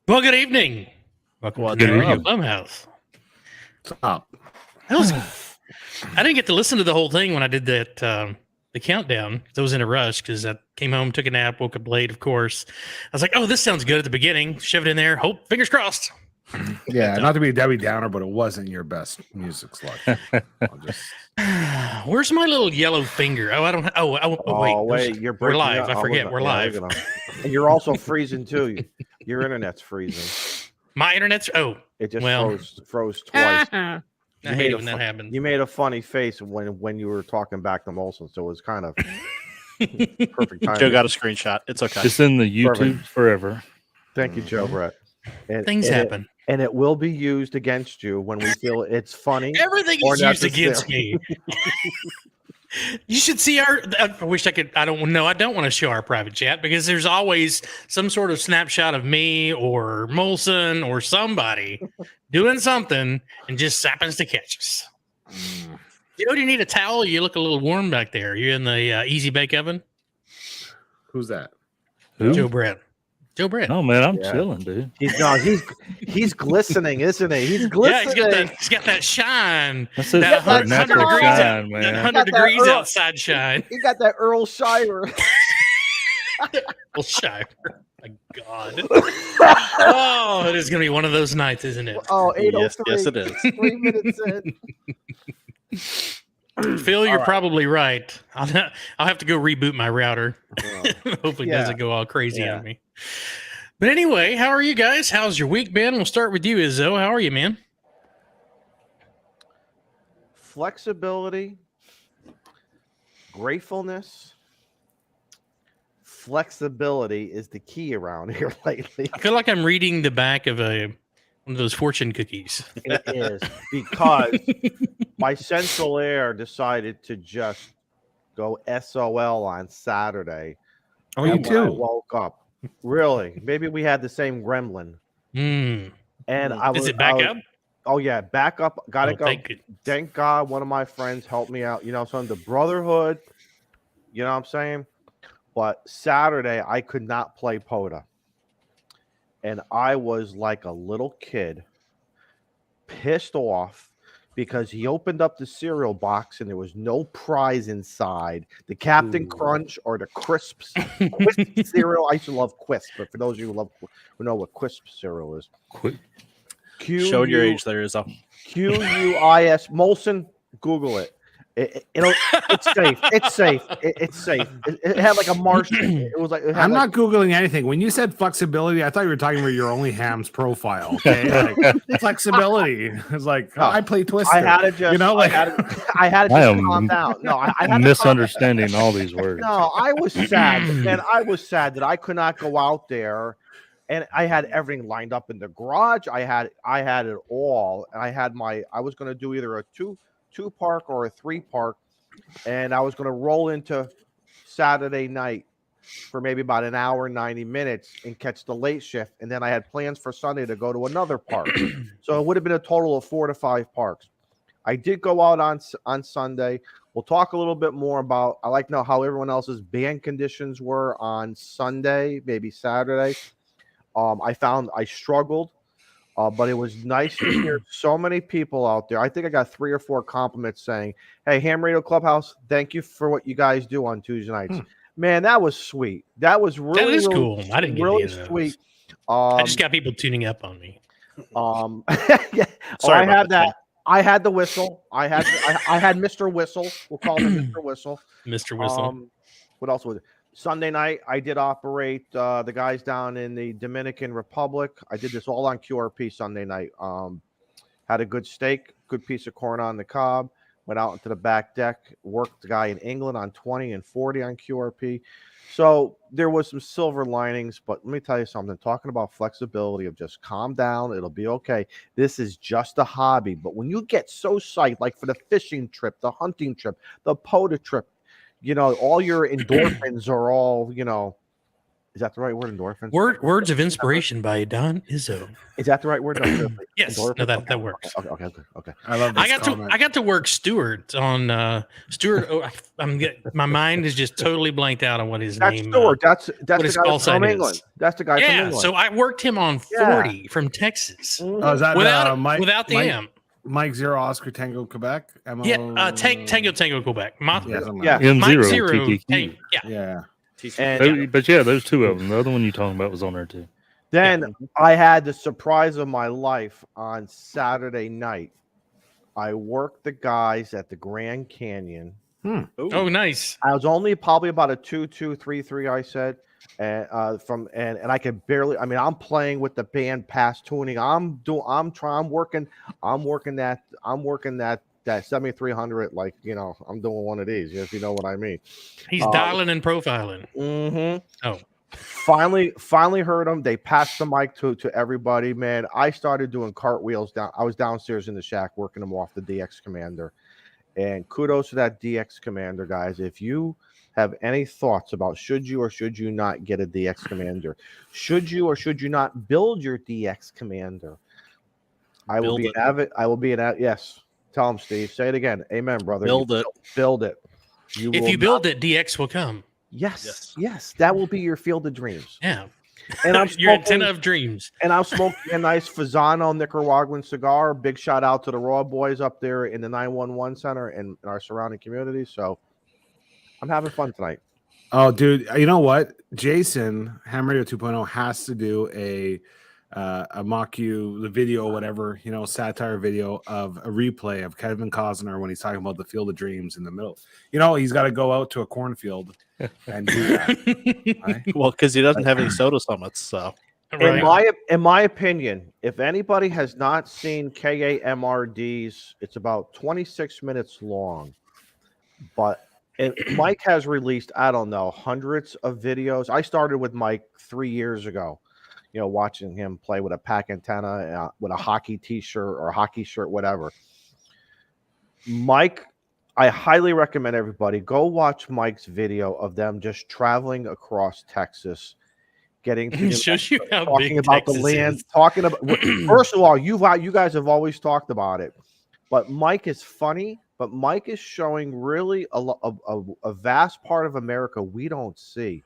Well, good evening. Welcome to the Ham Radio Clubhouse. What's up? I didn't get to listen to the whole thing when I did that the countdown. I was in a rush because I came home, took a nap, woke up late, of course. I was like, oh, this sounds good at the beginning. Shove it in there. Hope, fingers crossed. Yeah, not to be a Debbie Downer, but it wasn't your best music selection. Where's my little yellow finger? Oh, I don't. Wait. We're live. I forget. We're live. And you're also freezing too. Your internet's freezing. My internet's. It just froze twice. I hate it when that happens. You made a funny face when you were talking back to Molson, so it was kind of perfect time. Joe got a screenshot. It's okay. It's in the YouTube forever. Thank you, Joe Brett. Things happen. And it will be used against you when we feel it's funny. Everything is used against me. You should see our. I wish I could. I don't know. I don't want to show our private chat because there's always some sort of snapshot of me or Molson or somebody doing something and just happens to catch us. Do you need a towel? You look a little warm back there. You in the easy bake oven? Who's that? Who? Joe Brett. Joe Brett. Oh man, I'm chilling, dude. He's glistening, isn't he? He's glistening. Yeah, he's got that shine. That's that 100 degrees, shine, man. 100 degrees outside shine. He got that Earl Shiver. Earl Shiver. My God. Oh, it is going to be one of those nights, isn't it? Oh, 8:03. Yes, it is. 3 minutes in. Phil, you're probably right. I'll have to go reboot my router. Hopefully it doesn't go all crazy on me. But anyway, how are you guys? How's your week been? We'll start with you, Izzo. How are you, man? Flexibility, gratefulness. Flexibility is the key around here lately. I feel like I'm reading the back of one of those fortune cookies. It is because my central air decided to just go SOL on Saturday. Oh, you too? I woke up. Really? Maybe we had the same gremlin. And I was. Is it back up? Oh yeah, back up. Got it. Go. Thank God, one of my friends helped me out. You know, son, the brotherhood. You know what I'm saying? But Saturday I could not play POTA, and I was like a little kid, pissed off because he opened up the cereal box and there was no prize inside. The Captain Crunch or the Crisps cereal. I used to love Quisp, but for those of you who know what Quisp cereal is, showing your age there is a QUIS. Molson, Google it. It's safe. It's safe. It's safe. It had like a Martian. It was like I'm not Googling anything. When you said flexibility, I thought you were talking about your only Ham's profile. Okay, like, flexibility. It's like I play Twister. I had to just, I had to just calm down. No, I had misunderstanding all these words. No, I was sad, and I was sad that I could not go out there. And I had everything lined up in the garage. I had it all. And I was going to do either a two park or a 3 park, and I was going to roll into Saturday night for maybe about an hour, 90 minutes and catch the late shift. And then I had plans for Sunday to go to another park. So it would have been a total of 4 to 5 parks. I did go out on Sunday. We'll talk a little bit more about, I like to know how everyone else's band conditions were on Sunday, maybe Saturday. I found I struggled. But it was nice to hear so many people out there. I think I got 3 or 4 compliments saying, hey, Ham Radio Clubhouse, thank you for what you guys do on Tuesday nights. Man, that was sweet. That was really cool. I didn't get really sweet. I just got people tuning up on me. Yeah. Sorry, I had that. I had the whistle. I had Mr. Whistle. We'll call him Mr. Whistle. Mr. Whistle. What else was it? Sunday night, I did operate the guys down in the Dominican Republic. I did this all on QRP Sunday night. Had a good steak, good piece of corn on the cob. Went out into the back deck, worked the guy in England on 20 and 40 on QRP. So there was some silver linings, but let me tell you something. Talking about flexibility of just calm down, it'll be okay. This is just a hobby. But when you get so psyched, like for the fishing trip, the hunting trip, the POTA trip, you know, all your endorphins are all, you know, Is that the right word? Endorphins. Words of Inspiration by Don Izzo. Is that the right word? No, Yes, endorphins? no, that works. Okay. I love this I got to work Stewart on Stewart. My mind is just totally blanked out on what his That's name. Stewart. That's what the his guy call from sign is. England. That's the guy from Yeah, England. so I worked him on 40 from Texas Oh, is that without the M. Mike Zero Oscar Tango Quebec? Yeah, Tango Quebec. Yeah. M0 Mike Zero. TTQ. Yeah. And But yeah, there's two of them. The other one you talking about was on there too. then I had the surprise of my life on Saturday night. I worked the guys at the Grand Canyon. Oh, nice. I was only probably about a 2-2-3-3, I said. And and I could barely, I mean, I'm playing with the band past tuning. I'm working that 7300, like, you know, I'm doing one of these, if you know what I mean. He's dialing and profiling. Oh. Finally heard them. They passed the mic to everybody, man. I started doing cartwheels down. I was downstairs in the shack working them off the DX Commander. And kudos to that DX Commander, guys. If you have any thoughts about should you or should you not get a DX Commander, should you or should you not build your DX Commander, I will be an avid. Yes. Tell him, Steve. Say it again. Amen, brother. Build it. Build it. If you build it, DX will come. Yes. That will be your field of dreams. Yeah. And I'm your antenna of dreams. And I'm smoking a nice Fasano Nicaraguan cigar. Big shout out to the Raw boys up there in the 911 center and in our surrounding community. So I'm having fun tonight. Oh, dude, you know what? Jason, Ham Radio 2.0 has to do a mock you, the video, whatever, you know, satire video of a replay of Kevin Costner when he's talking about the Field of Dreams in the middle. You know, he's got to go out to a cornfield and do that. Right? Well, because he doesn't have any soda summits, so. Right. In my opinion, if anybody has not seen KAMRD's, it's about 26 minutes long. But Mike has released, I don't know, hundreds of videos. I started with Mike 3 years ago, you know, watching him play with a pack antenna, with a hockey t-shirt or hockey shirt, whatever. Mike, I highly recommend everybody go watch Mike's video of them just traveling across Texas, getting to shows you how talking big about Texas the land, is. talking about. First of all, you guys have always talked about it, but Mike is funny. But Mike is showing really a vast part of America we don't see.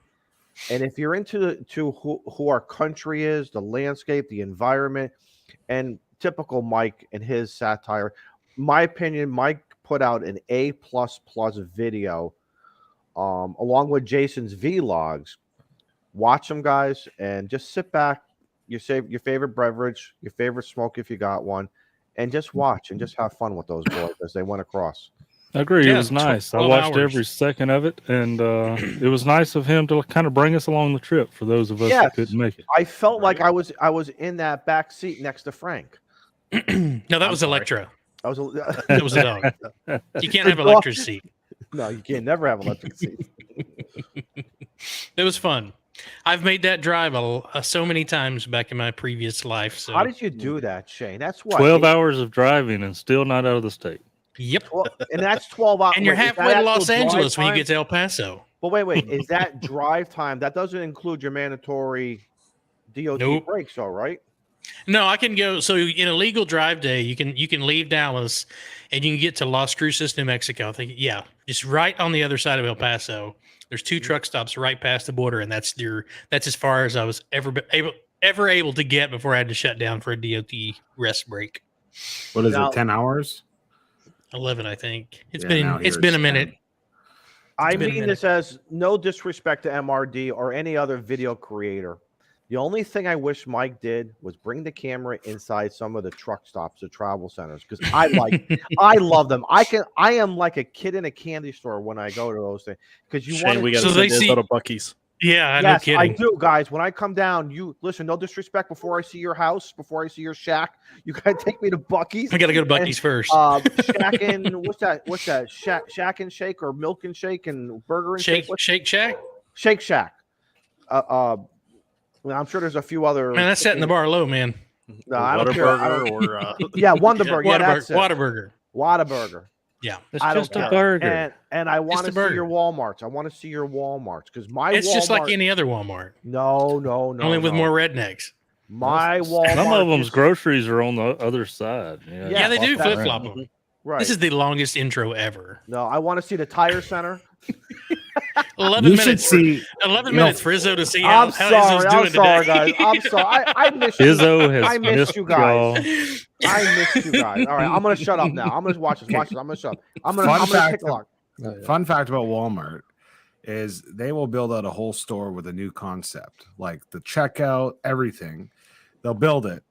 And if you're into who our country is, the landscape, the environment, and typical Mike and his satire, my opinion, Mike put out an A++ video along with Jason's vlogs. Watch them, guys, and just sit back. You save your favorite beverage, your favorite smoke if you got one, and just watch and just have fun with those boys as they went across. I agree. Yeah, It was nice. I 12 watched hours. every second of it, and it was nice of him to kind of bring us along the trip for those of us that couldn't make it. I felt like I was in that back seat next to Frank. No, that was Electra. I was. That was a dog. You can't have Electra's seat. No, you can't never have electric seats. It was fun. I've made that drive so many times back in my previous life. So How did you do that, Shane? That's what 12 hours of driving and still not out of the state. Yep. And that's 12 hours. And you're Wait, is that halfway to actual Los drive Angeles when you time? get to El Paso. But wait, is that drive time? That doesn't include your mandatory DOT Nope. breaks, all right? No, I can go. So in a legal drive day, you can leave Dallas and you can get to Las Cruces, New Mexico. I think, yeah, just right on the other side of El Paso. There's 2 truck stops right past the border, and that's as far as I was ever able to get before I had to shut down for a DOT rest break. What is Now- it, 10 hours? 11, I think. It's now been here a it's minute. 10. I been a mean this as no disrespect to MRD or any other video creator. The only thing I wish Mike did was bring the camera inside some of the truck stops, the travel centers, because I love them. I am like a kid in a candy store when I go to those things because you want Shane, we got So to they send this see- out of Bucky's. Yeah, no Yes, kidding. I do, guys. When I come down, you listen. No disrespect. Before I see your house, before I see your shack, you gotta take me to Bucky's. I got to go to Bucky's first. Shack and what's that? Shack and Shake or Milk and Shake and Burger and Shake. Shake Shack. Shake Shack. Well, I'm sure there's a few other. Man, that's setting the bar low, man. No, I don't care. Whataburger or Yeah, Wonderburger. Yeah, that's it. Whataburger. Whataburger. Yeah. It's I don't just a care. burger. And I want to a see your burger. Walmarts. I want to see your Walmarts because my It's Walmart. just like any other Walmart, No. only with more rednecks. My Walmart. Some of them's is- groceries are on the other side. Yeah, Yeah, they do that's flip flop them. Right. This is the longest intro ever. No, I want to see the tire center. 11 You should minutes. see. 11 you know, minutes for Izzo to see how I'm Izzo's doing sorry, today. guys. I'm sorry. I missed you. Izzo has I missed missed you guys. y'all. I missed you guys. All right, I'm gonna shut up now. I'm gonna watch this. Watch this. I'm gonna shut up. I'm Fun gonna fact take a look. Fun fact about Walmart is they will build out a whole store with a new concept, like the checkout, everything. They'll build it.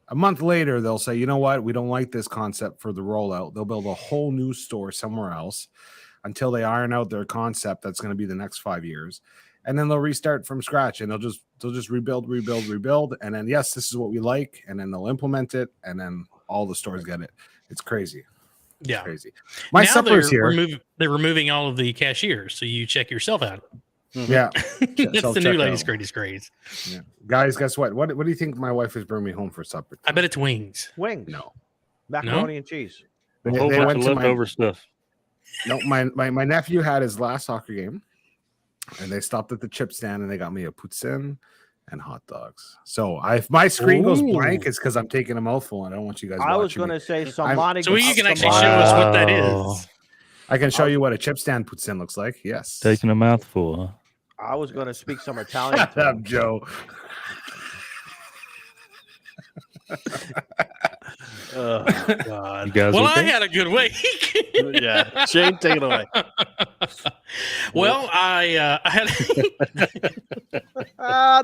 A month later, they'll say, you know what? We don't like this concept for the rollout. They'll build a whole new store somewhere else until they iron out their concept. That's going to be the next 5 years. And then they'll restart from scratch and they'll just rebuild. And then, yes, this is what we like. And then they'll implement it. And then all the stores get it. It's crazy. Yeah. Crazy. My now supper's here. They're removing all of the cashiers, so you check yourself out. Yeah. That's the new Self-checkout. ladies' greatest craze. Yeah. Guys, guess what? What do you think my wife is bringing me home for supper? I bet it's wings. Wings. No. Macaroni and cheese. A whole bunch of leftover stuff. No, my nephew had his last soccer game, and they stopped at the chip stand and they got me a poutine and hot dogs. So if my screen goes blank, it's because I'm taking a mouthful and I don't want you guys. I was going to say somebody. So you can actually show us what that is. I can show you what a chip stand poutine looks like. Yes. Taking a mouthful, huh? I was going to speak some Italian. Shut up, Joe. Oh, God. You guys Well, okay? I had a good week. Yeah. Shane, take it away. Well, I had.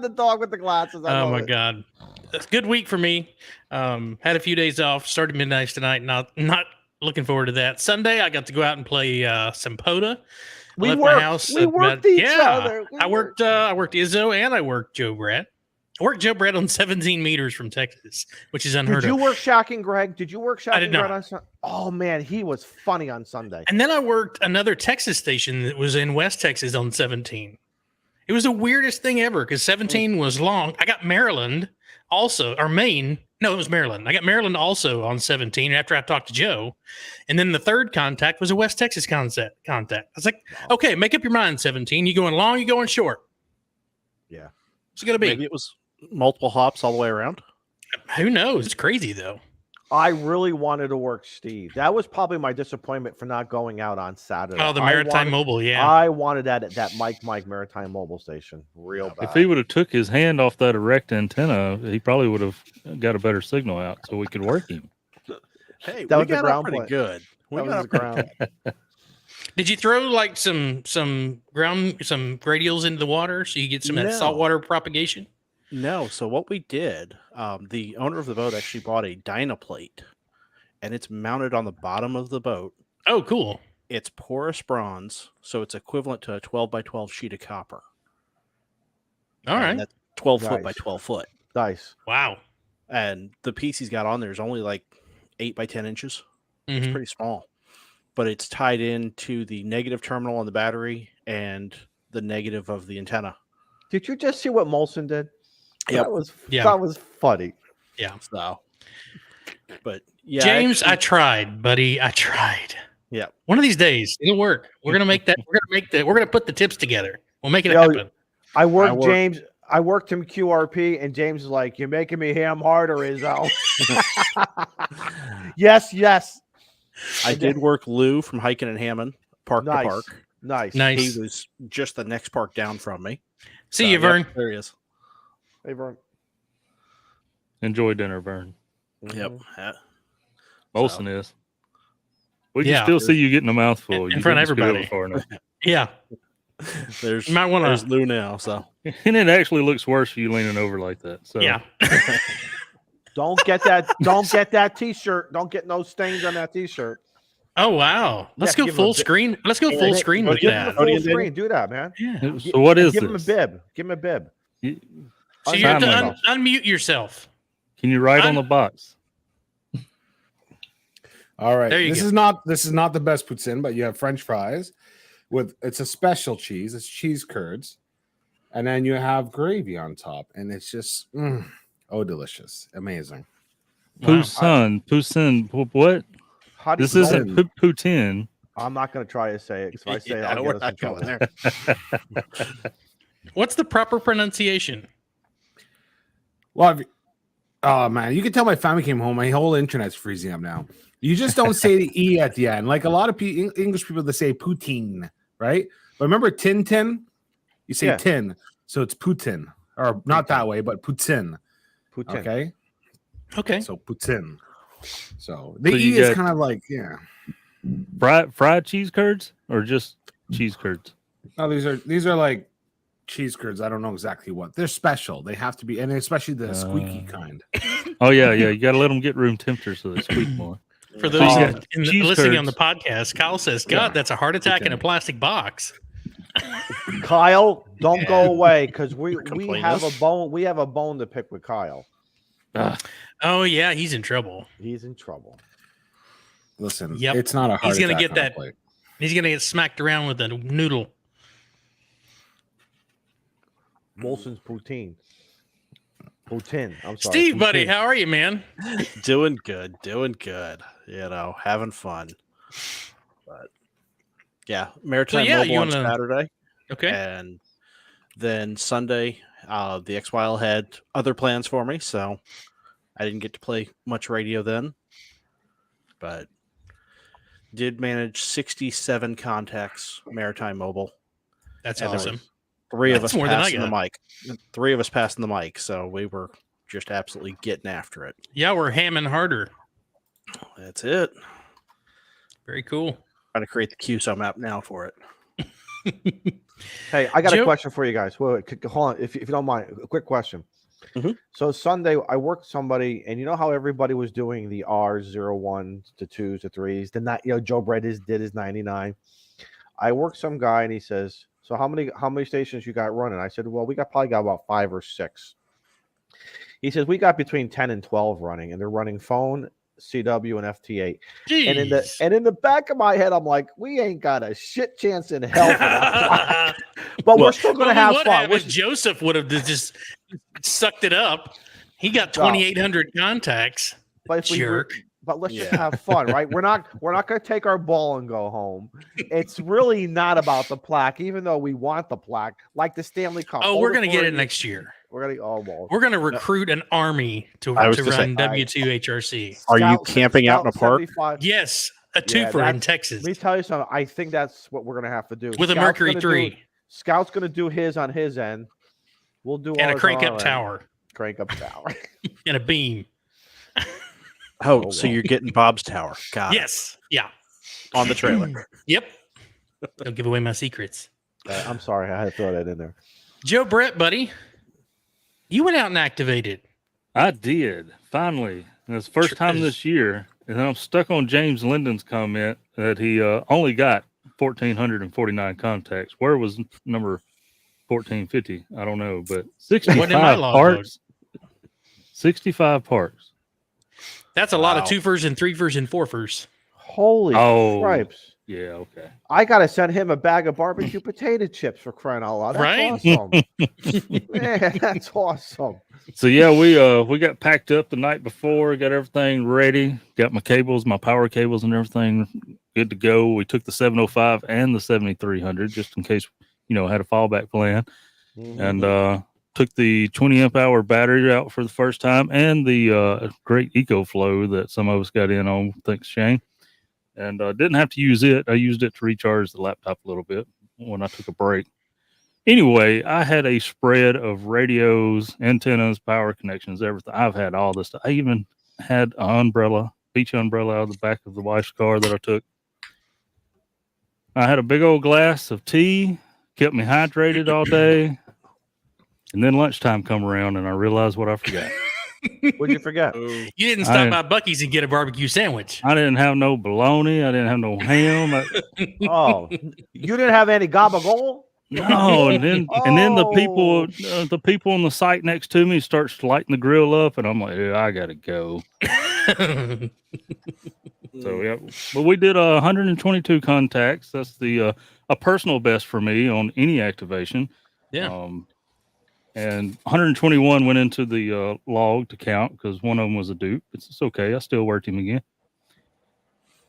The dog with the glasses. I Oh love my it. God, it's a good week for me. Had a few days off. Started midnight tonight. Not looking forward to that. Sunday, I got to go out and play some POTA. We left worked. my house We at worked about- each yeah. other. I worked Izzo and I worked Joe Brett. I worked Joe Brett on 17 meters from Texas, which is unheard Did you of. work Shaq and Greg? Did you work Shaq I did and Greg not. on Sunday? Oh man, he was funny on Sunday. And then I worked another Texas station that was in West Texas on 17. It was the weirdest thing ever because 17 was long. I got Maryland also, or Maine. No, it was Maryland. I got Maryland also on 17 after I talked to Joe. And then the third contact was a West Texas contact. I was like, okay, make up your mind, 17. You going long, you going short? Yeah. What's it going to be? Maybe it was multiple hops all the way around. Who knows? It's crazy, though. I really wanted to work Steve. That was probably my disappointment for not going out on Saturday. Oh, the Maritime Mobile, yeah. I wanted that at that Mike Maritime Mobile Station real bad. If he would have took his hand off that erect antenna, he probably would have got a better signal out so we could work him. Hey, That we was the got ground up pretty play. good. We That got was up the ground. Did you throw like some radials into the water so you get some of that No. saltwater propagation? No, so what we did, the owner of the boat actually bought a Dynaplate, and it's mounted on the bottom of the boat. Oh, cool. It's porous bronze, so it's equivalent to a 12 by 12 sheet of copper. All And right. that's 12 foot by Nice. 12 foot. Nice. Wow. And the piece he's got on there is only like 8 by 10 inches. It's Mhm. pretty small, but it's tied into the negative terminal on the battery and the negative of the antenna. Did you just see what Molson did? Yep. Yeah. That was funny. So, but yeah, James, actually- I tried, buddy. I tried. Yeah. One of these days, it'll work. We're gonna make that. We're gonna put the tips together. We'll make it Yo, happen. I worked worked- James. I worked him QRP, and James is like, "You're making me ham harder, Izzo." Yes. I did work Lou from Hiking and Hammond, park Nice. to park. Nice. Nice. He was just the next park down from me. See So, you, yep, Vern. there he is. Hey, Vern. Enjoy dinner, Vern. Yep. Mhm. Yeah. Molson is. We can Yeah. still see you getting a mouthful. In You front of didn't spit everybody. it far enough. Yeah. There's You might want there's to. Lou now. So And it actually looks worse for you leaning over like that. So Yeah. Don't get that. Don't get that T-shirt. Don't get no stains on that T-shirt. Oh wow. Let's Yeah, go give him a full bit- screen. Let's go full screen with Give him a that. full Podium dinner? screen. Do that, man. Yeah. So what is Give him a this? bib. Give him a bib. You- So you have to Untimely. unmute yourself. Can you write on I'm- the box? All right. There you This go. is not the best poutine, but you have French fries with it's a special cheese. It's cheese curds, and then you have gravy on top, and it's just delicious, amazing. Wow. Poussin. What? How do This you isn't Putin. I'm not going to try to say it because if I say it, I'll we're get us in not going trouble. there. What's the proper pronunciation? Well, oh man, you can tell my family came home. My whole internet's freezing up now. You just don't say the E at the end. Like a lot of English people, they say Putin, right? But remember Tintin? You say tin, so it's Putin. Or not that way, but Putin. Putin. Okay. So Putin. So the E is kind of like, fried cheese curds or just cheese curds? No, these are like cheese curds. I don't know exactly what. They're special. They have to be, and especially the squeaky kind. Oh yeah. You got to let them get room temperature so they squeak more. For those listening on the podcast, Kyle says, "God, that's a heart attack in a plastic box." Kyle, don't go away because we have a bone. We have a bone to pick with Kyle. Oh yeah, he's in trouble. He's in trouble. Listen, it's not a heart He's gonna attack get that. He's gonna get smacked around with a noodle. Molson's Putin. Putin. I'm sorry. Steve, Putin. buddy, how are you, man? Doing good. You know, having fun. But yeah, Maritime Mobile on Saturday. Okay. And then Sunday, the XYL had other plans for me, so I didn't get to play much radio then. But did manage 67 contacts, Maritime Mobile. That's awesome. Three of us passing the mic. 3 of us passing the mic, so we were just absolutely getting after it. Yeah, we're hamming harder. That's it. Very cool. Trying to create the QSO map now for it. Hey, I got a question for you guys. Wait, hold on, if you don't mind, a quick question. Mm-hmm. So Sunday, I worked somebody, and you know how everybody was doing the R's, 01s to 2s to 3s. Then that, Joe Brett did his 99. I worked some guy, and he says, "So how many stations you got running?" I said, "Well, we probably got about 5 or 6." He says, "We got between 10 and 12 running, and they're running phone, CW, and FT8." Jeez. And in the back of my head, I'm like, "We ain't got a shit chance in hell for that." But we're still going to have fun. Joseph would have just sucked it up. He got 2,800 contacts. Jerk. But let's just have fun, right? We're not going to take our ball and go home. It's really not about the plaque, even though we want the plaque, like the Stanley Cup. Oh, we're going to get it next year. We're going to recruit an army to run W2HRC. Are you camping out in a park? Yes, a twofer in Texas. Let me tell you something. I think that's what we're going to have to do. With a Mercury 3. Scout's going to do his on his end. We'll do and a crank up tower. Crank up tower. And a beam. So you're getting Bob's tower. Got it. Yeah. On the trailer. Yep. Don't give away my secrets. I'm sorry. I had to throw that in there. Joe Brett, buddy. You went out and activated. I did. Finally. And it's the first time this year. And I'm stuck on James Linden's comment that he only got 1,449 contacts. Where was number 1,450? I don't know. But 65 parts. 65 parts. That's a lot of twofers and threefers and fourfers. Holy cripes. Yeah, okay. I got to send him a bag of barbecue potato chips for crying out loud. That's awesome. Man, that's awesome. So, yeah, we got packed up the night before, got everything ready, got my cables, my power cables and everything good to go. We took the 705 and the 7300 just in case, had a fallback plan. Mm-hmm. And took the 20 amp hour battery out for the first time and the great EcoFlow that some of us got in on, thanks Shane. And didn't have to use it. I used it to recharge the laptop a little bit when I took a break. Anyway, I had a spread of radios, antennas, power connections, everything. I've had all this stuff. I even had an beach umbrella out of the back of the wife's car that I took. I had a big old glass of tea, kept me hydrated all day. And then lunchtime come around and I realized what I forgot. What'd you forget? You didn't stop by Buc-ee's and get a barbecue sandwich. I didn't have no bologna. I didn't have no ham. You didn't have any gabagool? No, and then the people on the site next to me start lighting the grill up, and I'm like, I gotta go. So yeah, but we did 122 contacts. That's the a personal best for me on any activation. Yeah. And 121 went into the log to count because one of them was a dupe. It's okay. I still worked him again.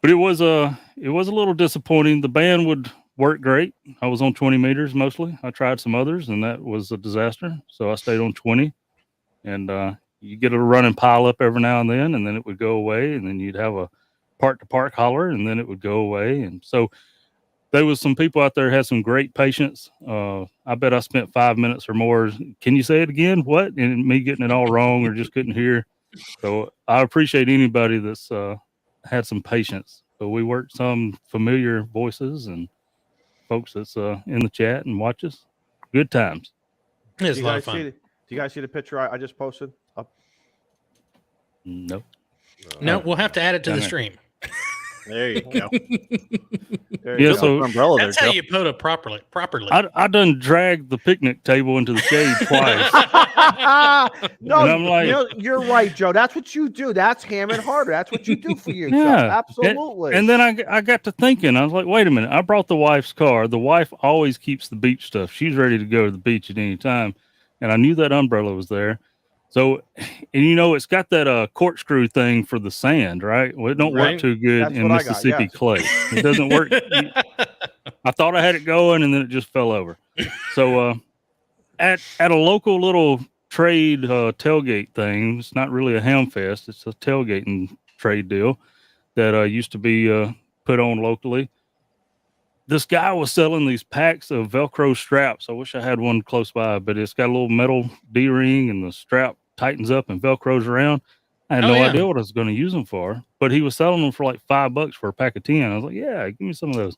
but it was a little disappointing. The band would work great. I was on 20 meters mostly. I tried some others, and that was a disaster. So I stayed on 20, and you get a running pile up every now and then it would go away, and then you'd have a park to park holler, and then it would go away. And so there was some people out there who had some great patience. I bet I spent 5 minutes or more. Can you say it again? What? And me getting it all wrong or just couldn't hear. So I appreciate anybody that's had some patience. But we worked some familiar voices and folks that's in the chat and watch us. Good times. It's a lot of fun. Do you guys see the picture I just posted up? Nope. No, we'll have to add it to the stream. There you go. Yeah, so umbrella That's there, how Joe. you POTA properly. I done dragged the picnic table into the shade twice. No, And I'm like- you're right, Joe. That's what you do. That's Ham and Harder. That's what you do for yourself. Yeah. Absolutely. And then I got to thinking, I was like, wait a minute, I brought the wife's car. The wife always keeps the beach stuff. She's ready to go to the beach at any time. And I knew that umbrella was there. So, and it's got that corkscrew thing for the sand, right? Well, it don't Right. work too good That's in what I got, Mississippi yes. clay. It doesn't work. I thought I had it going, and then it just fell over. So, at a local little trade tailgate thing, it's not really a ham fest. It's a tailgating trade deal that used to be put on locally. This guy was selling these packs of Velcro straps. I wish I had one close by, but it's got a little metal D-ring, and the strap tightens up and Velcros around. I had no idea what I was going to use them for, but he was selling them for like $5 for a pack of 10. I was like, yeah, give me some of those.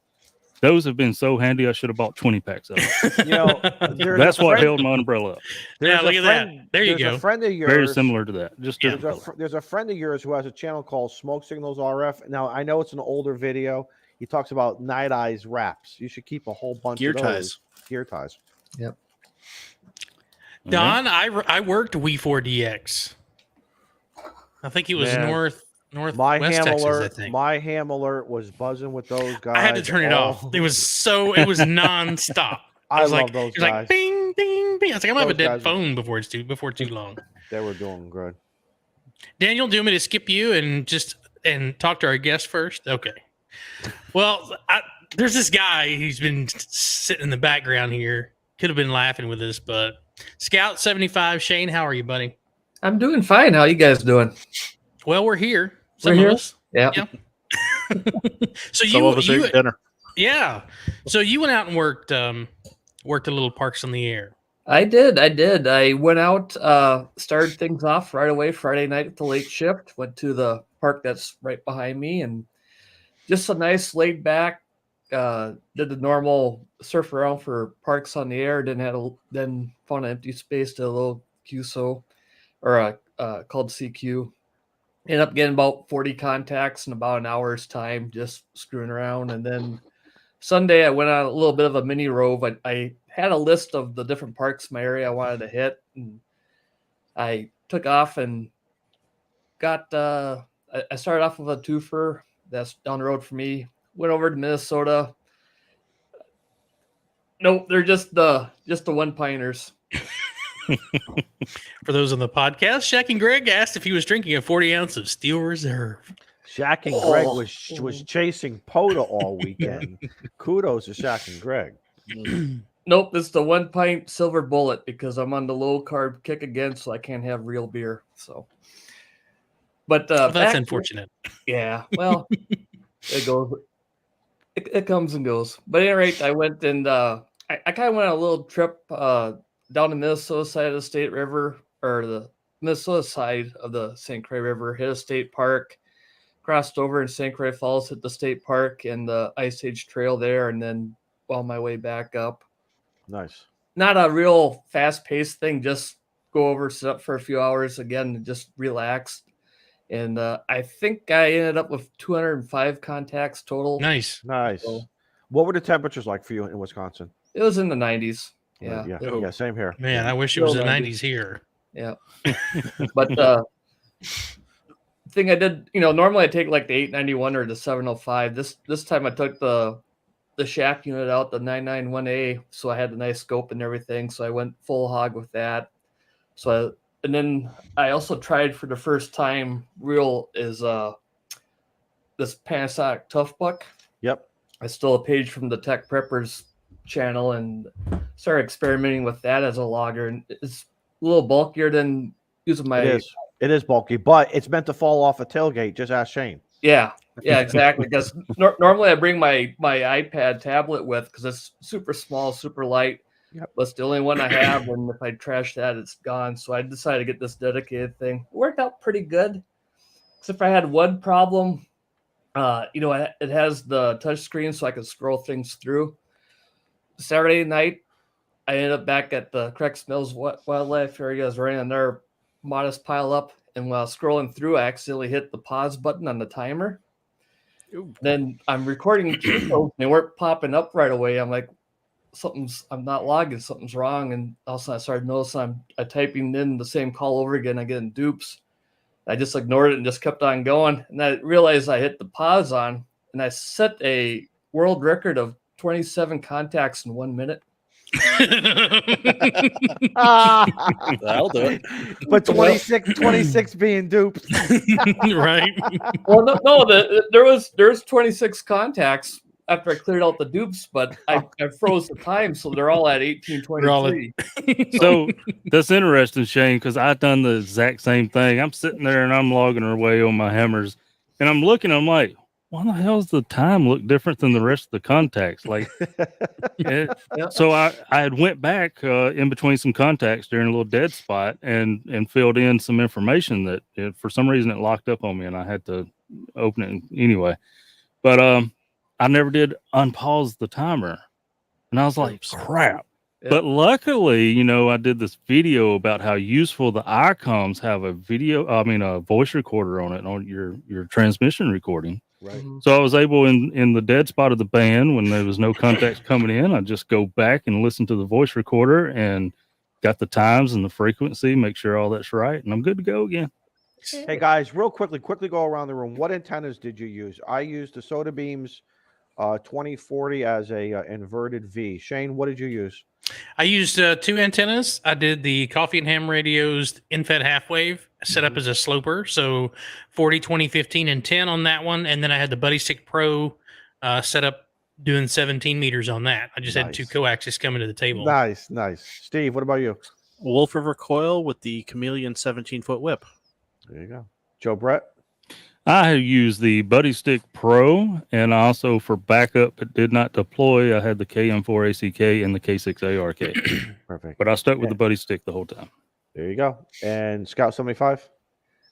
Those have been so handy. I should have bought 20 packs of them. That's what held my umbrella up. Yeah, look at that. There you go. A friend of yours, Very similar to that. Just different color. there's a friend of yours who has a channel called Smoke Signals RF. Now, I know it's an older video. He talks about night eyes wraps. You should keep a whole bunch Gear of those. ties. Gear ties. Yep. Don, I worked We4DX. I think it was Man. northwest My ham Texas, alert. I think. My ham alert was buzzing with those guys. I had to turn it off. It was nonstop. I was love like, those it was like guys. bing, bing, bing. I was like, I'm gonna have a Those dead guys are- phone before too long. They were doing good. Daniel, do you want me to skip you and talk to our guest first? Okay. Well, there's this guy who's been sitting in the background here. Could have been laughing with us, but Scout 75, Shane, how are you, buddy? I'm doing fine. How you guys doing? Well, we're here. Some We're of here? us. Yeah. Yeah. So Some of us ate dinner. yeah. So you went out and worked a little Parks on the Air. I did. I went out, started things off right away Friday night at the late shift. Went to the park that's right behind me, and just a nice laid back. Did the normal surf around for Parks on the Air. Then found an empty space to a little QSO or called CQ. Ended up getting about 40 contacts in about an hour's time, just screwing around. And then Sunday, I went on a little bit of a mini rove. I had a list of the different parks in my area I wanted to hit, and I took off and got. I started off with a twofer that's down the road for me. Went over to Minnesota. Nope, they're just the one piners. For those on the podcast, Shaq and Greg asked if he was drinking a 40 ounce of Steel Reserve. Shaq and Greg was chasing POTA all weekend. Kudos to Shaq and Greg. Nope, it's the 1 pint silver bullet because I'm on the low carb kick again, so I can't have real beer. So, but Well, that's back- unfortunate. Yeah, well, it goes. It comes and goes. But at any rate, I went and I kind of went on a little trip down the Minnesota side of the State River, or the Minnesota side of the St. Croix River, hit a state park, crossed over in St. Croix Falls, hit the state park and the Ice Age Trail there, and then on my way back up. Nice. Not a real fast-paced thing, just go over, sit up for a few hours again, and just relax. And I think I ended up with 205 contacts total. Nice. Nice. So- What were the temperatures like for you in Wisconsin? It was in the 90s. Yeah. Yeah, same here. Man, I wish it was the Still 90s here. Yeah. But thing I did, normally I take like the 891 or the 705. This time I took the shack unit out, the 991A, so I had a nice scope and everything. So I went full hog with that. And then I also tried for the first time real is this Panasonic Tough Buck. Yep. I stole a page from the Tech Preppers channel and started experimenting with that as a logger. And it's a little bulkier than using my. It is bulky, but it's meant to fall off a tailgate. Just ask Shane. Yeah, exactly. Because normally I bring my iPad tablet with because it's super small, super light. Yep. That's the only one I have, and if I trash that, it's gone. So I decided to get this dedicated thing. It worked out pretty good, except for I had one problem. It has the touch screen, so I could scroll things through. Saturday night, I ended up back at the Crex Mills Wildlife area. I was running another modest pile up, and while scrolling through, I accidentally hit the pause button on the timer. Ooh. Then I'm recording keycodes, and they weren't popping up right away. I'm like, I'm not logging, something's wrong. And also I started noticing I'm typing in the same call over again. I get in dupes. I just ignored it and just kept on going. And I realized I hit the pause on, and I set a world record of 27 contacts in 1 minute. That'll do it. But 26 being duped. Right. Well, no, there was 26 contacts after I cleared out the dupes, but I froze the time, so they're all at 1823. So that's interesting, Shane, because I've done the exact same thing. I'm sitting there and I'm logging away on my hammers, and I'm looking. I'm like, why the hell does the time look different than the rest of the contacts? Like, so I had went back in between some contacts during a little dead spot and filled in some information that for some reason it locked up on me, and I had to open it anyway. But I never did unpause the timer, and I was like, crap. Yeah. But luckily, I did this video about how useful the ICOMs have a voice recorder on it, on your transmission recording. Right. So I was able in the dead spot of the band when there was no contacts coming in, I just go back and listen to the voice recorder and got the times and the frequency, make sure all that's right, and I'm good to go again. Hey guys, real quickly go around the room. What antennas did you use? I used the Soda Beams 2040 as a inverted V. Shane, what did you use? I used two antennas. I did the Coffee and Ham Radio's in-fed half wave set up as a sloper. So 40, 20, 15, and 10 on that one. And then I had the Buddy Stick Pro set up doing 17 meters on that. I just had two coaxes coming to the table. Nice. Steve, what about you? Wolf River coil with the Chameleon 17-foot whip. There you go. Joe Brett? I used the Buddy Stick Pro, and also for backup, but did not deploy, I had the KM4ACK and the K6ARK. Perfect. But I stuck with the Buddy Stick the whole time. There you go. And Scout 75?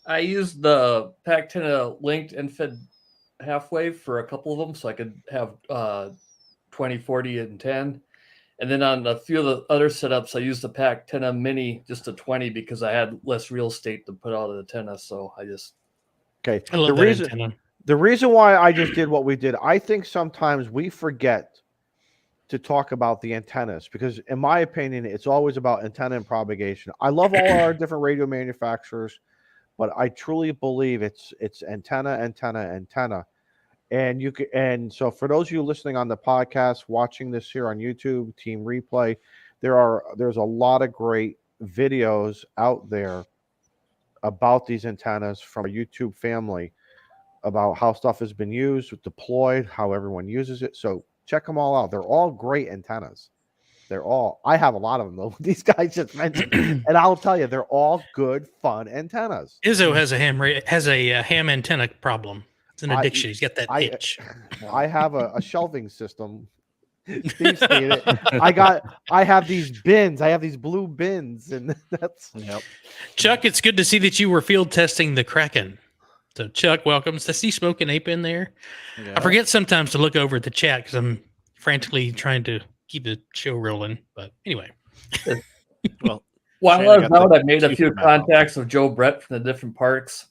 I used the Pac-10 linked and fed half wave for a couple of them, so I could have 20, 40, and 10. And then on a few of the other setups, I used the Pac-10 Mini just a 20 because I had less real estate to put out of the antenna, so I just... Okay. I love the reason why I just did what we did, I think sometimes we forget to talk about the antennas because, in my opinion, it's always about antenna and propagation. I love all our different radio manufacturers, but I truly believe it's antenna. And so for those of you listening on the podcast, watching this here on YouTube, Team Replay, there's a lot of great videos out there about these antennas from a YouTube family about how stuff has been used, deployed, how everyone uses it. So check them all out. They're all great antennas. I have a lot of them though. These guys just mentioned, and I'll tell you, they're all good, fun antennas. Izzo has a ham antenna problem. It's an addiction. He's got that itch. I have a shelving system. Steve's seen it. I have these bins. I have these blue bins, and that's Chuck. It's good to see that you were field testing the Kraken. So Chuck, welcome. Does he smoke an ape in there? Yeah. I forget sometimes to look over at the chat because I'm frantically trying to keep the show rolling. But anyway, while I was out, I made a few contacts with Joe Brett from the different parks.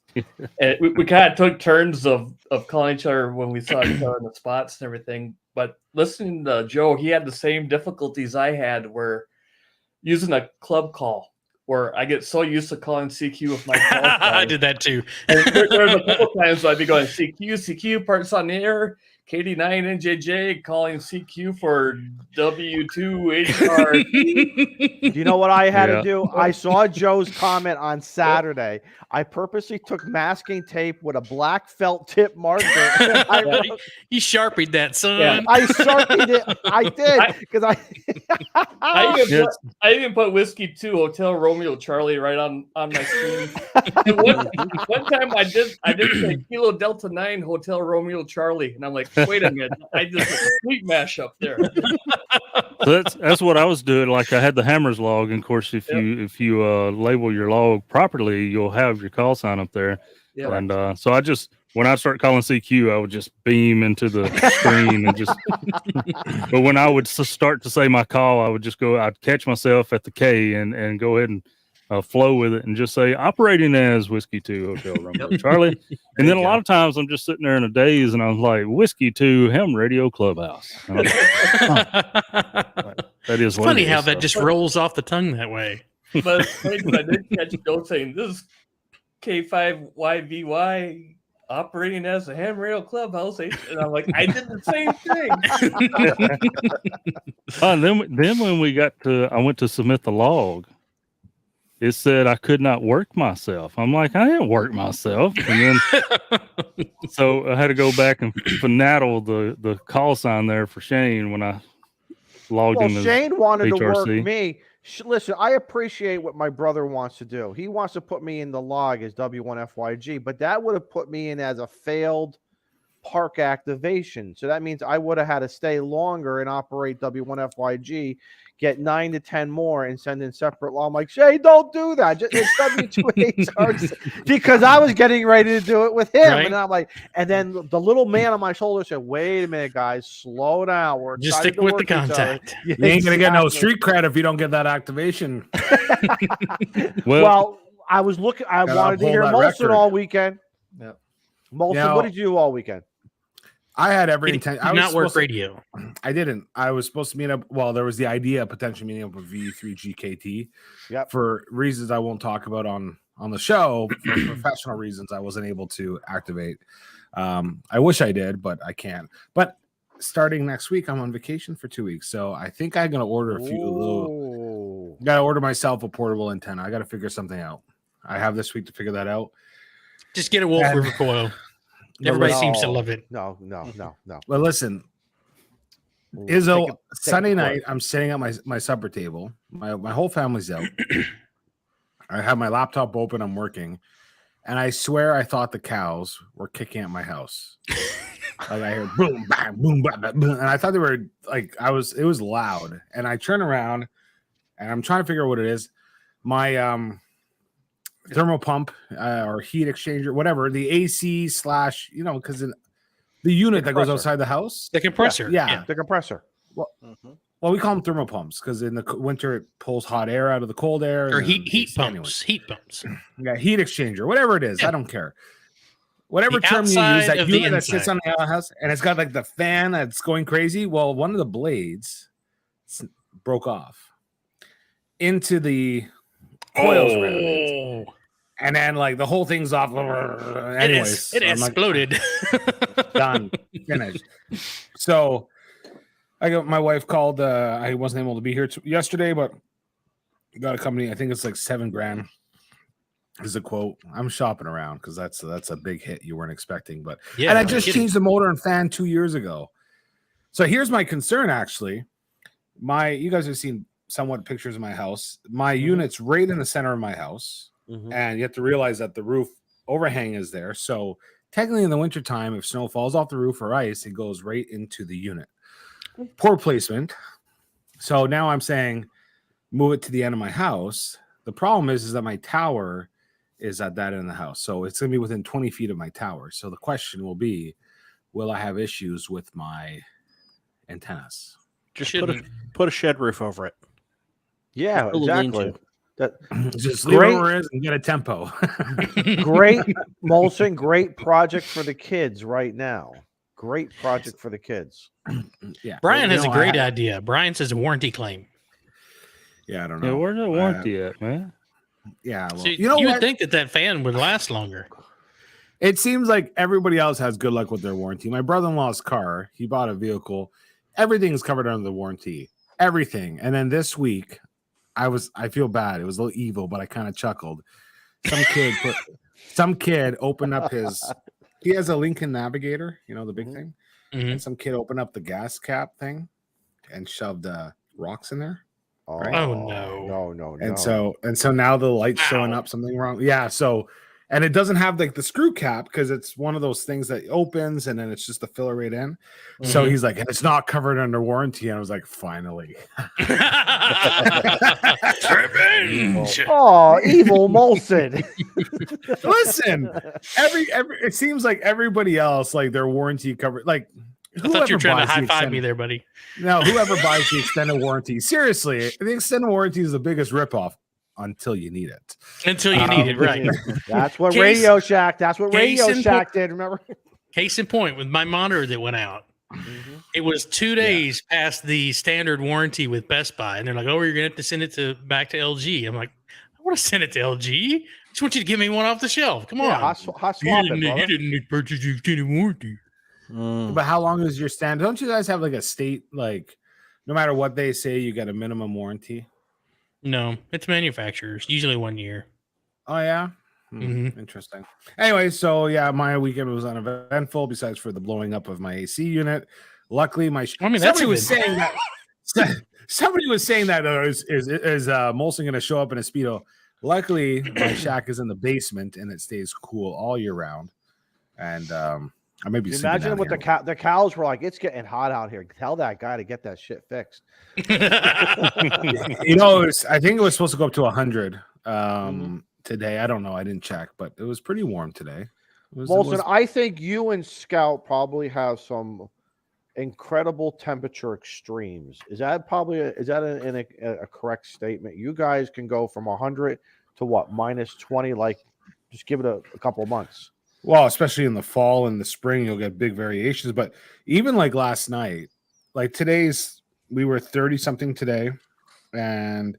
And we kind of took turns of calling each other when we saw each other in the spots and everything. But listening to Joe, he had the same difficulties I had where using a club call, where I get so used to calling CQ with my call I did that too. And there's a couple times I'd be going CQ, parts on the air, KD9 NJJ calling CQ for W2HR. Do you know what I had Yeah. to do? I saw Joe's comment on Saturday. I purposely took masking tape with a black felt tip marker. And I wrote, You sharpied that, son. Yeah. I sharpied it. I did because I even put Whiskey 2 Hotel Romeo Charlie right on my screen. And one time I did say Kilo Delta 9 Hotel Romeo Charlie, and I'm like, wait a minute, I just did a complete mashup there. So that's what I was doing. Like I had the hammers log, and of course, if you label your log properly, you'll have your call sign up there. Yeah. And so I just, when I start calling CQ, I would just beam into the screen and just. But when I would start to say my call, I would just go. I'd catch myself at the K and go ahead and flow with it and just say operating as Whiskey 2 Hotel Romeo Charlie. And then a lot of times I'm just sitting there in a daze and I was like, Whiskey 2 Ham Radio Clubhouse. And I'm like, that is It's funny how is, that just rolls off the tongue that way. But it's funny 'cause I did catch Joe saying this is K5YVY operating as a Ham Radio Clubhouse, and I'm like, I did the same thing. And then when I went to submit the log, it said I could not work myself. I'm like, I didn't work myself. And then so I had to go back and finagle the call sign there for Shane when I logged in. Shane wanted to work HRC. me. Listen, I appreciate what my brother wants to do. He wants to put me in the log as W1FYG, but that would have put me in as a failed park activation. So that means I would have had to stay longer and operate W1FYG, get 9 to 10 more, and send in separate law. I'm like, Shay, don't do that. It's W2HR because I was getting ready to do it with him. Right. And I'm like, and then the little man on my shoulder said, wait a minute, guys, slow down. We're Just excited stick to with the work each other." contact. Yeah, You ain't gonna get no exactly. street cred if you don't get that activation. Well, I was looking. I Gotta wanted to uphold hear that Molson record. all weekend. Yep. Molson, Now- what did you do all weekend? I had every Did intention. you not work radio? I didn't. I was supposed to meet up. Well, there was the idea of potentially meeting up with V3GKT. Yep. For reasons I won't talk about on the show. For professional reasons, I wasn't able to activate. I wish I did, but I can't. But starting next week, I'm on vacation for 2 weeks, so I think I'm gonna order a few little. Gotta order myself a portable antenna. I gotta figure something out. I have this week to figure that out. Just get a Wolf And- River coil. Everybody seems to love it. No. Well, listen, Take Izzo, a Sunday course. night, I'm sitting at my supper table. My whole family's out. I have my laptop open. I'm working, and I swear I thought the cows were kicking at my house. Like I heard boom, bang, boom, bang, bang, boom, and I thought they were like it was loud. And I turn around, and I'm trying to figure out what it is. My thermal pump or heat exchanger, whatever, the AC / because the unit that goes compressor. outside the house. The compressor. Yeah. The compressor. Well, we call them thermal pumps because in the winter it pulls hot air out of the cold air. Or and heat it's- anyway. pumps. Heat pumps. Yeah, heat exchanger, whatever it is. Yeah. I don't care. Whatever The term you use, outside that of the unit that sits inside. on the house and it's got like the fan that's going crazy. Well, one of the blades broke off into the coils around it. Oh, And then like the whole thing's off. Anyways, it I'm like, exploded. done, finished. So my wife called. I wasn't able to be here yesterday, but got a company. I think it's like $7,000 is a quote. I'm shopping around because that's a big hit you weren't expecting. But and I no just kidding. changed the motor and fan 2 years ago. So here's my concern. Actually, you guys have seen somewhat pictures of my house. My unit's right in the center of my house. And you have to realize that the roof overhang is there. So technically in the wintertime, if snow falls off the roof or ice, it goes right into the unit. Poor placement. So now I'm saying move it to the end of my house. The problem is that my tower is at that end of the house. So it's going to be within 20 feet of my tower. So the question will be, will I have issues with my antennas? Just Shouldn't. put a shed roof over it. Yeah, Little exactly. lean-to. Just leave it Great. where it is and get a tempo. Great, Molson. Great project for the kids right now. Great project for the kids. Yeah. Brian You has a know, great idea. Brian says a warranty claim. Yeah, I don't Yeah, know. where's the warranty at, man? Yeah, well, So you know you what? would think that fan would last longer. It seems like everybody else has good luck with their warranty. My brother-in-law's car, he bought a vehicle. Everything's covered under the warranty. Everything. And then this week, I feel bad. It was a little evil, but I kind of chuckled. Some kid opened up he has a Lincoln Navigator, the big thing. Mhm. And some kid opened up the gas cap thing and shoved rocks in there. Right? Oh, no. No. And so now the light's showing up something wrong. Yeah. So, and it doesn't have like the screw cap because it's one of those things that opens and then it's just a filler right in. So he's like, and it's not covered under warranty. And I was like, finally. Revenge. Oh, evil Molson. Listen, every it seems like everybody else, like their warranty covered, like I thought you were trying to buys the high five extended- me there, buddy. No, whoever buys the extended warranty, seriously, the extended warranty is the biggest ripoff until you need it. Until you need it, right? That's what Case- Radio Shack. That's what case Radio in Shack did. Remember? Case in point, with my monitor that went out, it was 2 days past the standard warranty with Best Buy, and they're like, "Oh, you're gonna have to send it back to LG." I'm like, "I want to send it to LG. I just want you to give me one off the shelf. Come Yeah, on." hot swap You it, didn't brother. purchase the extended warranty. But how long is your stand? Don't you guys have like a state, like no matter what they say, you got a minimum warranty? No, it's manufacturers. Usually 1 year. Oh yeah. Interesting. Anyway, so yeah, my weekend was uneventful besides for the blowing up of my AC unit. Luckily, that's somebody was saying that. Somebody was saying that is Molson going to show up in a Speedo? Luckily, my shack is in the basement and it stays cool all year round. And I may be Imagine what the cows were like. It's getting hot out here. Tell that guy to get that shit fixed. I think it was supposed to go up to 100 today. I don't know. I didn't check, but it was pretty warm today. Molson, I think you and Scout probably have some incredible temperature extremes. Is that a correct statement? You guys can go from 100 to what, -20? Like, just give it a couple of months. Well, especially in the fall and the spring, you'll get big variations. But even like last night, like we were 30 something today. And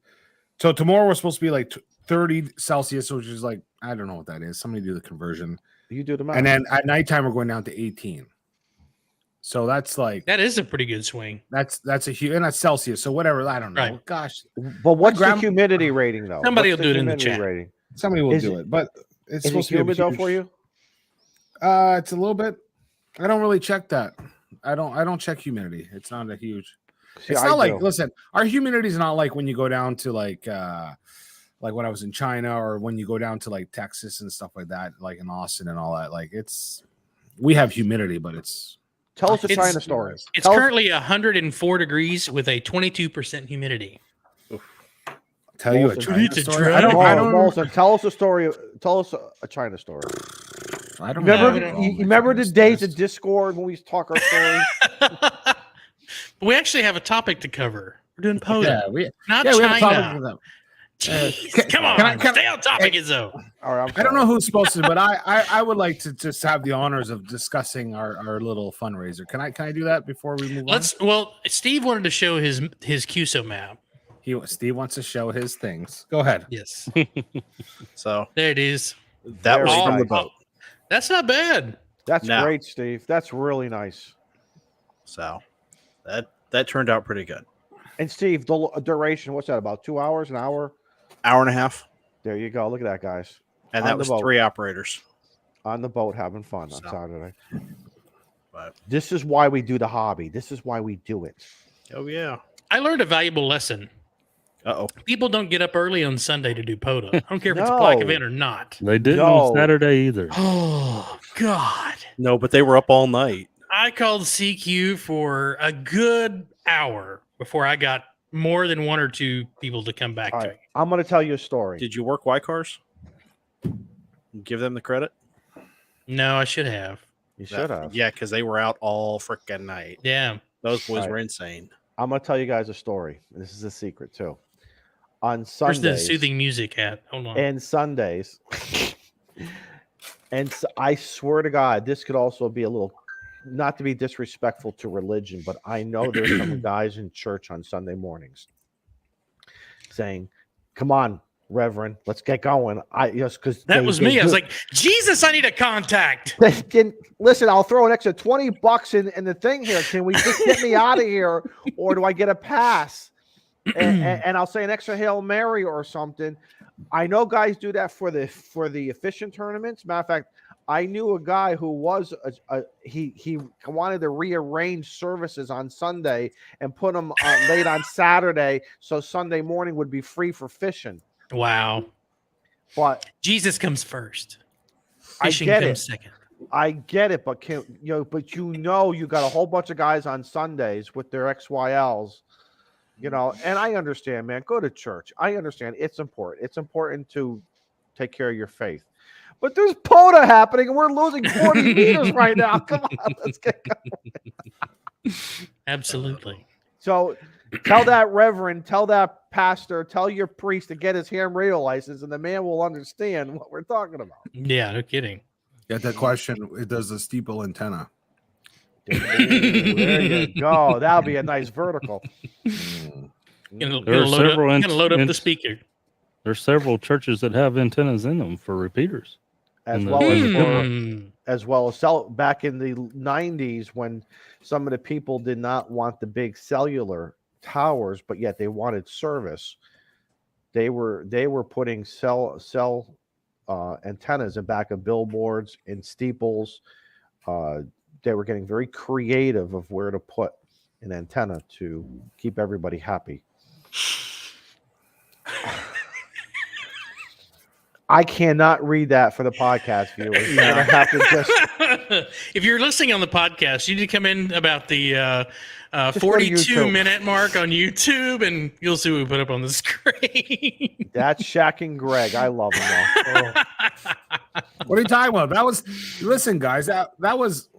so tomorrow we're supposed to be like 30 Celsius, which is like, I don't know what that is. Somebody do the conversion. You do the math. And then at nighttime, we're going down to 18. So that's like, that is a pretty good swing. that's a huge, and that's Celsius. So whatever, I don't know. Right. Gosh. But what's the humidity rating though? Somebody What's will do it in the humidity chat. rating? Somebody will do it. But it's Is supposed it to be humid though for you? It's a little bit. I don't really check that. I don't check humidity. It's not a huge. See, It's I not like, do. listen, our humidity is not like when you go down to like when I was in China or when you go down to like Texas and stuff like that, like in Austin and all that. Like we have humidity, but Tell us a It's- China story. It's Tell us- currently 104 degrees with a 22% humidity. tell you a Molson, China you need to story. try. I don't. Molson, tell us a story. Tell us a China story. I don't Remember, know. you remember the days of Discord when we used to talk our stories? But we actually have a topic to cover. We're doing POTA, Yeah, not we have a topic China. for them. Jeez, come on, can I- stay on topic, Izzo. All right, I don't know who's supposed to, but I would like to just have the honors of discussing our little fundraiser. Can I do that before we move on? Well, Steve wanted to show his QSO map. Steve wants to show his things. Go ahead. Yes, So there it is. that was Very from the nice. boat. That's not bad. That's No. great, Steve. That's really nice. So that turned out pretty good. And Steve, the duration, what's that, about 2 hours, an hour? Hour and a half, There you go. Look at that, guys. and On that the was boat. 3 operators. On the boat having fun on So. Saturday. But This is why we do the hobby. This is why we do it. oh yeah. I learned a valuable lesson. Uh-oh. People don't get up early on Sunday to do POTA. I don't care if it's a black No. event or not. They didn't No. on Saturday either. Oh God! No, but they were up all night. I called CQ for a good hour before I got more than one or two people to come back All to right. me. I'm going to tell you a story. Did you work Y cars? Give them the credit. No, I should have. You should have. Yeah, because they were out all freaking night. Yeah. Those boys Right. were insane. I'm going to tell you guys a story. This is a secret, too. On Where's the Sundays. soothing music at? Hold on. And Sundays. And so, I swear to God, this could also be a little, not to be disrespectful to religion, but I know there's some guys in church on Sunday mornings saying, come on, Reverend, let's get going. I just because That was me. I was like, Jesus, I need a contact. they didn't listen. I'll throw an extra $20 in the thing here. Can we just get me out of here, or do I get a pass? And I'll say an extra Hail Mary or something. I know guys do that for the fishing tournaments. Matter of fact, I knew a guy who was he wanted to rearrange services on Sunday and put them late on Saturday, so Sunday morning would be free for fishing. Wow. But Jesus comes first. I Fishing get comes it. second. I get it, but you got a whole bunch of guys on Sundays with their XYLs, and I understand, man. Go to church. I understand it's important. It's important to take care of your faith. But there's POTA happening, and we're losing 40 meters right now. Come on, let's get going. Absolutely. So tell that reverend, tell that pastor, tell your priest to get his ham radio license, and the man will understand what we're talking about. Yeah, no kidding. Get that question. It does a steeple antenna. Ooh, there you go. That'll be a nice vertical. Gonna There are several load up the speaker. There's several churches that have antennas in them for repeaters. As And well the- as back in the 90s when some of the people did not want the big cellular towers, but yet they wanted service. They were putting cell antennas in back of billboards and steeples. They were getting very creative of where to put an antenna to keep everybody happy. I cannot read that for the podcast viewers. You're gonna have to just If you're listening on the podcast, you need to come in about the Just go to 42 YouTube. minute mark on YouTube, and you'll see what we put up on the screen. That's Shaq and Greg. I love them all. What are you talking about? That was listen, guys. That was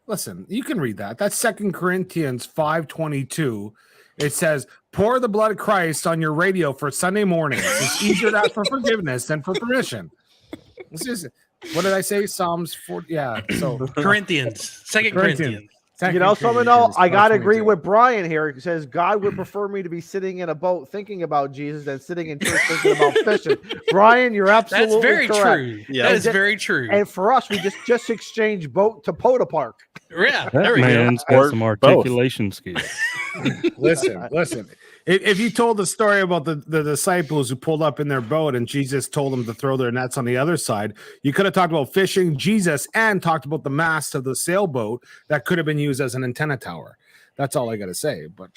listen. You can read that. That's 2 Corinthians 5:22. It says, "Pour the blood of Christ on your radio for Sunday mornings. It's easier to ask for forgiveness than for permission." This is what did I say? Psalms 4. Yeah. So Corinthians, Second Corinthians. Someone else, I gotta agree with Brian here. He says God would prefer me to be sitting in a boat thinking about Jesus than sitting in church thinking about fishing. Brian, you're absolutely That's very correct. true. Yeah. That is very true. And for us, we just exchange boat to POTA Park. Yeah, That there we go. man's Or got some both. articulation skills. listen. If you told the story about the disciples who pulled up in their boat and Jesus told them to throw their nets on the other side, you could have talked about fishing, Jesus, and talked about the mast of the sailboat that could have been used as an antenna tower. That's all I got to say. But,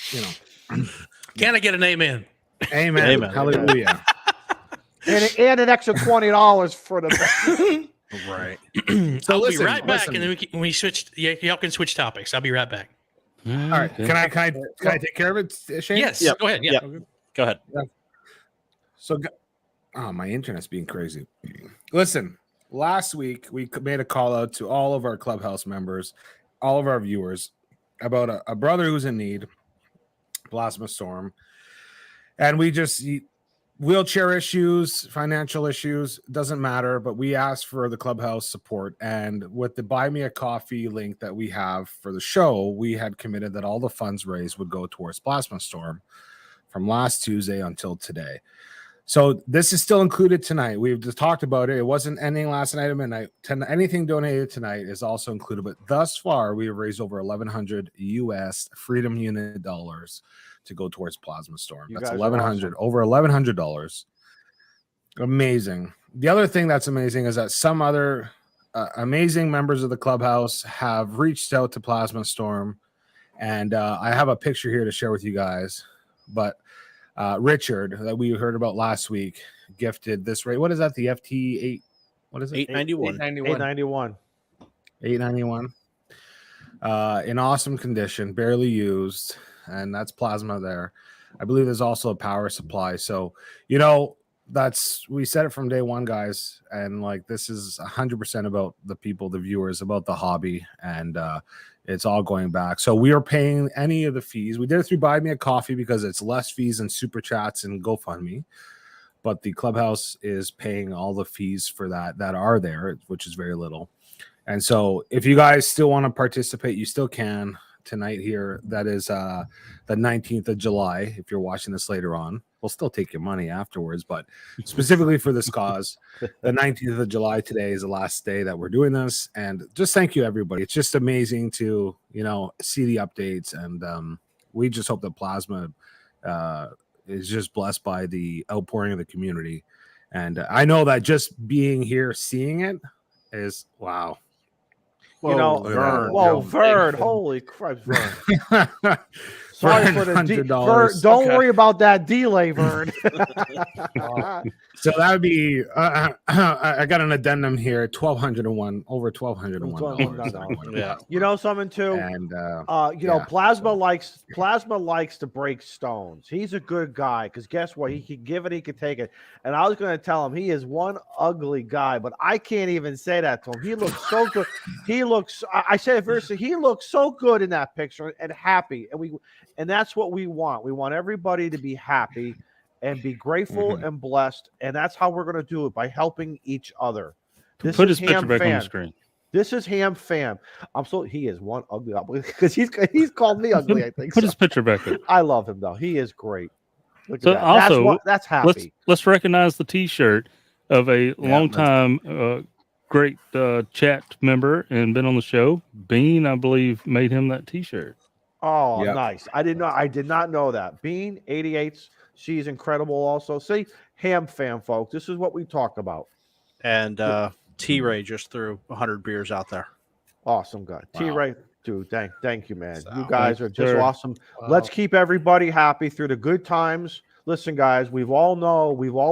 Can I get an amen? amen. Amen. Hallelujah. And an extra $20 for the Right. I'll listen, be right back, listen. and then we switch. Yeah, y'all can switch topics. I'll be right back. All right. Can I take care of it, Shane? Yes, Yep. go ahead. Yeah. Yep. Go ahead. So, my internet's being crazy. Listen, last week we made a call out to all of our Clubhouse members, all of our viewers, about a brother who's in need, Plasma Storm, and wheelchair issues, financial issues, doesn't matter, but we asked for the Clubhouse support. And with the Buy Me a Coffee link that we have for the show, we had committed that all the funds raised would go towards Plasma Storm from last Tuesday until today. So this is still included tonight. We've just talked about it. It wasn't ending last night at midnight. Anything donated tonight is also included. But thus far, we have raised over 1,100 US Freedom Unit dollars to go towards Plasma Storm. You That's guys are $1,100, over $1,100. Amazing. The other thing that's amazing is that some other amazing members of the Clubhouse have reached out to Plasma Storm, and I have a picture here to share with you guys. But Richard, that we heard about last week, gifted this rate. What is that? The FT8? What is it? 891. 891. 891. In awesome condition, barely used, and that's plasma there. I believe there's also a power supply. So, we said it from day one, guys, and this is 100% about the people, the viewers, about the hobby, and it's all going back. So we are paying any of the fees. We did it through Buy Me a Coffee because it's less fees than Super Chats and GoFundMe, but the Clubhouse is paying all the fees for that are there, which is very little. And so if you guys still want to participate, you still can tonight here. That is the 19th of July, if you're watching this later on. we'll still take your money afterwards. But specifically for this cause, the 19th of July today is the last day that we're doing this. And just thank you, everybody. It's just amazing to, see the updates. And we just hope that Plasma is just blessed by the outpouring of the community. And I know that just being here, seeing it is wow. Vern, holy Christ, Vern. Sorry for the $100. Don't worry about that delay, Vern. So that would be I got an addendum here, $1,201, over $1,201. Yeah. You know something too? And Plasma likes to break stones. He's a good guy because guess what? He can give it, he can take it. And I was going to tell him he is one ugly guy, but I can't even say that to him. He looks so good. I said first, he looks so good in that picture and happy. And that's what we want. We want everybody to be happy and be grateful and blessed. And that's how we're going to do it, by helping each other. Put his picture back on the screen. This is Ham Fam. He is one ugly because he's called me ugly, I think. Put his picture back up. I love him though. He is great. Look So at that. also, that's happy. Let's recognize the T-shirt of a longtime great chat member and been on the show. Bean, I believe, made him that T-shirt. Oh, nice. I did not know that. Bean 88s. She's incredible also. See, Ham Fam, folks. This is what we talk about. And T-Ray just threw 100 beers out there. Awesome guy. Wow. T-Ray, dude, thank you, man. So, you guys are just awesome. Wow. Let's keep everybody happy through the good times. Listen, guys, we've all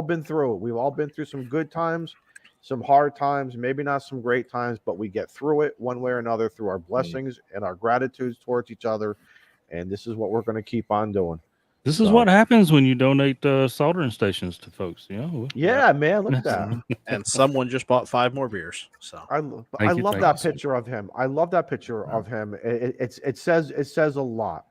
been through it. We've all been through some good times, some hard times, maybe not some great times, but we get through it one way or another through our blessings and our gratitudes towards each other. And this is what we're going to keep on doing. This is what happens when you donate soldering stations to folks. Yeah, man, look at that. And someone just bought 5 more beers. So I love that picture of him. I love that picture of him. It says a lot.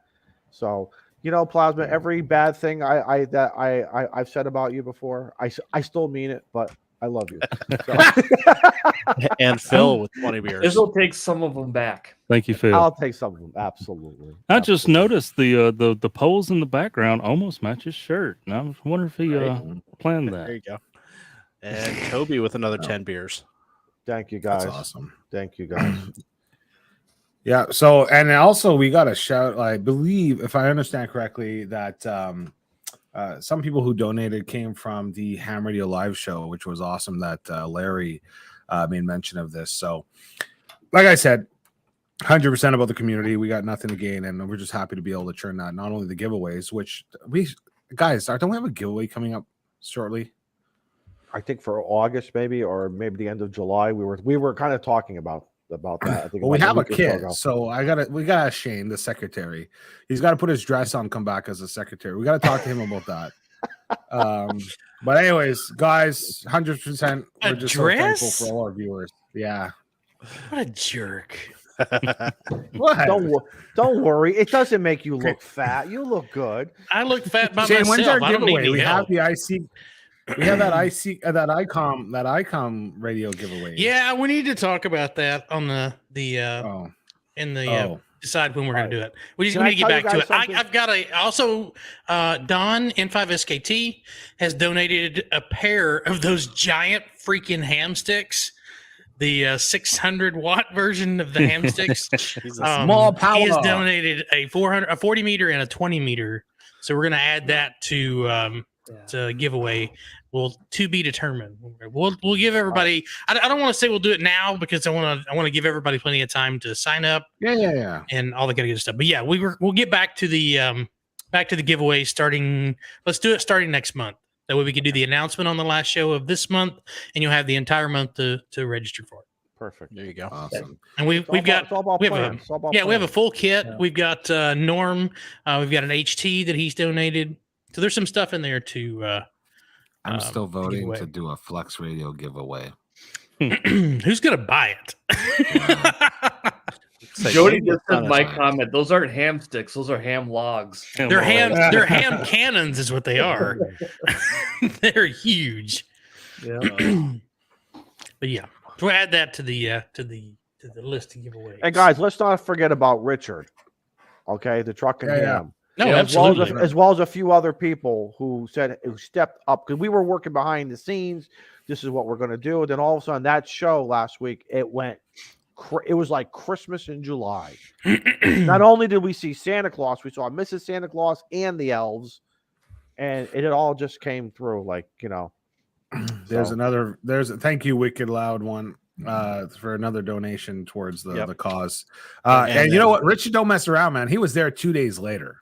So Plasma, every bad thing I've said about you before, I still mean it, but I love you. So. And Phil with 20 beers. This will take some of them back. Thank you, Phil. I'll take some of them. Absolutely. I just noticed the poles in the background almost match his shirt. And I wonder if he planned that. There you go. And Toby with another 10 beers. Thank you, guys. That's awesome. Thank you, guys. Yeah. So, and also we got a shout. I believe, if I understand correctly, that some people who donated came from the Ham Radio live show, which was awesome. That Larry made mention of this. So, like I said, 100% about the community. We got nothing to gain, and we're just happy to be able to turn that. Not only the giveaways, which don't we have a giveaway coming up shortly? I think for August, maybe, or maybe the end of July. We were kind of talking about that. I think we have a kid, so we gotta Shane, the secretary. He's got to put his dress on, come back as a secretary. We got to talk to him about that. But anyways, guys, 100%. We're just so thankful for all our viewers. Yeah. What a jerk. What? Don't worry. It doesn't make you look fat. You look good. I look fat by Shane, myself. when's our I don't need giveaway? any We help. have the IC. We have that ICOM radio giveaway. Yeah, we need to talk about that on decide when we're going to do it. We just need to get back to it. I've got also Don N5SKT has donated a pair of those giant freaking ham sticks. The 600 watt version of the ham sticks. He's a small power. He has donated a 40 meter and a 20 meter. So we're going to add that to giveaway. Well, to be determined. We'll give everybody. I don't want to say we'll do it now because I want to give everybody plenty of time to sign up. Yeah. And all the good stuff. But yeah, we'll get back to the giveaway starting. Let's do it starting next month. That way we can do the announcement on the last show of this month, and you'll have the entire month to register for it. Perfect. There you go. Awesome. And we have a full kit. Yeah. We've got Norm. We've got an HT that he's donated. So there's some stuff in there to. I'm still voting to do a Flex Radio giveaway. Who's gonna buy it? Jody just said my comment. Those aren't ham sticks. Those are ham logs. They're ham cannons, is what they are. They're huge. Yeah. But yeah, we'll add that to the list to give away. And guys, let's not forget about Richard. Okay, the truck and ham. No, Yeah, absolutely. as well as a few other people who stepped up, because we were working behind the scenes. This is what we're going to do. And then all of a sudden, that show last week, it was like Christmas in July. Not only did we see Santa Claus, we saw Mrs. Santa Claus and the elves, and it all just came through. Like, There's a thank you, Wicked Loud One, for another donation towards the cause. And you know what? Richard don't mess around, man. He was there 2 days later,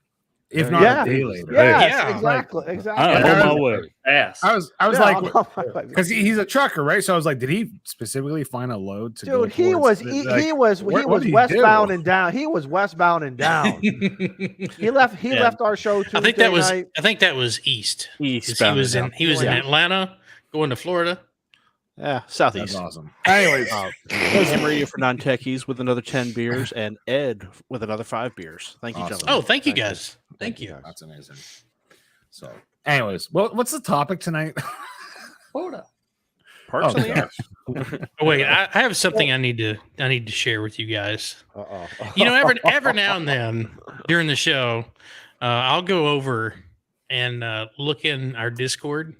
if not a day later. Yes, exactly. I'm on my way. I was like, because he's a trucker, right? So I was like, did he specifically find a load to go? Dude, he was westbound and down. He was westbound and down. He left our show Tuesday I think that was night. I think that was east. He was in Atlanta, going to Florida. Yeah, southeast. That's awesome. Anyways, Ham Radio for non-techies with another 10 beers, and Ed with another 5 beers. Thank you, gentlemen. Oh, thank you guys. Thank you. That's amazing. So, anyways, what's the topic tonight? POTA. Parks on the air. Oh, wait, I have something I need to share with you guys. Uh-oh. You know, every now and then during the show, I'll go over and look in our Discord.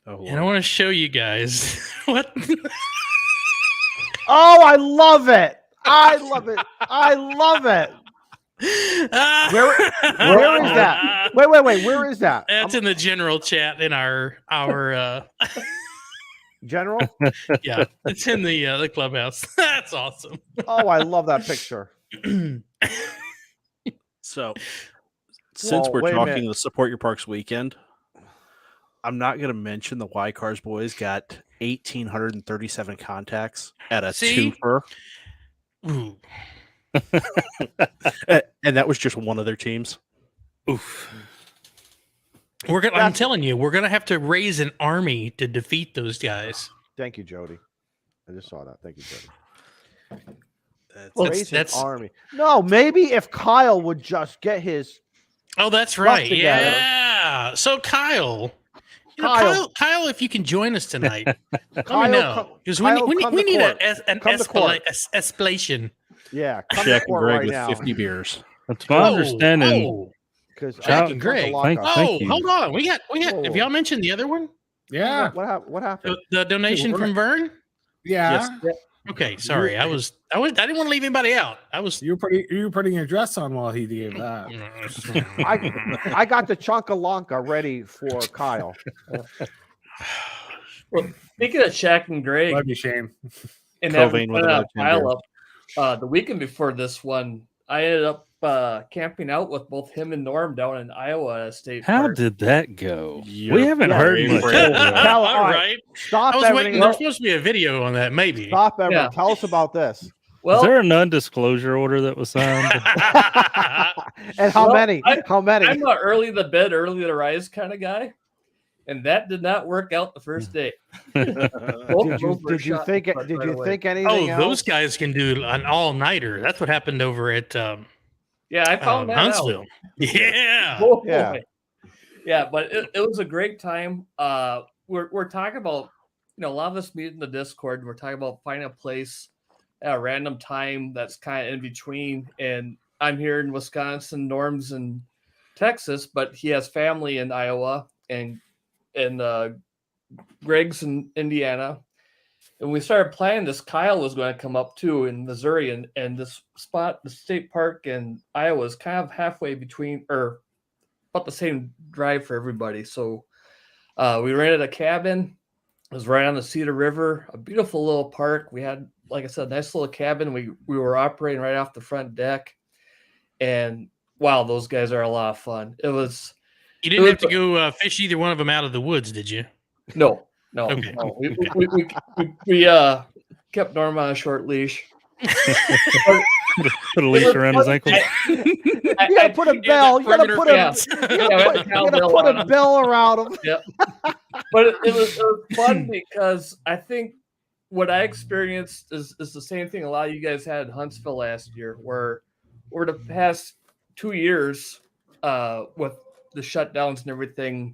Oh, and I want to show you guys what. Oh, I love it. I love it. I love it. Where is that? Wait. Where is that? That's in the general chat in our general. Yeah, it's in the clubhouse. That's awesome. Oh, I love that picture. So, since we're talking the Support Your Parks weekend, I'm not going to mention the Y Cars boys got 1,837 contacts at a twofer. Ooh. And that was just one of their teams. Oof. I'm telling you, we're going to have to raise an army to defeat those guys. Thank you, Jody. I just saw that. Thank you, Jody. That's army. No, maybe if Kyle would just get his. Oh, that's right. Yeah. So Kyle, if you can join us tonight, let me know, because we need an escalation. Yeah, Jack and Greg with 50 beers. That's my understanding. Because Jack and Greg. Thank you. Hold on. We got. Have y'all mentioned the other one? Yeah. What happened? The donation from Vern. Yeah. Yes. Okay. Sorry. I didn't want to leave anybody out. You were putting your dress on while he gave that. I got the Chunkalonka ready for Kyle. Well, speaking of Shaq and Greg, Love you, Shane. and that pile up, the weekend before this one, I ended up camping out with both him and Norm down in Iowa State How Park. did that go? We haven't heard much. All right. Stop. I was waiting. There's supposed to be a video on that. Maybe. Stop, Evan. Yeah. Tell us about this. Well, is there a non-disclosure order that was signed? And how many? How many? I'm an early to bed, early to rise kind of guy, and that did not work out the first day. Did you think anything? Oh, else? Those guys can do an all-nighter. That's what happened over at. Yeah, I found that Huntsville. out. Yeah. Oh, yeah. Yeah, but it was a great time. We're talking about, a lot of us meet in the Discord. We're talking about finding a place at a random time that's kind of in between. And I'm here in Wisconsin, Norm's in Texas, but he has family in Iowa and Greg's in Indiana. And we started planning this. Kyle was going to come up too in Missouri, and this spot, the state park in Iowa, is kind of halfway between, or about the same drive for everybody. So we rented a cabin. It was right on the Cedar River, a beautiful little park. We had, like I said, a nice little cabin. We were operating right off the front deck, and wow, those guys are a lot of fun. It was. You didn't have to go fish either one of them out of the woods, did you? No. Okay. No. We kept Norm on a short leash. Put a leash around his ankle. You gotta put a bell. You gotta put a bell around him. Yeah. But it was fun because I think what I experienced is the same thing a lot of you guys had in Huntsville last year, where over the past 2 years, with the shutdowns and everything,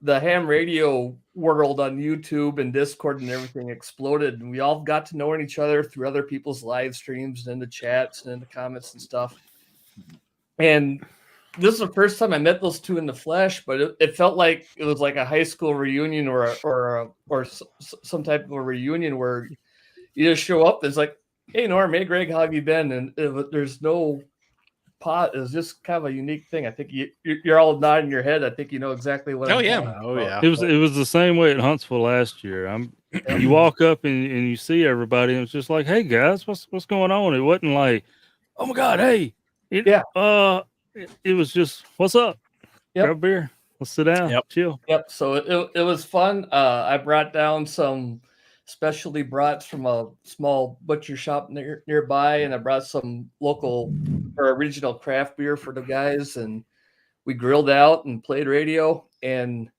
the ham radio world on YouTube and Discord and everything exploded, and we all got to know each other through other people's live streams and in the chats and in the comments and stuff. And this is the first time I met those two in the flesh, but it felt like it was like a high school reunion or some type of a reunion where you just show up. It's like, hey Norm, hey Greg, how have you been? And there's no pot. It's just kind of a unique thing. I think you're all nodding your head. I think you know exactly what. Oh, I'm yeah. talking Oh about. yeah. It was the same way at Huntsville last year. You walk up and you see everybody, and it's just like, hey guys, what's going on? It wasn't like, oh my God, hey. It was just, what's up? Yep. Grab a beer. Let's sit down. Yep. Chill. Yep. So it was fun. I brought down some specialty brats from a small butcher shop nearby, and I brought some local or original craft beer for the guys, and we grilled out and played radio. And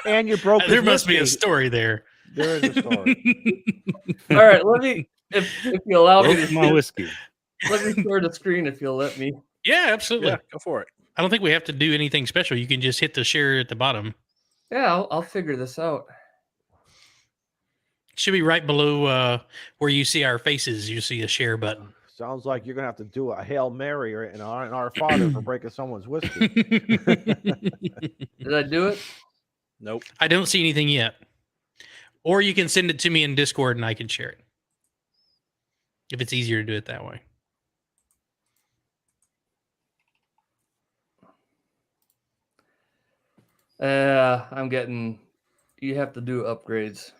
And you broke. There his must be a whiskey. story there. There is a story. all right, let me if you allow me Where's my to whiskey? let me share the screen if you'll let me. Yeah, absolutely. Yeah, go for it. I don't think we have to do anything special. You can just hit the share at the bottom. Yeah, I'll figure this out. Should be right below where you see our faces. You see a share button. Sounds like you're gonna have to do a Hail Mary or an Our Father for breaking someone's whiskey. Did I do it? Nope. I don't see anything yet. Or you can send it to me in Discord and I can share it. If it's easier to do it that way. I'm getting. You have to do upgrades.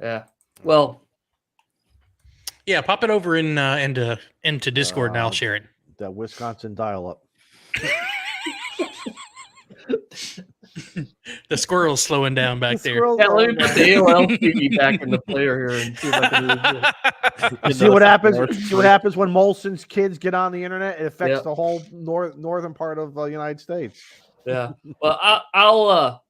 Yeah. Well, Yeah, pop it over into Discord and I'll share it. That Wisconsin dial-up. The squirrel's slowing down back there. yeah, let me put the AOL TV back in the player here and see if I can do it. See what happens. See what happens when Molson's kids get on the internet. It affects Yep. the whole northern part of the United States. Yeah. Well, I'll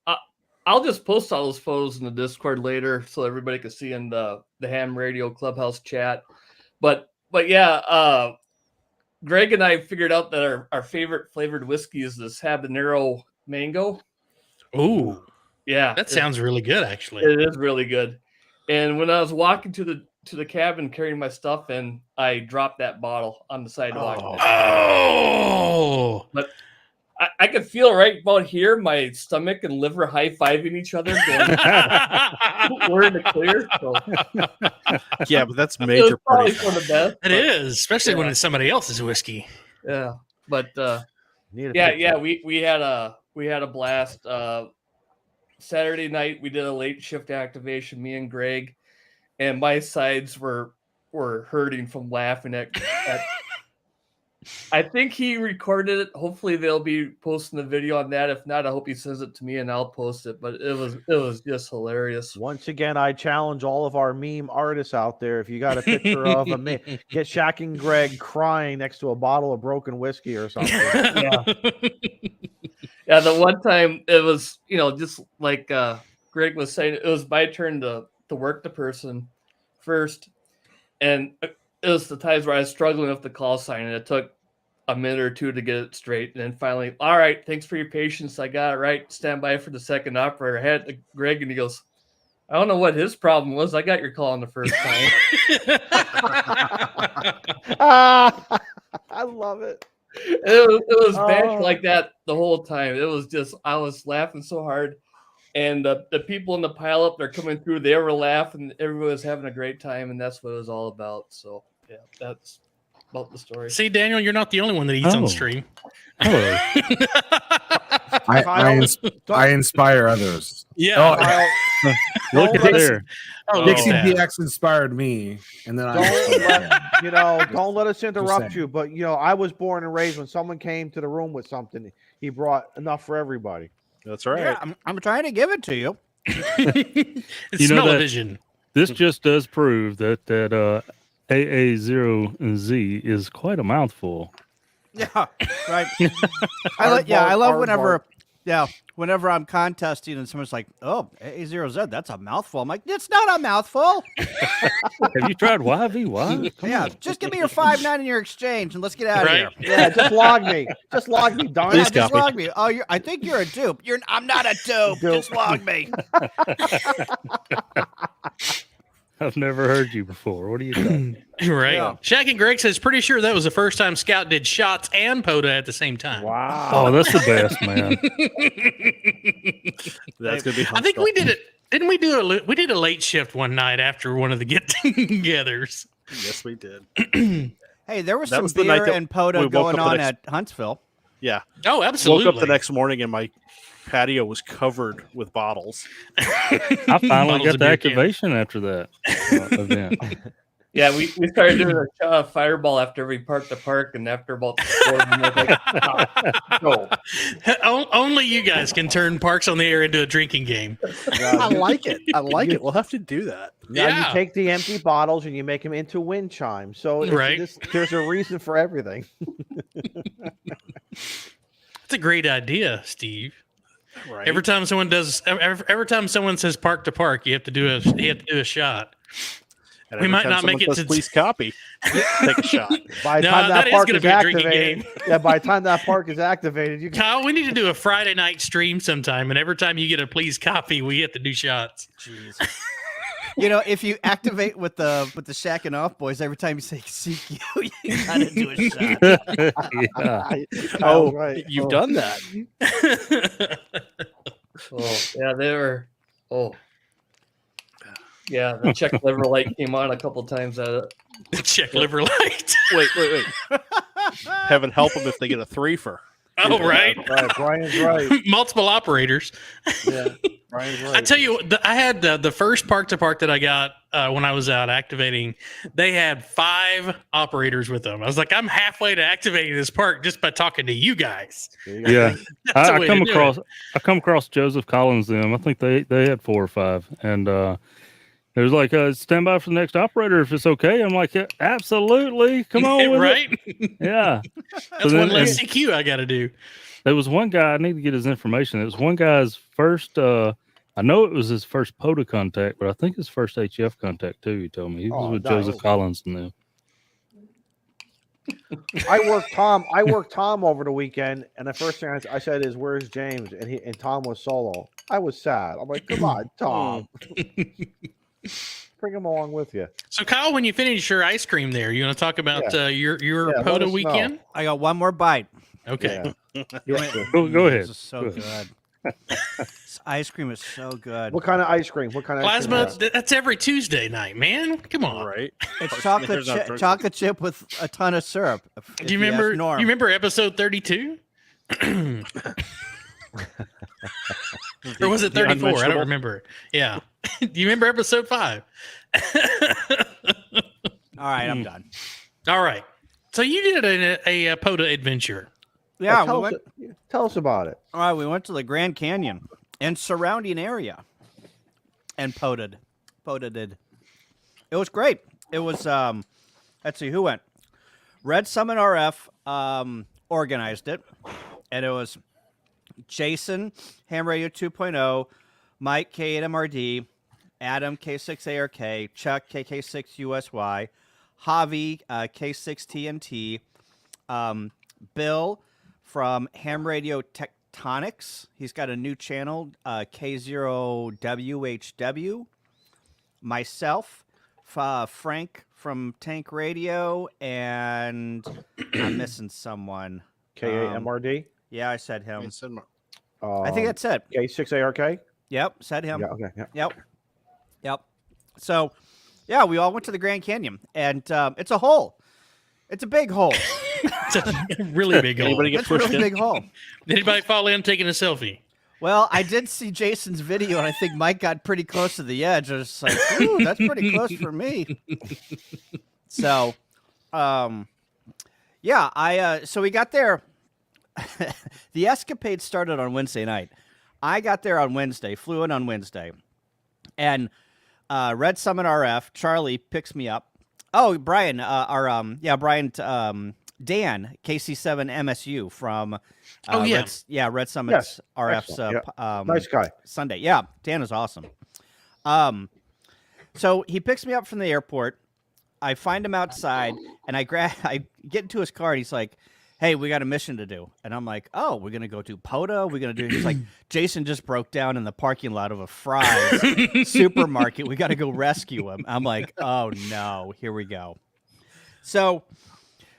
just post all those photos in the Discord later so everybody can see in the Ham Radio Clubhouse chat. But yeah, Greg and I figured out that our favorite flavored whiskey is this habanero mango. Ooh, Yeah, that sounds really good, actually. It is really good. And when I was walking to the cabin carrying my stuff in, I dropped that bottle on the sidewalk. Oh, But I could feel right about here my stomach and liver high-fiving each other. Going, we're in the clear. So Yeah, but that's it was major probably party. for the best. it is, especially when Yeah. it's somebody else's whiskey. Yeah. But Need a yeah, picture. we had a blast. Saturday night we did a late shift activation, me and Greg, and my sides were hurting from laughing at I think he recorded it. Hopefully they'll be posting the video on that. If not, I hope he sends it to me and I'll post it. But it was just hilarious. Once again, I challenge all of our meme artists out there. If you got a picture of a meme, get Shaq and Greg crying next to a bottle of broken whiskey or something. Yeah. Yeah, the one time it was, just like Greg was saying, it was my turn to work the person first. And it was the times where I was struggling with the call sign, and it took a minute or two to get it straight. And then finally, all right, thanks for your patience. I got it right. Stand by for the second operator. I had Greg, and he goes, I don't know what his problem was. I got your call on the first time. I love it. It was bad Oh. like that the whole time. It was just, I was laughing so hard. And the people in the pileup, they're coming through, they were laughing. Everybody was having a great time, and that's what it was all about. So, yeah, that's about the story. See, Daniel, you're not the only one that eats on Oh. stream. Hello. I inspire others. Yeah. Kyle, Look at let- there. Oh, Dixie yeah. DX inspired me, and then don't let us interrupt saying. you. But I was born and raised when someone came to the room with something, he brought enough for everybody. That's right. Yeah, I'm trying to give it to you. It's You know that- smell-o-vision. This just does prove that AA0Z is quite a mouthful. Yeah, right. Hardball, I love hardball. whenever I'm contesting and someone's like, "Oh, A0Z, that's a mouthful." I'm like, "It's not a mouthful." Have you tried YVY? Come Yeah, on. just give me your 5.9 in your exchange and let's get out Right? of here. Yeah, just log me. Just log me, darn Yeah, it. just log me. Oh, I think you're a dupe. I'm not a dupe. Dupe. Just log me. I've never heard you before. What are you talking about? Right. Yeah. Shaq and Greg says, pretty sure that was the first time Scout did shots and POTA at the same time. Wow. Oh, that's the best, man. That's gonna be. I think we did it. Didn't we do we did a late shift one night after one of the get-togethers. Yes, we did. Hey, there was That some was the night beer that and we POTA woke going up the on next- at Huntsville. Yeah. Oh, absolutely. Woke up the next morning and my patio was covered with bottles. I finally Bottles got of the beer can. activation after that event. Yeah, we started doing a fireball after we parked the park, and after about 4 minutes, like, no. Only you guys can turn Parks on the Air into a drinking game. I like it. I like it. We'll have to do that. Now Yeah. you take the empty bottles and you make them into wind chimes. So Right. there's a reason for everything. It's a great idea, Steve. Right. Every time someone says park to park, you have to do a shot. And we every might time not make someone it says, to- please copy. Take a shot. By the No, time that that is park gonna is be a drinking activated, game. yeah, by the time that park is activated, you can. Kyle, we need to do a Friday night stream sometime, and every time you get a please copy, we have to do shots. Jeez. You know, if you activate with the shacking off boys, every time you say CQ, you gotta do a shot. Yeah. Oh, right. you've Oh. done that. Oh, yeah, they were. Oh, yeah, the Czech liver light came on a couple times. Check liver light. Wait. Heaven help them if they get a threefer. Oh, right. Right, Brian's right. Multiple operators. Yeah, Brian's right. I tell you, I had the first park to park that I got when I was out activating. They had 5 operators with them. I was like, I'm halfway to activating this park just by talking to you guys. Yeah. That's the I way come to do across it. I come across Joseph Collins them. I think they had 4 or 5. And it was like stand by for the next operator if it's okay. I'm like, absolutely. Come on with right? it. Yeah. That's one less CQ I got to do. There was one guy, I need to get his information. It was one guy's first I know it was his first POTA contact, but I think his first HF contact too, he told me. He was with nice. Joseph Collins and them. I worked Tom over the weekend, and the first thing I said is, "Where's James?" And Tom was solo. I was sad. I'm like, "Come on, Tom, bring him along with you." So, Kyle, when you finish your ice cream there, you want to talk about your let POTA us know. weekend? I got one more bite. Okay. Yeah. Go ahead. This is so Go good. This ice cream is so good. What kind of ice cream? What kind of ice Plasma, cream? that's every Tuesday night, man. Come on. Right. It's There's not drink- chocolate chip with a ton of syrup. Do you remember? You remember episode 32? Or was it 34? I don't unmentionable? remember. Yeah. Do you remember episode 5? All right, I'm done. All right. So you did a POTA adventure. Yeah, Tell us about it. all right, we went to the Grand Canyon and surrounding area and POTA'd. It was great. It was let's see who went. Red Summit RF organized it, and it was Jason, Ham Radio 2.0, Mike K8MRD, Adam K6ARK, Chuck KK6USY, Javi K6TNT, Bill from Ham Radio Tectonics. He's got a new channel, K0WHW. Myself, Frank from Tank Radio, and I'm missing someone. KAMRD. Yeah, I said him. I I think that's it. K6ARK. Yep, said him. Yeah. Okay. Yeah. Yep. So, yeah, we all went to the Grand Canyon, and it's a hole. It's a big hole. It's a really big hole. Anybody get It's a really pushed in? big hole. Did anybody fall in taking a selfie? Well, I did see Jason's video, and I think Mike got pretty close to the edge. I was like, ooh, that's pretty close for me. So, yeah, so we got there. The escapade started on Wednesday night. I got there on Wednesday, flew in on Wednesday, and Red Summit RF, Charlie picks me up. Oh, Brian, Brian, Dan, KC7 MSU from Red Summit's RF's Nice guy. Sunday. Yeah, Dan is awesome. So he picks me up from the airport. I find him outside, and I get into his car, and he's like, hey, we got a mission to do. And I'm like, oh, we're going to go to POTA. We're going to do, he's like, Jason just broke down in the parking lot of a Fry's supermarket. We got to go rescue him. I'm like, oh no, here we go. So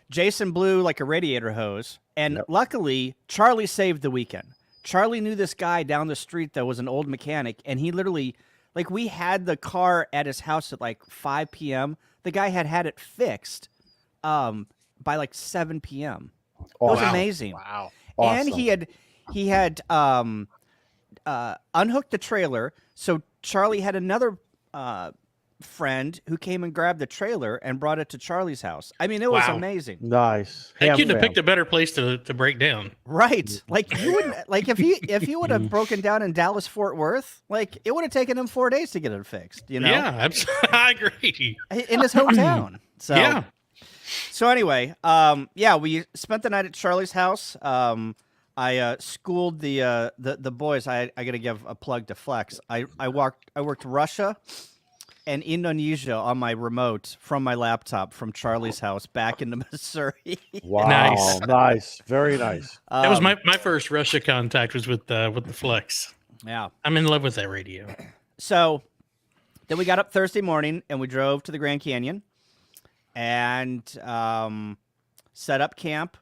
Jason blew like a radiator hose. And luckily, Charlie saved the weekend. Charlie knew this guy down the street that was an old mechanic. And he literally, like, we had the car at his house at like 5 p.m. The guy had it fixed by like 7 p.m. It was amazing. Wow. And he had unhooked the trailer. So Charlie had another friend who came and grabbed the trailer and brought it to Charlie's house. I mean, it was amazing. Nice. They couldn't have picked a better place to break down. Right. Like you wouldn't like if he would have broken down in Dallas Fort Worth, like it would have taken him 4 days to get it fixed, you know? Yeah, absolutely. I agree. In his hometown. So Yeah. So anyway, we spent the night at Charlie's house. I schooled the boys. I got to give a plug to Flex. I worked Russia and Indonesia on my remote from my laptop from Charlie's house back into Missouri. Wow, nice, very nice. That was my first Russia contact was with the Flex. Yeah, I'm in love with that radio. So then we got up Thursday morning and we drove to the Grand Canyon and set up camp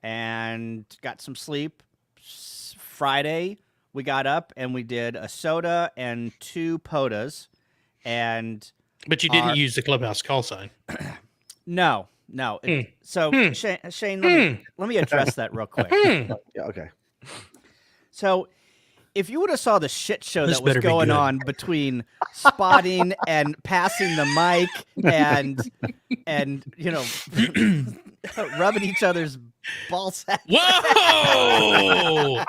and got some sleep. Friday we got up and we did a soda and 2 POTAs. But you didn't use the clubhouse call sign. No. So Shane, let me address that real quick. Yeah, okay. So if you would have saw the shit show that was going on between spotting and passing the mic and you know rubbing each other's ball sacks. Whoa!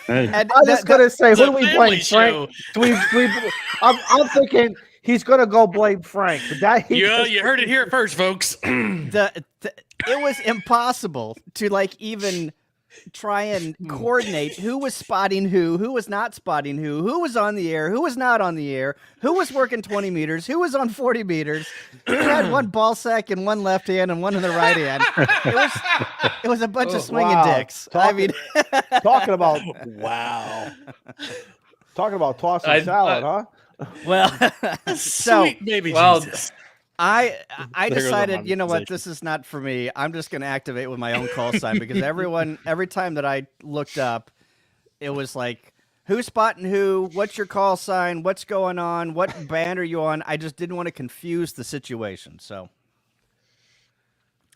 Hey. I was just gonna say, who do we blame, show. Frank? I'm thinking he's gonna go blame Frank, but that You heard it here first, folks. It was impossible to like even try and coordinate who was spotting who was not spotting who was on the air, who was not on the air, who was working 20 meters, who was on 40 meters, who had one ball sack in one left hand and one in the right hand. It was a bunch of swinging dicks. Talking about tossing salad, huh? Well, so Sweet baby well, Jesus. I There goes decided, my you know what, monetization. this is not for me. I'm just going to activate with my own call sign because every time that I looked up, it was like, who's spotting who? What's your call sign? What's going on? What band are you on? I just didn't want to confuse the situation. So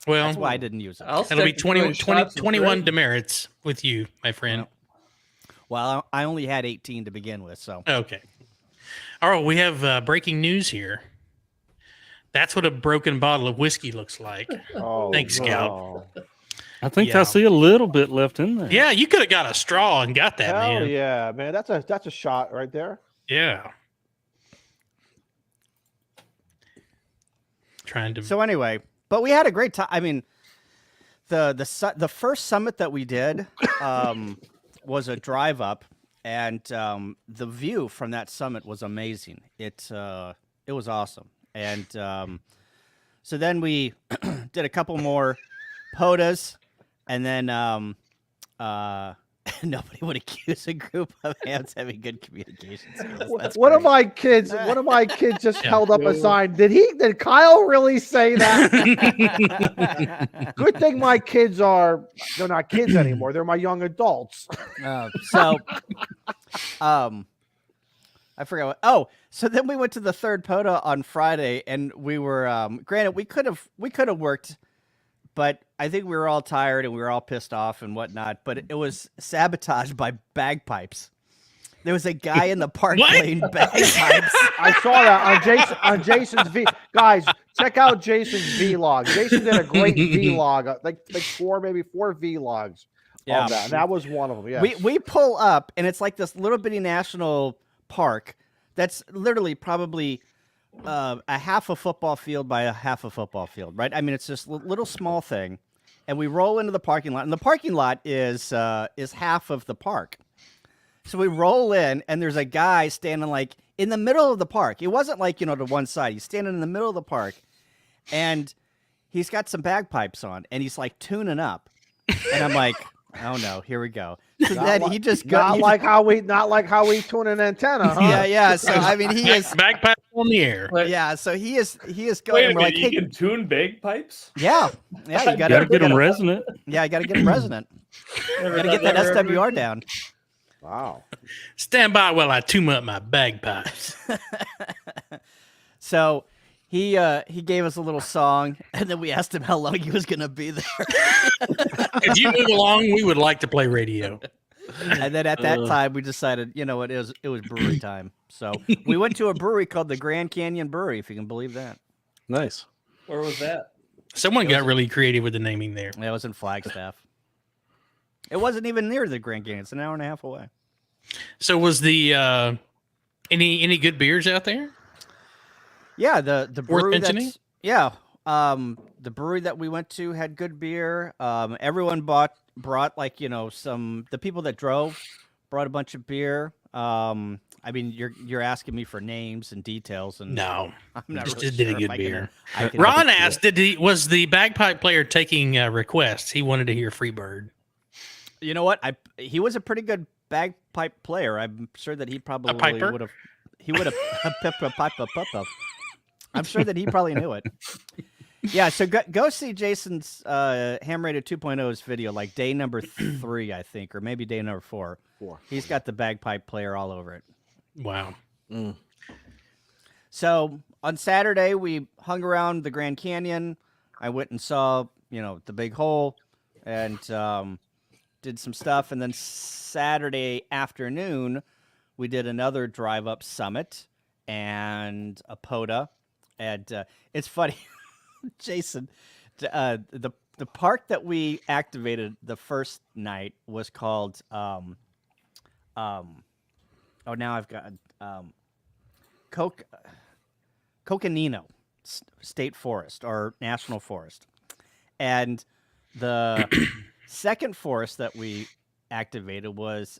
Well, that's why I didn't use it. I'll it'll be stick to doing 21 shots demerits with you, my friend. Well, I only had 18 to begin with. So Okay. All right, we have breaking news here. That's what a broken bottle of whiskey looks like. Oh, Thanks, Scout. no. I think Yeah. I see a little bit left in there. Yeah, you could have got a straw and got that, Hell man. yeah, man. That's a shot right there. Yeah. Trying to. So anyway, but we had a great time. I mean, the first summit that we did was a drive up, and the view from that summit was amazing. It was awesome, and so then we did a couple more POTAs, and then nobody would accuse a group of hams having good communication skills. That's One of great. my kids just Yeah. held up a sign. Did Kyle really say that? Good thing my kids they're not kids anymore. They're my young adults. I forgot what. Oh, so then we went to the third POTA on Friday, and we were granted we could have worked, but I think we were all tired and we were all pissed off and whatnot. But it was sabotaged by bagpipes. There was a guy in the park What? playing bagpipes. I saw that on Jason's guys, check out Jason's vlog. Jason did a great vlog, like four vlogs Yeah. of that. And that was one of them. Yeah. We pull up, and it's like this little bitty national park that's literally probably a half a football field by a half a football field, right? I mean, it's this little small thing, and we roll into the parking lot, and the parking lot is half of the park. So we roll in, and there's a guy standing like in the middle of the park. It wasn't like, to one side. He's standing in the middle of the park, and he's got some bagpipes on, and he's like tuning up. And I'm like, oh no, here we go. So Not then like- he just not got like how we tune an antenna, huh? yeah. So I mean, he is Bagpipe on the air. Wait, yeah. So he is Wait going. a And we're minute, like, you hey, can tune bagpipes? yeah. You Got to gotta get them resonant. Yeah, I gotta get him resonant. Gotta get that SWR down. Wow. Stand by while I tune up my bagpipes. So he gave us a little song, and then we asked him how long he was gonna be there. If you move along, we would like to play radio. And then at that time, we decided, you know what, it was brewery time. So we went to a brewery called the Grand Canyon Brewery, if you can believe that. Nice. Where was that? Someone got really creative with the naming there. It was in Flagstaff. It wasn't even near the Grand Canyon. It's an hour and a half away. So was the any good beers out there? Yeah, the Worth brewery mentioning? that's yeah. The brewery that we went to had good beer. Everyone brought like, the people that drove brought a bunch of beer. I mean, you're asking me for names and details, and No, I'm not just really did sure a if good I beer. can Ron asked, was the bagpipe player taking requests? He wanted to hear Freebird. You know what? He was a pretty good bagpipe player. I'm sure that he probably piper? would have. He would have. I'm sure that he probably knew it. Yeah, so go see Jason's Ham Radio 2.0's video, like day number 3, I think, or maybe day number 4. He's got the bagpipe player all over it. Wow. So on Saturday, we hung around the Grand Canyon. I went and saw, the big hole, and did some stuff. And then Saturday afternoon, we did another drive-up summit and a POTA. And it's funny, Jason, the park that we activated the first night was called now I've got Coconino State Forest or National Forest. And the second forest that we activated was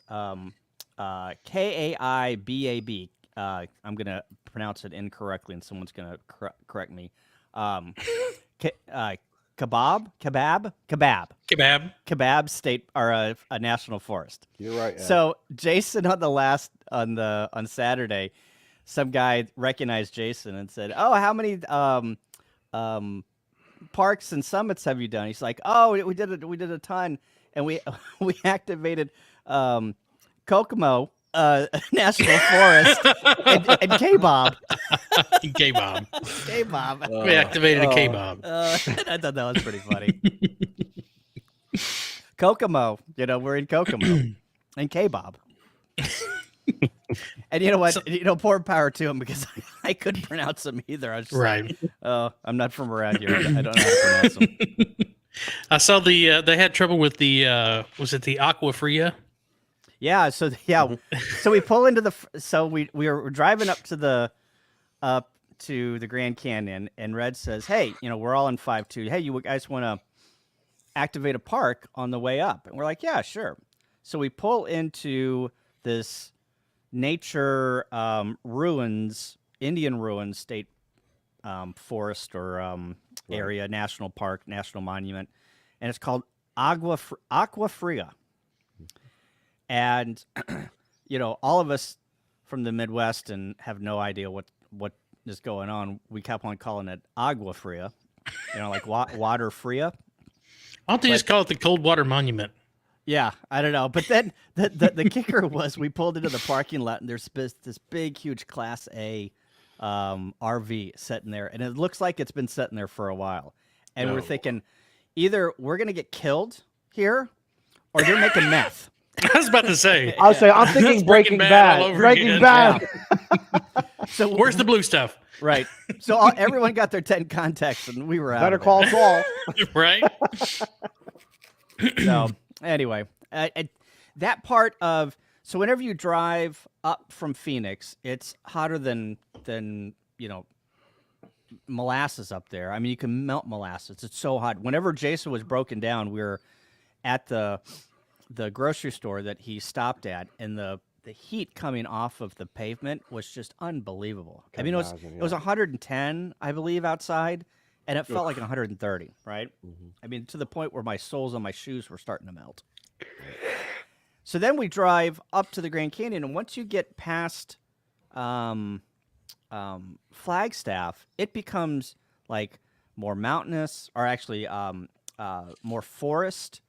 KAIBAB. I'm going to pronounce it incorrectly, and someone's going to correct me. Kebab State or a national forest. You're right. Yeah. So Jason on Saturday, some guy recognized Jason and said, "Oh, how many parks and summits have you done?" He's like, "Oh, we did a ton, and we activated Kokomo National Forest and K-Bob." K-Bob. K-Bob. We activated a K-Bob. I thought that was pretty funny. Kokomo, we're in Kokomo and K-Bob. And you know what? Poor power to him, because I couldn't pronounce them either. I was just Right. like, oh, I'm not from around here. I don't know how to pronounce them. I saw they had trouble with the was it the Aqua Fria? Yeah. So we pull into we were driving up to the Grand Canyon, and Red says, "Hey, we're all in 5-2. Hey, you guys want to activate a park on the way up?" And we're like, "Yeah, sure." So we pull into this nature ruins, Indian ruins state forest or area, national park, national monument, and it's called Aqua Fria. And all of us from the Midwest and have no idea what is going on. We kept on calling it Agua Fria, like water fria. Why don't they just call it the Cold Water Monument? Yeah, I don't know. But then the kicker was we pulled into the parking lot, and there's this big, huge Class A RV sitting there, and it looks like it's been sitting there for a while. And we're thinking, either we're gonna get killed here, or they're making meth. I was about to say. I'll say I'm thinking Breaking Bad. all over Breaking again. Bad. So Where's the blue stuff? Right. So everyone got their 10 contacts, and we were out. Better of it. call Saul. Right? So anyway, that part of whenever you drive up from Phoenix, it's hotter than molasses up there. I mean, you can melt molasses. It's so hot. Whenever Jason was broken down, we were at the grocery store that he stopped at, and the heat coming off of the pavement was just unbelievable. I mean, it was 110, I believe, outside, and it felt like 130, right? Mhm. I mean, to the point where my soles on my shoes were starting to melt. So then we drive up to the Grand Canyon, and once you get past Flagstaff, it becomes like more mountainous, or actually more forest,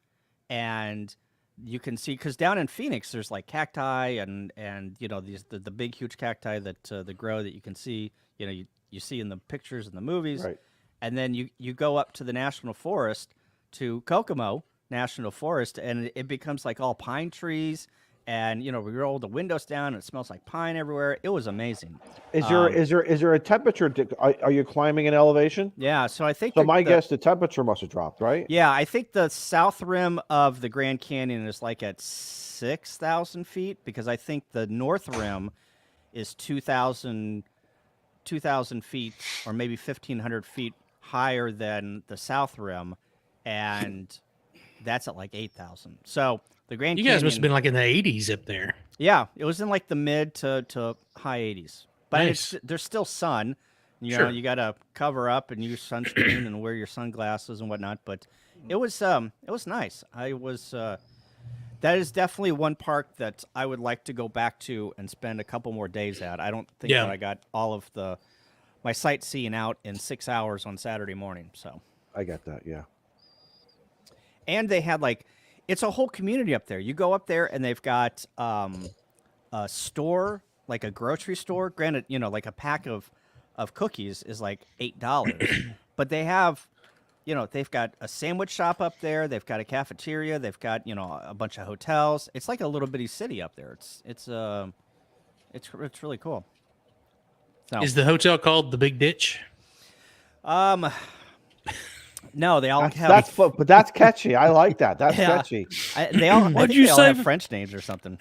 and you can see, because down in Phoenix there's like cacti and these the big huge cacti that grow that you can see, you see in the pictures and the movies, Right. and then you go up to the national forest, to Kokomo National Forest, and it becomes like all pine trees, and we roll the windows down and it smells like pine everywhere. It was amazing. Is there a temperature? Are you climbing an elevation? Yeah, so I think So my guess, the temperature must have dropped, right? Yeah, I think the south rim of the Grand Canyon is like at 6,000 feet, because I think the north rim is 2,000 feet, or maybe 1,500 feet higher than the south rim, and that's at like 8,000. So the Grand You Canyon, guys must have been like in the 80s up there. yeah, it was in like the mid to high 80s, but Nice. there's still sun. Sure. You got to cover up and use sunscreen and wear your sunglasses and whatnot. But it was nice. That is definitely one park that I would like to go back to and spend a couple more days at. I don't think that I got all of my sightseeing out in 6 hours on Saturday morning. So I got that. Yeah. and they had it's a whole community up there. You go up there and they've got a store, like a grocery store. Granted, like a pack of cookies is like $8, but they have, they've got a sandwich shop up there. They've got a cafeteria. They've got, a bunch of hotels. It's like a little bitty city up there. It's really cool. So, Is the hotel called the Big Ditch? no, they all have. But that's catchy. I like that. That's catchy. They all. What'd I think you they all say? have French names or something.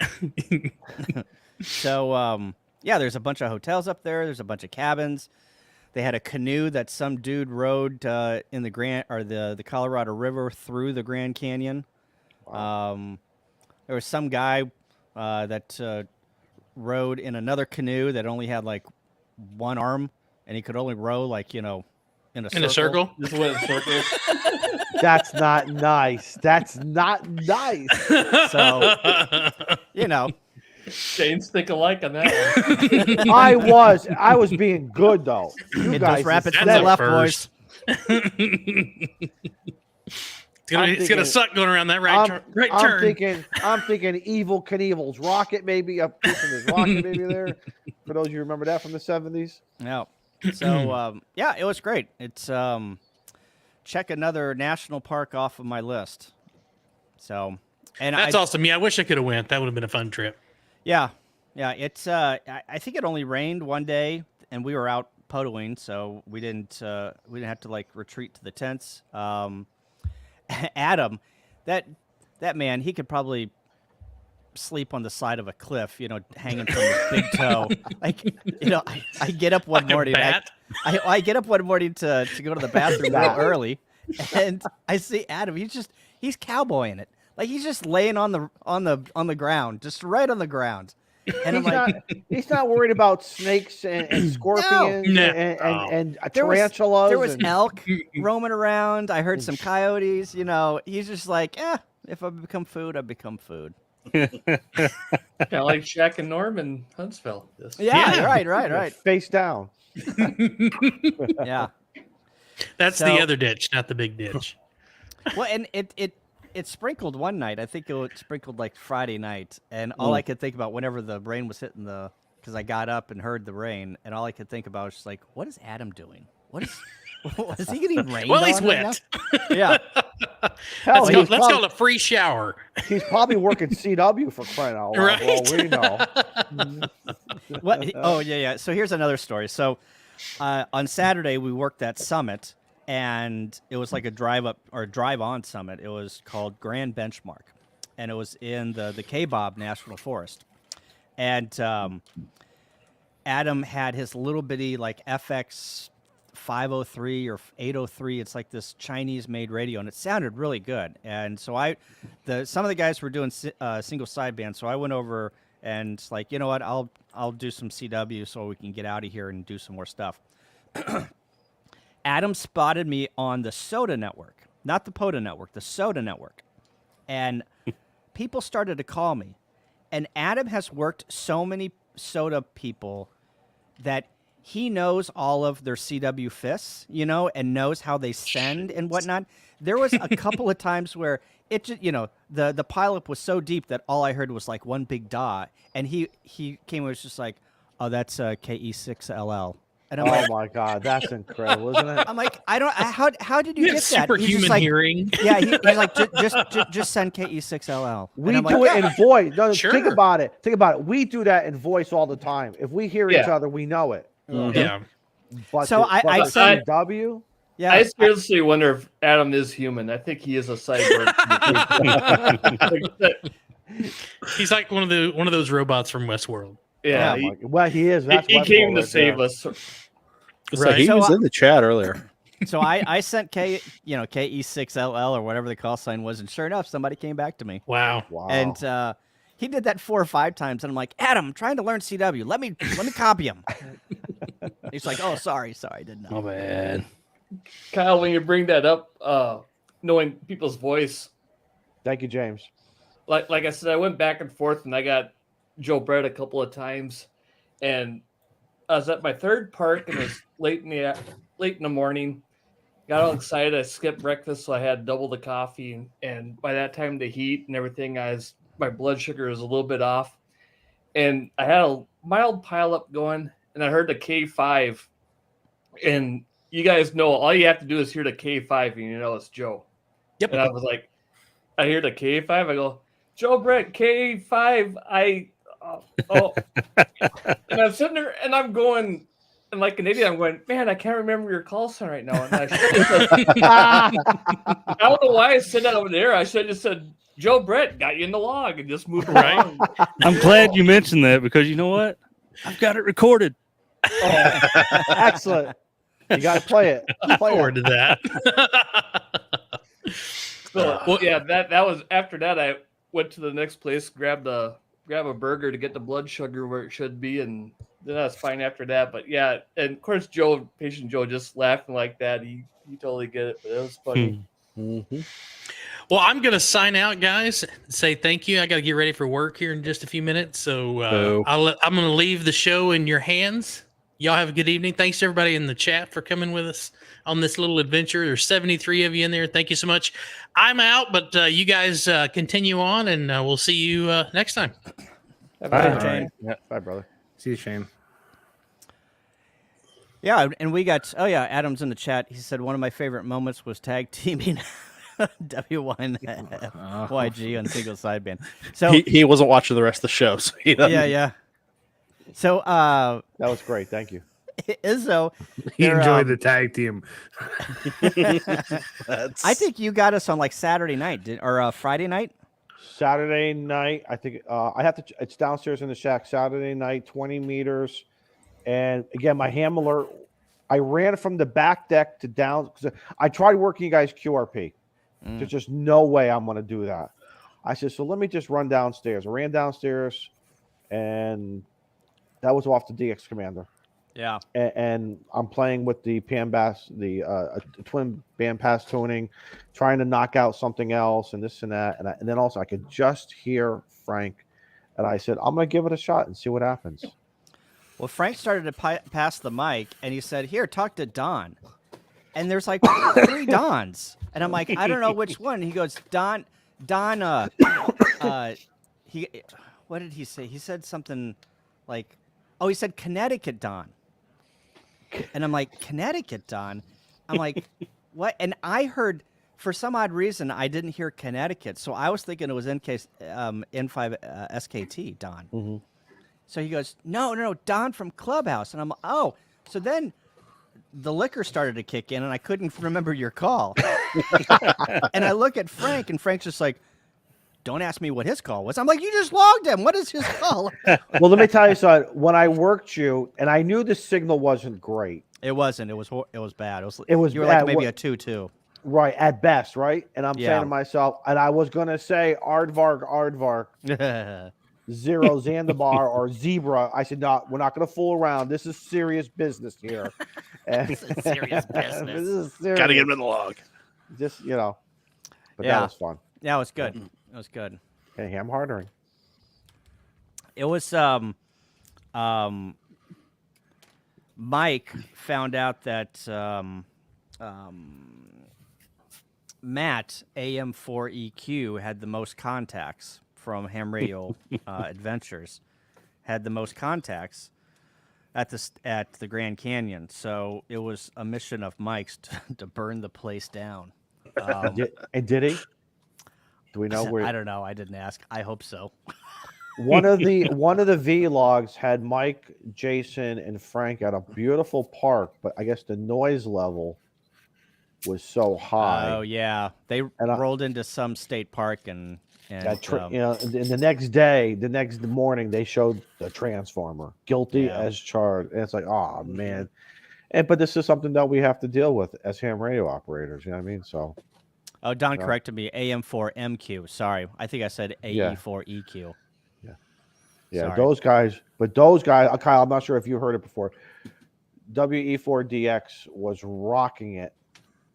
So, yeah, there's a bunch of hotels up there. There's a bunch of cabins. They had a canoe that some dude rode in the Colorado River through the Grand Canyon. Wow. There was some guy that rode in another canoe that only had like one arm, and he could only row in a circle. Just went in circles. That's not nice. That's not nice. So, Shane's think alike on that one. I was being good though. You hit guys, those rapids to that's the a left, boys. first. It's gonna suck going around that right turn. I'm thinking Evil Knievel's rocket, maybe up pushing his rocket, maybe there. For those of you who remember that from the 70s. Yeah. So yeah, it was great. It's check another national park off of my list. So, and That's awesome. Yeah, I wish I could have went. That would have been a fun trip. Yeah. It's I think it only rained one day, and we were out potoing, so we didn't have to retreat to the tents. Adam, that man, he could probably sleep on the side of a cliff, hanging from his big toe. I get up one morning. I get up one morning to go to the bathroom real early, and I see Adam. He's cowboying it. He's just laying on the ground, just right on the ground. And he's not worried about snakes and scorpions and tarantulas. There was elk roaming around. I heard some coyotes. He's just like, if I become food, I become food. Kind of like Shaq and Norm in Huntsville. Yeah. Right. Face down. Yeah. That's the other ditch, not the Big Ditch. Well, and it sprinkled one night. I think it sprinkled Friday night, and all I could think about whenever the rain was hitting because I got up and heard the rain, and all I could think about was just what is Adam doing? Is he getting rained Well, he's on right wet. now? Yeah. Hell, That's called a free shower. He's probably working CW for crying out loud. Right. Well, we know. What? Oh, yeah. So here's another story. So on Saturday, we worked at Summit, and it was like a drive-on summit. It was called Grand Benchmark, and it was in the Kabob National Forest. And Adam had his little bitty FX 503 or 803. It's like this Chinese-made radio, and it sounded really good. And so some of the guys were doing single sideband, so I went over and you know what, I'll do some CW so we can get out of here and do some more stuff. Adam spotted me on the Soda Network, not the POTA Network, the Soda Network. And people started to call me. And Adam has worked so many soda people that he knows all of their CW fists, you know, and knows how they send and whatnot. There was a couple of times where it just, you know, the pileup was so deep that all I heard was like one big dot. And he came and was just like, oh, that's KE6LL. And I'm Oh like, my God, that's incredible, isn't it? I'm like, how did you You get have that? He's just superhuman like, hearing. yeah, he's like, just send KE6LL. We And I'm do like, it in voice. No, Sure. Think about it. We do that in voice all the time. If we hear each Yeah. other, we know it. Yeah. But So I the said- CW. yeah, I seriously wonder if Adam is human. I think he is a cyborg. He's like one of those robots from Westworld. yeah, Oh well, he is. That's he came Westworld to right save there. us. So Right. he So, was in the chat earlier. so I sent KE6LL or whatever the call sign was, and sure enough, somebody came back to me. Wow. Wow. And he did that 4 or 5 times, and I'm like, Adam, I'm trying to learn CW. Let me copy him. He's like, oh, sorry, I didn't know. Oh man. Kyle, when you bring that up, knowing people's voice, Thank you, James. like I said, I went back and forth, and I got Joe Brett a couple of times, and I was at my third park, and it was late in the morning. Got all excited. I skipped breakfast, so I had double the coffee, and by that time, the heat and everything, my blood sugar was a little bit off, and I had a mild pileup going, and I heard the K5, and you guys know all you have to do is hear the K5, and you know it's Joe. Yep. And I was like, I hear the K5, I go, Joe Brett, K5, oh. And I'm sitting there, and I'm going, and like an idiot, I'm going, man, I can't remember your call sign right now. And I don't know why I said that over there. I should have just said, Joe Brett got you in the log, and just moved Right. around. I'm glad you mentioned that because you know what? I've got it recorded. Excellent. You got to play it. Look Play forward it. to that. So, yeah, that was after that. I went to the next place, grab a burger to get the blood sugar where it should be, and then I was fine after that. But yeah, and of course, patient Joe, just laughing like that. He totally get it, but it was funny. Well, I'm going to sign out, guys. Say thank you. I got to get ready for work here in just a few minutes. So I'm going to leave the show in your hands. Y'all have a good evening. Thanks to everybody in the chat for coming with us on this little adventure. There's 73 of you in there. Thank you so much. I'm out, but you guys continue on, and we'll see you next time. Bye. Shane. Bye, brother. See you, Shane. Yeah, and we got, Adam's in the chat. He said one of my favorite moments was tag teaming W1YG on single sideband. So He wasn't watching the rest of the show, so he doesn't. yeah. So That was great. Thank you. Izzo, He they're, enjoyed the tag team. I think you got us on like Saturday night or Friday night. Saturday night, I think I have to. It's downstairs in the shack. Saturday night, 20 meters, and again, my ham alert. I ran from the back deck to down because I tried working you guys QRP. There's just no way I'm going to do that. I said, so let me just run downstairs. I ran downstairs, and that was off the DX Commander. Yeah. And I'm playing with the PAM Bass, the twin band pass tuning, trying to knock out something else and this and that. And then also I could just hear Frank, and I said, I'm going to give it a shot and see what happens. Well, Frank started to pass the mic, and he said, "Here, talk to Don." And there's like 3 Dons, and I'm like, I don't know which one. He goes, Don. He, what did he say? He said something like, oh, he said Connecticut Don. And I'm like, Connecticut Don? I'm like, what? And I heard, for some odd reason, I didn't hear Connecticut. So I was thinking it was N5 SKT Don. Mm-hmm. So he goes, no, Don from Clubhouse. And I'm like, oh. So then the liquor started to kick in, and I couldn't remember your call. And I look at Frank, and Frank's just like, don't ask me what his call was. I'm like, you just logged him. What is his call? Well, let me tell you something. When I worked you, and I knew the signal wasn't great. It wasn't. It was bad. It was You were bad. like maybe a 2-2. Right, at best, right? And I'm Yeah. saying to myself, and I was going to say, Aardvark. zero Zanzibar or zebra. I said, no, we're not going to fool around. This is serious business here. And This is serious business. this is serious. Got to get him in the log. Just, you know, but Yeah. that was fun. Yeah, it was good. It was good. Okay, ham hardering. It was Mike found out that Matt AM4EQ had the most contacts from Ham Radio Adventures, had the most contacts at the Grand Canyon. So it was a mission of Mike's to burn the place down. And did he? Do we know where? I don't know. I didn't ask. I hope so. One of the vlogs had Mike, Jason, and Frank at a beautiful park, but I guess the noise level was so high. Oh yeah, they rolled into some state park and you know, and the next morning, they showed the transformer, guilty as charged, and it's like, oh man. But this is something that we have to deal with as ham radio operators. You know what I mean? So. Oh, Don corrected me. AM4MQ. Sorry, I think I said AE4EQ. Yeah, Sorry. those guys. But those guys, Kyle, I'm not sure if you heard it before. WE4DX was rocking it.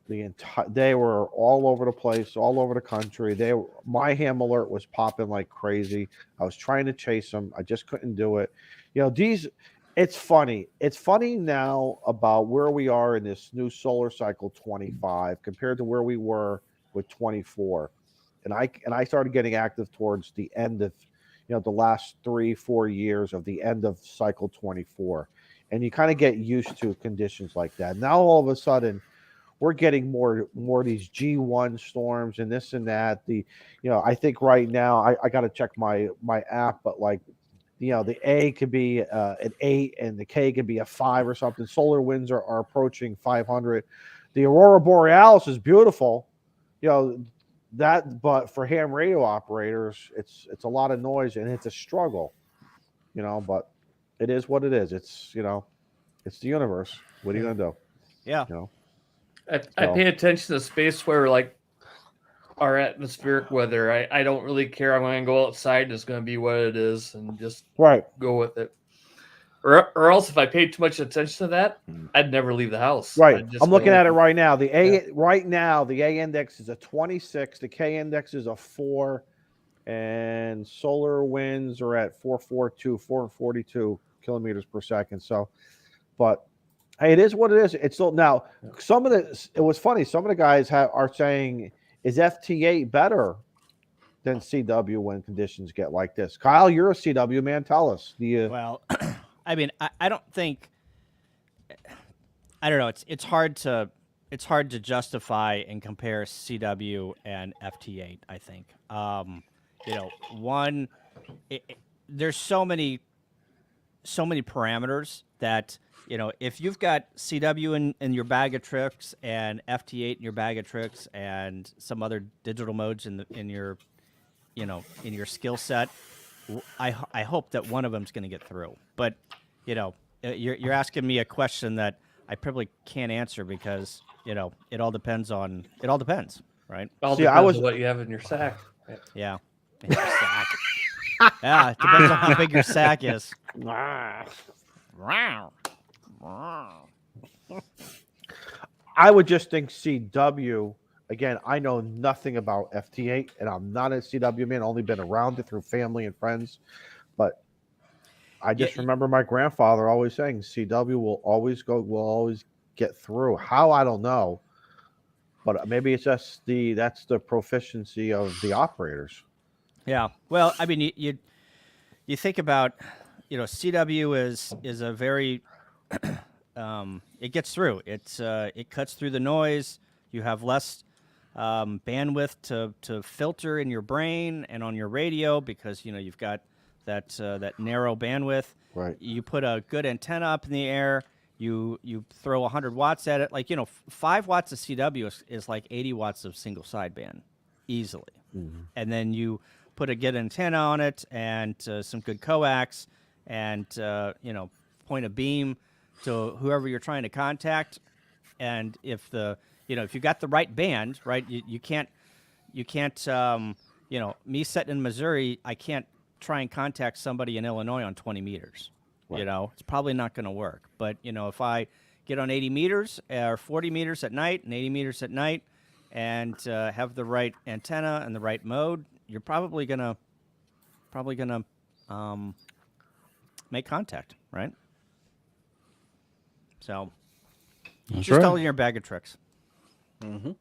They were all over the place, all over the country. My ham alert was popping like crazy. I was trying to chase them. I just couldn't do it. You know, it's funny. It's funny now about where we are in this new solar cycle 25 compared to where we were with 24. And I started getting active towards the end of, the last 3-4 years of the end of cycle 24. And you kind of get used to conditions like that. Now all of a sudden we're getting more of these G1 storms and this and that. I think right now I got to check my app, but like, the A could be an 8 and the K could be a 5 or something. Solar winds are approaching 500. The Aurora Borealis is beautiful, but for ham radio operators, it's a lot of noise and it's a struggle, but it is what it is. It's the universe. What are you gonna do? Yeah. I pay attention to space where like our atmospheric weather. I don't really care. I'm going to go outside. It's going to be what it is, and just go with it. Or else, if I paid too much attention to that, I'd never leave the house. Right. I'm looking at it right now. The A index is a 26. The K index is a 4, and solar winds are at 442 kilometers per second. So, but hey, it is what it is. It's still now. It was funny. Some of the guys are saying, is FT8 better than CW when conditions get like this? Kyle, you're a CW man. Tell us. Well, I mean, I don't think. I don't know. It's hard to justify and compare CW and FT8. I think. There's so many parameters that. If you've got CW in your bag of tricks and FT8 in your bag of tricks and some other digital modes in your skill set, I hope that one of them's going to get through. But you're asking me a question that I probably can't answer because it all depends, right? All depends on what you have in your sack. Yeah, in your sack. Yeah, it depends on how big your sack is. I would just think CW. Again, I know nothing about FT8, and I'm not a CW man. Only been around it through family and friends, but I just remember my grandfather always saying CW will always get through. How, I don't know, but maybe it's just that's the proficiency of the operators. Yeah. Well, I mean, you think about, CW is a very it gets through. It cuts through the noise. You have less bandwidth to filter in your brain and on your radio because you've got that narrow bandwidth. Right. You put a good antenna up in the air. You throw 100 watts at it. 5 watts of CW is like 80 watts of single sideband, easily. Mm-hmm. And then you put a good antenna on it and some good coax and point a beam to whoever you're trying to contact. And if if you got the right band, right, you can't me sitting in Missouri, I can't try and contact somebody in Illinois on 20 meters. Right. You know, it's probably not going to work. But, you know, if I get on 80 meters or 40 meters at night and 80 meters at night and have the right antenna and the right mode, you're probably going to make contact, right? So That's just right. all in your bag of tricks. Mm-hmm.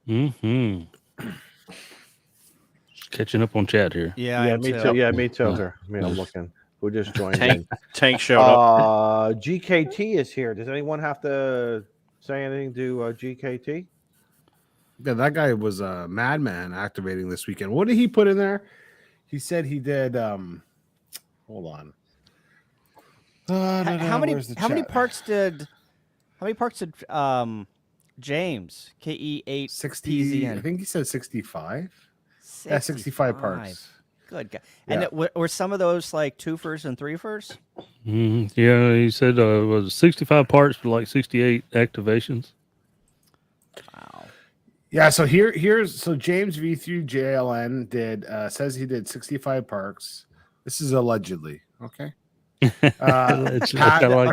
Mm-hmm. Catching up on chat here. Yeah, Yeah, me too. Yeah, me too. Here, I mean, I'm looking. Who just joined in? Tank showed up. GKT is here. Does anyone have to say anything to GKT? Yeah, that guy was a madman activating this weekend. What did he put in there? He said he did. Hold on. How many Where's the how many chat? parks did James KE8 60. I PZN? think he said 65. Yeah, 65 parks. Good guy. And Yeah. were some of those like twofers and threefers? Yeah, he said it was 65 parts for like 68 activations. Wow. Yeah, so here's James V3 JLN did says he did 65 parks. This is allegedly, okay. I like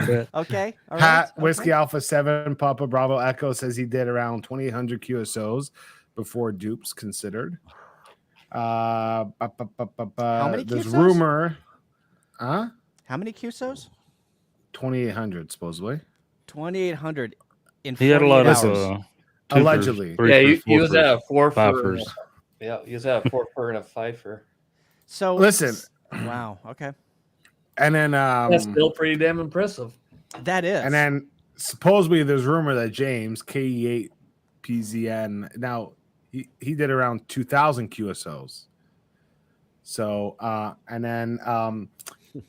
that. Okay. All right. Pat okay. Whiskey Alpha 7 Papa Bravo Echo says he did around 2,800 QSOs before dupes considered. How many There's QSOs? rumor, How many QSOs? 2,800 supposedly. 2,800 in 48 He had a lot hours. of Allegedly. He was at a 4 for fifers. yeah, he was at a 4 for and a 5 for. So Listen, wow. Okay. and then That's still pretty damn impressive. That is. and then supposedly there's rumor that James KE8 PZN now he did around 2,000 QSOs. So and then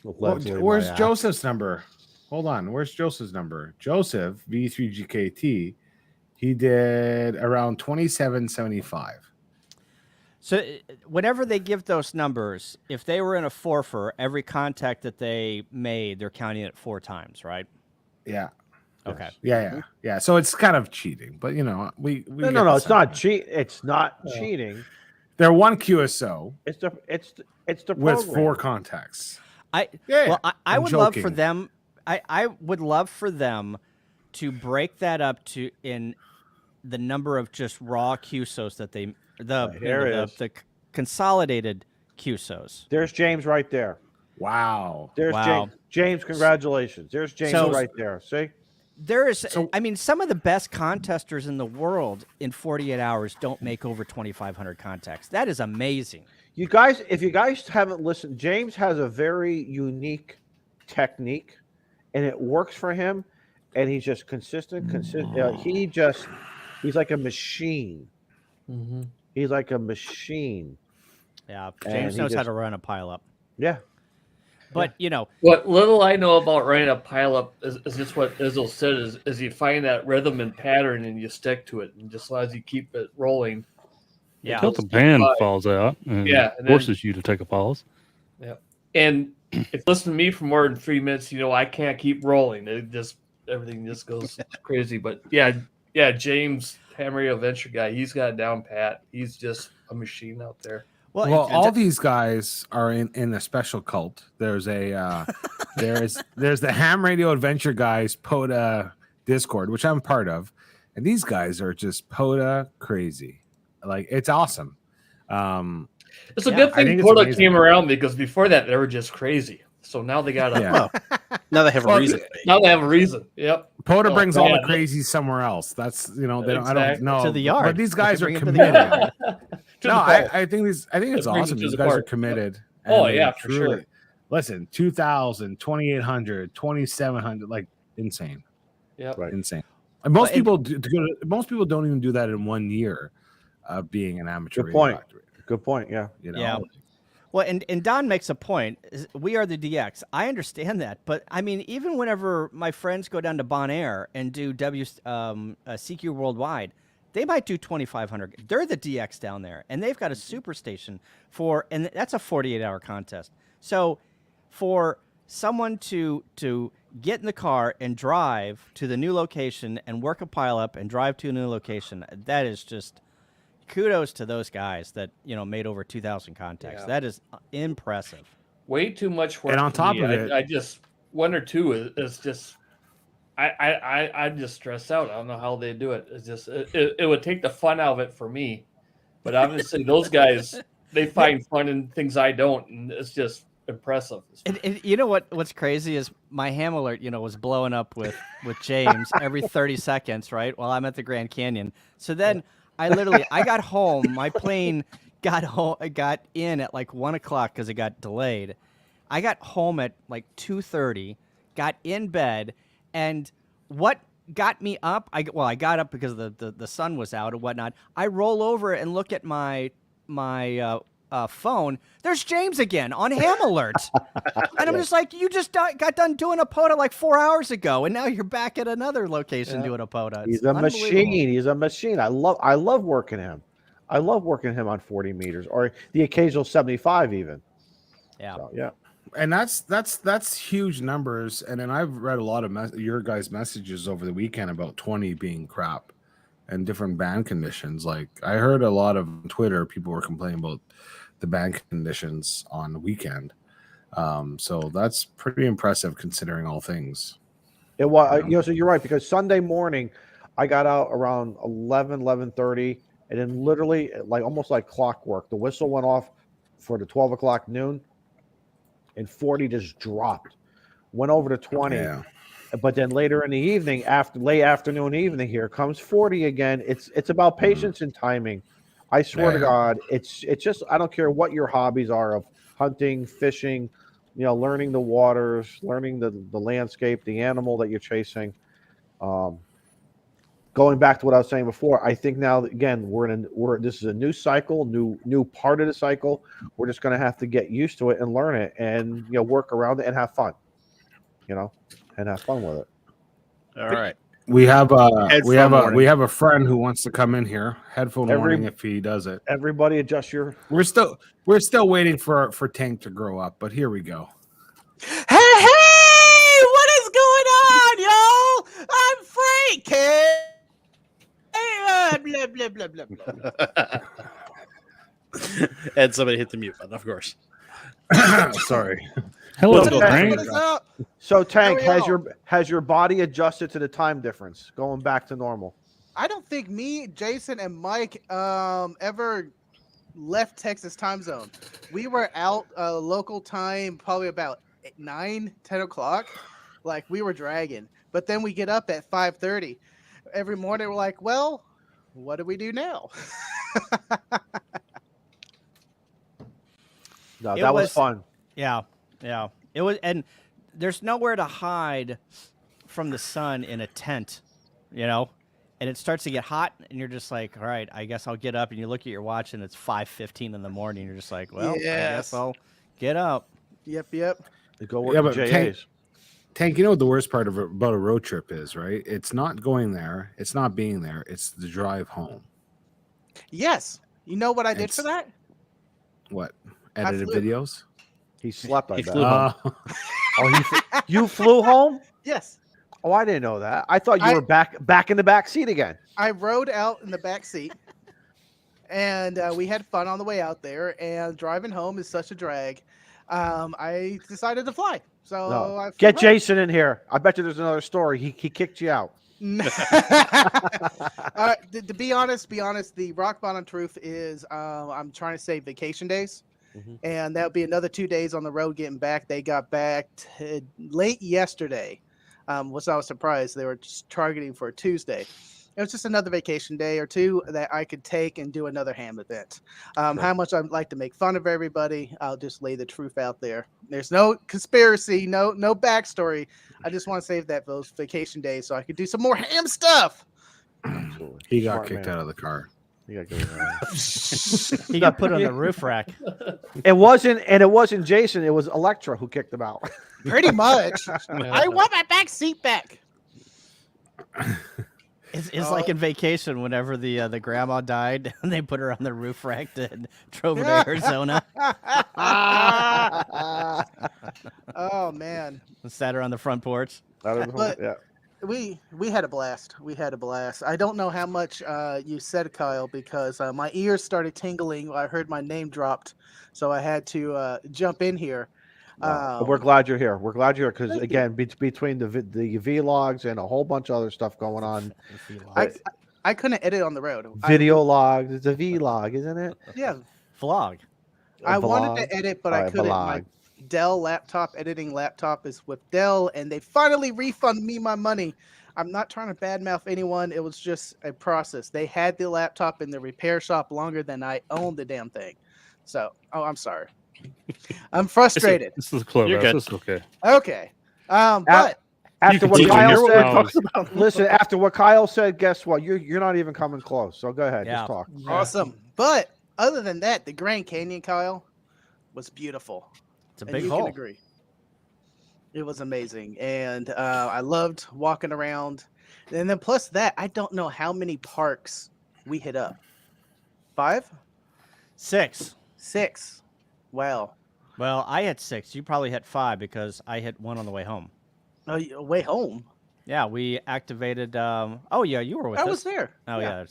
where's Joseph's number? Hold on, where's Joseph's number? Joseph V3GKT, he did around 2775. So whenever they give those numbers, if they were in a forfer, every contact that they made, they're counting it 4 times, right? Yeah. Okay. Yeah. So it's kind of cheating, but you know, we get No. the It's not sentiment. It's not cheating. They're one QSO It's the with program. 4 contacts. I I'm would love for joking. them. I would love for them to break that up to in the number of just raw QSOs that they the consolidated QSOs. There's James right there. Wow. There's Wow. James. James, congratulations. There's James So- right there. See? There is, So- I mean, some of the best contesters in the world in 48 hours don't make over 2,500 contacts. That is amazing. You guys, if you guys haven't listened, James has a very unique technique, and it works for him. And he's just consistent. He's like a machine. Mm-hmm. He's like a machine. Yeah, And James he knows how just- to run a pile up. Yeah. But you know, What little I know about running a pileup is just what Izzo said is you find that rhythm and pattern and you stick to it, and just as long as you keep it rolling. yeah, Until the band falls out and Yeah, and then- forces you to take a pause. And if you listen to me for more than 3 minutes, you know I can't keep rolling. Everything just goes crazy. But yeah, James Ham Radio Venture guy, he's got it down pat. He's just a machine out there. Well, all these guys are in a special cult. There's a there's the Ham Radio Adventure guys POTA Discord, which I'm part of, and these guys are just POTA crazy. Like it's awesome. It's a Yeah, good I thing think it's POTA amazing. came around because before that they were just crazy. So now they got Yeah. Now they have a Well, reason. now they have a reason. Yep. POTA Oh, brings all the man. crazy somewhere else. That's they don't I don't Exactly. know To the yard. but these guys They are bring it to the committed. yard. To No, the park. I think it's It brings awesome. it to These the guys are park. committed. Oh, and yeah, they for sure. Listen, 2,000, 2,800, 2,700, like insane. Yep. Right. Insane. And most Well, most people don't even do that in 1 year of being an amateur. Good radio point. operator, Good point. Yeah. you know? Yeah. Well, and Don makes a point. We are the DX. I understand that, but I mean, even whenever my friends go down to Bon Air and do CQ Worldwide, they might do 2,500. They're the DX down there, and they've got a super station and that's a 48-hour contest. So, for someone to get in the car and drive to the new location and work a pile up and drive to a new location, that is just kudos to those guys that made over 2,000 contacts. Yeah. That is impressive. Way too much work. And on for top me. of it- I just 1 or 2 is just. I just stress out. I don't know how they do it. It's just it would take the fun out of it for me. But obviously, those guys they find fun in things I don't, and it's just impressive. And you know what's crazy is my ham alert, was blowing up with James every 30 seconds, right? While I'm at the Grand Canyon. So then I got home. My plane got in at like 1 o'clock because it got delayed. I got home at like 2:30, got in bed, and what got me up? I got up because the sun was out and whatnot. I roll over and look at my phone. There's James again on Ham Alert, and I'm just like, you just got done doing a POTA like 4 hours ago, and now you're back at another location doing a POTA. He's a machine. He's a machine. I love working him. I love working him on 40 meters or the occasional 75 even. Yeah. So, yeah. And that's huge numbers. And then I've read a lot of your guys' messages over the weekend about 20 being crap and different band conditions. Like I heard a lot of Twitter people were complaining about the band conditions on the weekend. So that's pretty impressive considering all things. It was, so you're right, because Sunday morning I got out around 11:30, and then literally like almost like clockwork, the whistle went off for the 12 o'clock noon, and 40 just dropped, went over to 20. Yeah. But then later in the evening, after late afternoon, evening, here comes 40 again. It's about patience and timing. I swear to God, it's just, I don't care what your hobbies are of hunting, fishing, learning the waters, learning the landscape, the animal that you're chasing. Going back to what I was saying before, I think now again this is a new cycle, new part of the cycle. We're just going to have to get used to it and learn it, and work around it and have fun, and have fun with it. All right. We have Headphone we have a friend who wants to come in here. Headphone warning if he does it. Everybody adjust your. We're still waiting for Tank to grow up, but here we go. Hey, what is going on, y'all? I'm Frank. Hey, blah, blah, blah, blah, blah. And somebody hit the mute button, of course. Sorry. Hello, What's up, Frank. What is up? So Tank, Here we has your body adjusted to the time difference, going back to normal? I don't think me, Jason, and Mike ever left Texas time zone. We were out local time probably about 9, 10 o'clock. Like we were dragging. But then we get up at 5:30. Every morning we're like, well, what do we do now? No, It that was was- fun. Yeah. It was, and there's nowhere to hide from the sun in a tent, and it starts to get hot, and you're just like, all right, I guess I'll get up. And you look at your watch, and it's 5:15 in the morning. You're just like, well, I guess Yes. I'll get up. Yep. Go work Yeah, with but JAs. Tank, you know what the worst part about a road trip is, right? It's not going there. It's not being there. It's the drive home. Yes. You know what I did for It's- that? What? Edited flew. videos? He slept. I He bet. flew home. You flew home? Yes. Oh, I didn't know that. I thought you I- were back in the back seat again. I rode out in the back seat, and we had fun on the way out there. And driving home is such a drag. I decided to fly. So No. I flew Get home. Jason in here. I bet you there's another story. He kicked you out. To be honest, the rock bottom truth is I'm trying to save vacation days. Mhm. And that would be another 2 days on the road getting back. They got back late yesterday, which I was surprised. They were just targeting for a Tuesday. It was just another vacation day or two that I could take and do another ham event. How much I'd like to make fun of everybody, I'll just lay the truth out there. There's no conspiracy, no backstory. I just want to save those vacation days so I could do some more ham stuff. Absolutely. He got Smart kicked man. out of the car. You gotta get it He got put on the roof rack. It wasn't Jason. It was Electra who kicked him out. Pretty much. I want my back seat back. It's like in Vacation whenever the grandma died and they put her on the roof rack and drove her to Arizona Oh man. and sat her on the front porch. But- Yeah. we had a blast. We had a blast. I don't know how much you said, Kyle, because my ears started tingling. I heard my name dropped, so I had to jump in here. But we're glad you're here. We're glad you're here because Thank again, between the vlogs and a whole bunch of other stuff going on, I couldn't edit on the road. video logs. It's a vlog, isn't it? Yeah, Vlog. I wanted Vlog? to edit, but All I right, couldn't. vlog. My Dell laptop editing laptop is with Dell, and they finally refunded me my money. I'm not trying to badmouth anyone. It was just a process. They had the laptop in the repair shop longer than I owned the damn thing. So, I'm sorry. I'm frustrated. This is close. You're good. This is okay. Okay. But After You what can Kyle hear what said, we're talking about. listen. After what Kyle said, guess what? You're not even coming close. So go ahead, Yeah. just talk. awesome. But other than that, the Grand Canyon, Kyle, was beautiful. It's a And big you hole. can agree. It was amazing, and I loved walking around. And then plus that, I don't know how many parks we hit up. 5, 6. 6. Wow. Well, I hit 6. You probably hit 5 because I hit 1 on the way home. Oh, way home. Yeah, we activated. Oh yeah, you were with I us. was there. Oh yeah.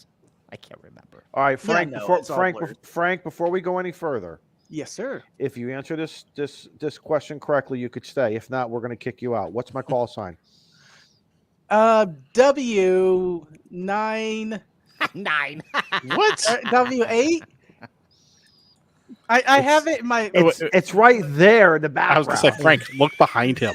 I can't remember. All right, Frank. no, before it's all Frank, blurred. Frank, before we go any further, Yes, sir. if you answer this question correctly, you could stay. If not, we're going to kick you out. What's my call sign? W9. 9. What? W8. I have it in my It's right there in the I background. was gonna say, Frank, look behind him.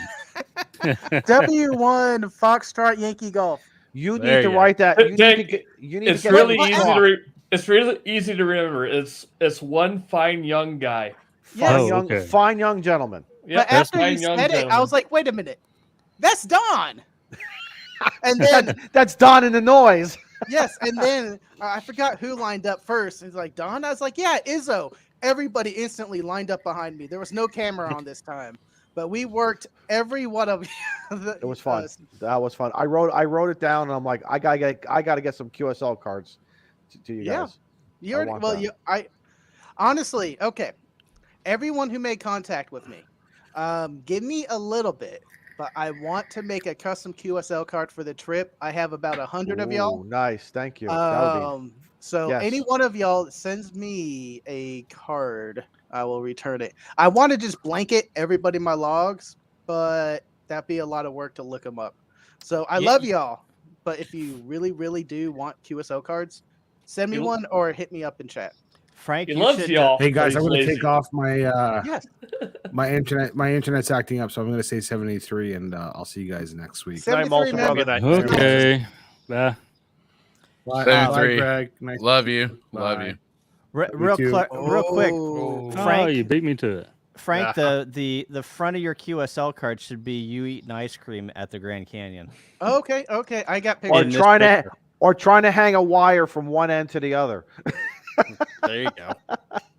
W1 Foxtrot Yankee Golf. You There need to you write that. You need to Jake, get. You need It's to get really that easy off. it's really easy to remember. It's one fine young guy. Fine Oh, young, okay. fine young gentleman. Yeah, But after fine you young said it, I gentleman. was like, wait a minute. That's Don. And then, That's Don in the noise. yes, and then I forgot who lined up first. He's like, Don? I was like, yeah, Izzo. Everybody instantly lined up behind me. There was no camera on this time. But we worked every one of It was fun. That was fun. I wrote it down, and I'm like, I gotta get some QSL cards to you Yeah. guys. You're want well. that. I honestly, okay. Everyone who made contact with me, give me a little bit, but I want to make a custom QSL card for the trip. I have about 100 of y'all. Ooh, nice, thank you. That would be So yes. any one of y'all that sends me a card, I will return it. I want to just blanket everybody in my logs, but that'd be a lot of work to look them up. So I love y'all, but if you really, really do want QSL cards, send me one or hit me up in chat. Frank, He you loves should, y'all. Hey guys, but I'm he's gonna lazy. take off my Yes. my internet's acting up, so I'm gonna say 73, and I'll see you guys next week. 73 Molson man. brother. Okay. Bye. Bye, 73. Greg. Nice Love you. Bye. Love you. real too. quick. Oh. Frank- Oh, you beat me to it. Frank, the front of your QSL card should be you eating ice cream at the Grand Canyon. Okay, I got or pictures. trying to hang a wire from one end to the other. There you go.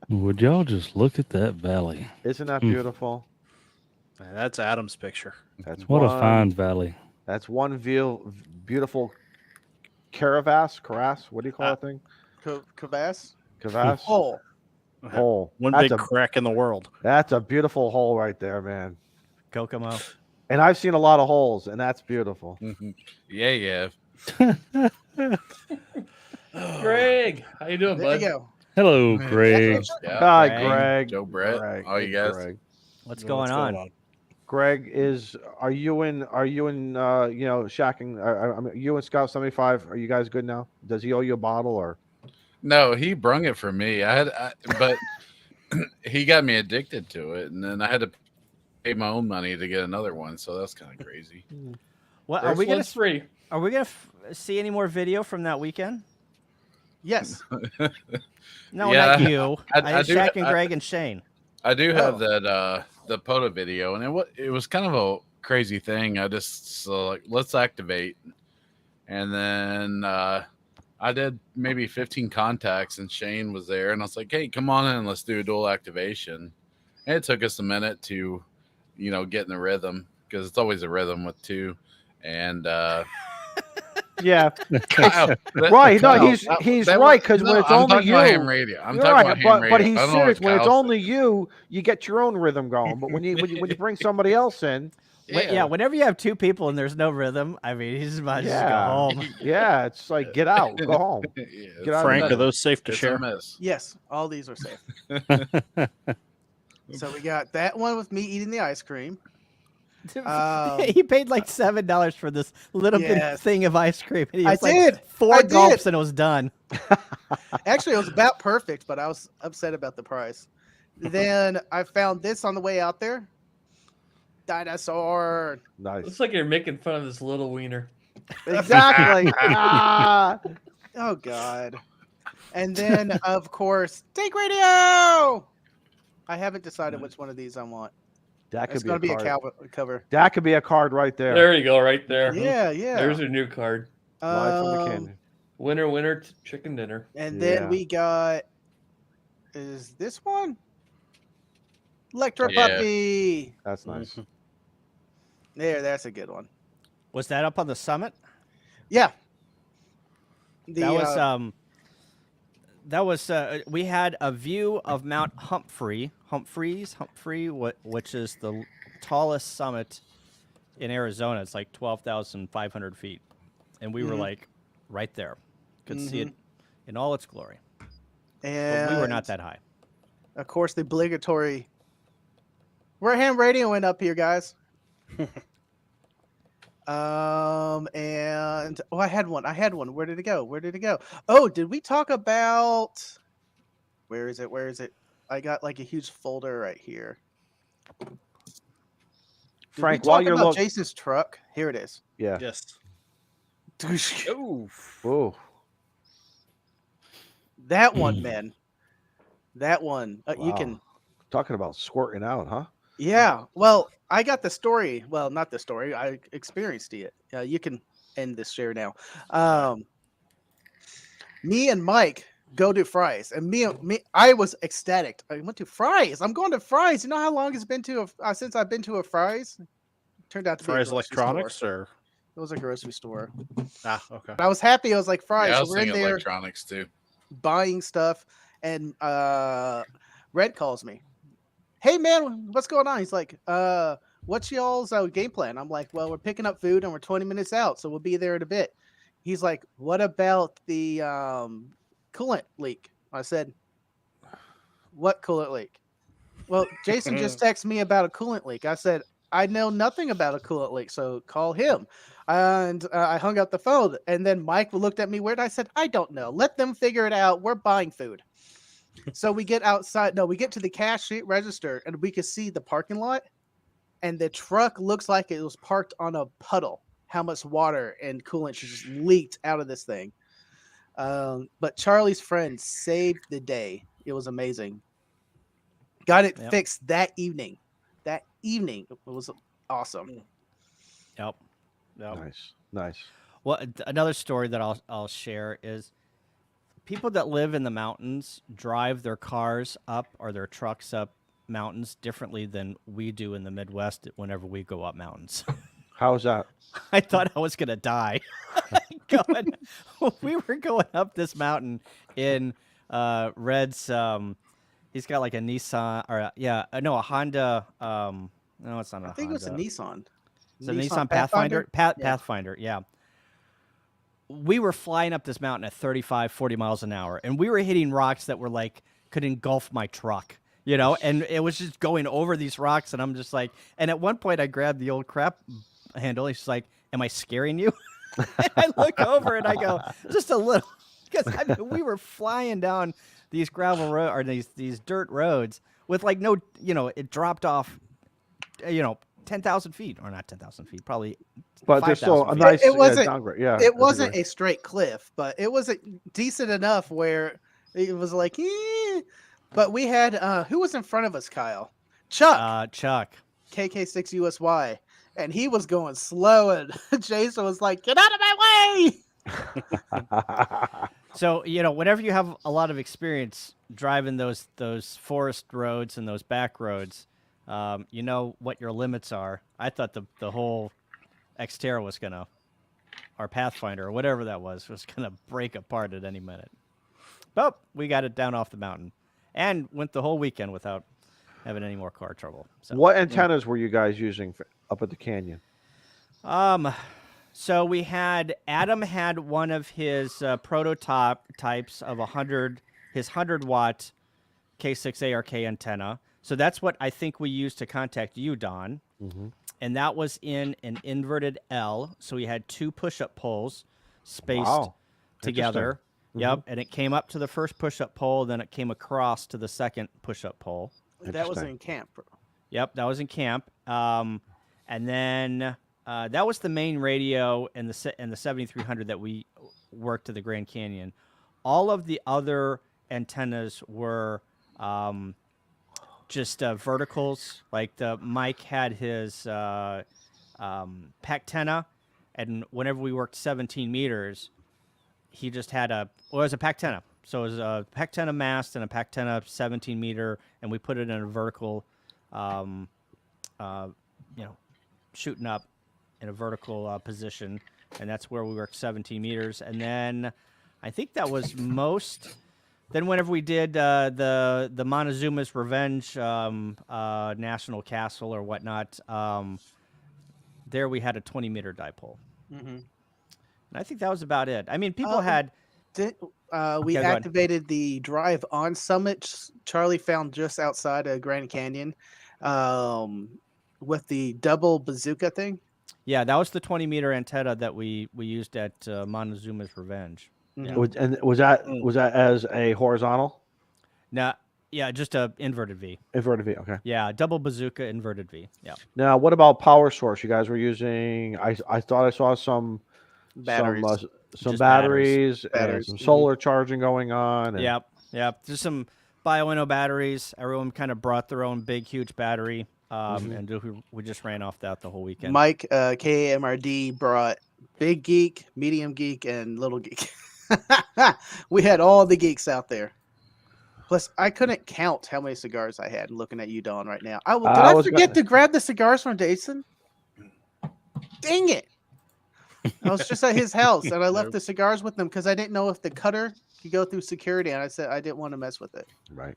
Would y'all just look at that valley? Isn't that Hmm. beautiful? That's Adam's picture. That's What a one, fine valley. That's one beautiful crevasse. What do you call that thing? Crevasse. Crevasse. Hole. Hole. One That's big a, crack in the world. that's a beautiful hole right there, man. Kokomo. And I've seen a lot of holes, and that's beautiful. Yeah. Greg, how you doing, There you bud? go. Hello, Greg. Yeah. Hi, Greg. Greg. Joe Brett. Greg. All you guys. Greg. What's going on? Greg are you in shacking? I mean, you and Scout 75, are you guys good now? Does he owe you a bottle or? No, he brung it for me. But he got me addicted to it, and then I had to pay my own money to get another one. So that's kind of crazy. What First one's free. Are we gonna see any more video from that weekend? Yes. No, Yeah, not you. I do- Shaq and Greg and Shane. I do have Oh. that the POTA video, and it was kind of a crazy thing. I just let's activate, and then I did maybe 15 contacts, and Shane was there, and I was like, "Hey, come on in, let's do a dual activation." And it took us a minute to, get in the rhythm because it's always a rhythm with two, and Yeah, Kyle, right. No, Kyle, he's that right was- because when no, it's I'm only talking you, about ham radio. I'm you're talking right, about ham radio. but he's I don't know serious. what When it's Kyle only you get your own rhythm going. But when you bring somebody else in, Yeah, whenever you have two people and there's no rhythm, I mean, he's about to just go home. Yeah, it's like get out, go home. Get out Frank, of are the those safe to It's a share? miss. Yes, all these are safe. So we got that one with me eating the ice cream. He paid like $7 for this little bit Yes. thing of ice cream. And he I was like did. four I gulps did. and it was done. Actually, it was about perfect, but I was upset about the price. Then I found this on the way out there. Dinosaur. Nice. Looks like you're making fun of this little wiener. Exactly. Oh God. And then of course, Take Radio. I haven't decided which one of these I want. That could It's be gonna be a card. cover. That could be a card right there. There you go, right there. Yeah, yeah. There's your new card. Live from the canyon. Winner, winner, chicken dinner. And then we got, is this one? Electro Puppy. That's nice. That's a good one. Was that up on the summit? Yeah. That was we had a view of Mount Humphrey, which is the tallest summit in Arizona. It's like 12,500 feet. And we were like right there. Could see it in all its glory. And but we were not that high. Of course, the obligatory. We're Ham Radio went up here, guys. And I had one. Where did it go? Oh, did we talk about? Where is it? I got like a huge folder right here. Frank, while you're looking, Jason's truck. Here it is. Yeah. Yes. Oh. That one, man. That one. You Wow. can. Talking about squirting out, huh? Yeah. Well, I got the story. Well, not the story. I experienced it. You can end this share now. Me and Mike go to Fry's, and me, I was ecstatic. I went to Fry's. I'm going to Fry's. You know how long it's been since I've been to a Fry's? Turned out to be Fry's Electronics, or it was a grocery store. Okay. But I was happy. I was like, Fry's. Yeah, I So was we're in thinking there electronics too. buying stuff, and Red calls me. Hey man, what's going on? He's like, what's y'all's game plan? I'm like, well, we're picking up food and we're 20 minutes out, so we'll be there in a bit. He's like, what about the coolant leak? I said, what coolant leak? Well, Jason just texted me about a coolant leak. I said, I know nothing about a coolant leak, so call him. And I hung up the phone, and then Mike looked at me weird. I said, I don't know. Let them figure it out. We're buying food. So we get outside. No, we get to the cash register, and we can see the parking lot, and the truck looks like it was parked on a puddle. How much water and coolant just leaked out of this thing. But Charlie's friend saved the day. It was amazing. Got it fixed that evening. That evening, it was awesome. Yep. Nice. Well, another story that I'll share is people that live in the mountains drive their cars up or their trucks up mountains differently than we do in the Midwest whenever we go up mountains. How's that? I thought I was going to die. We were going up this mountain in Red's. He's got like a Nissan or a Honda. No, it's not a Honda. I think it was a Nissan. It's a Nissan Pathfinder? Pathfinder, yeah. We were flying up this mountain at 35, 40 miles an hour, and we were hitting rocks that were like, could engulf my truck, and it was just going over these rocks, and I'm just like, and at one point I grabbed the old crap handle, and she's like, am I scaring you? And I look over and I go, just a little, because we were flying down these gravel road or these dirt roads with like no, it dropped off, 10,000 feet, or not 10,000 feet, probably. But there's still a nice downgrade. Yeah, it wasn't a straight cliff, but it was decent enough where it was like, But we had who was in front of us, Kyle? Chuck. Chuck. KK6USY, and he was going slow, and Jason was like, "Get out of my way!" So whenever you have a lot of experience driving those forest roads and those back roads, you know what your limits are. I thought the whole Xterra was our Pathfinder or whatever that was gonna break apart at any minute. But we got it down off the mountain and went the whole weekend without having any more car trouble. So, what antennas were you guys using up at the canyon? So we had Adam had one of his prototypes of his 100-watt K6 ARK antenna. So that's what I think we used to contact you, Don. Mm-hmm. And that was in an inverted L. So we had 2 push-up poles spaced together. Yep. And it came up to the first push-up pole, then it came across to the second push-up pole. That was in camp. Yep, that was in camp. And then that was the main radio and the 7300 that we worked to the Grand Canyon. All of the other antennas were just verticals. Like Mike had his Pactenna, and whenever we worked 17 meters, he just had it was a Pactenna. So it was a Pactenna mast and a Pactenna 17 meter, and we put it in a vertical, shooting up in a vertical position, and that's where we worked 17 meters. And then I think that was most. Then whenever we did the Montezuma's Revenge National Castle or whatnot, there we had a 20-meter dipole. Mm-hmm. And I think that was about it. I mean, people had... we activated the drive on Summit. Charlie found just outside of Grand Canyon with the double bazooka thing. Yeah, that was the 20-meter antenna that we used at Montezuma's Revenge. Yeah. And was that as a horizontal? No, yeah, just a inverted V. Inverted V, okay. Yeah, double bazooka inverted V. Yeah. Now, what about power source? You guys were using. I thought I saw some Batteries. some Just batteries and batteries. some solar charging going on. And... Yep. Just some Bioenno batteries. Everyone kind of brought their own big, huge battery, and we just ran off that the whole weekend. Mike, KAMRD, brought Big Geek, Medium Geek, and Little Geek. We had all the geeks out there. Plus, I couldn't count how many cigars I had. Looking at you, Don, right now. Did I forget to grab the cigars from Jason? Dang it! I was just at his house, and I left the cigars with him because I didn't know if the cutter could go through security, and I said I didn't want to mess with it. Right.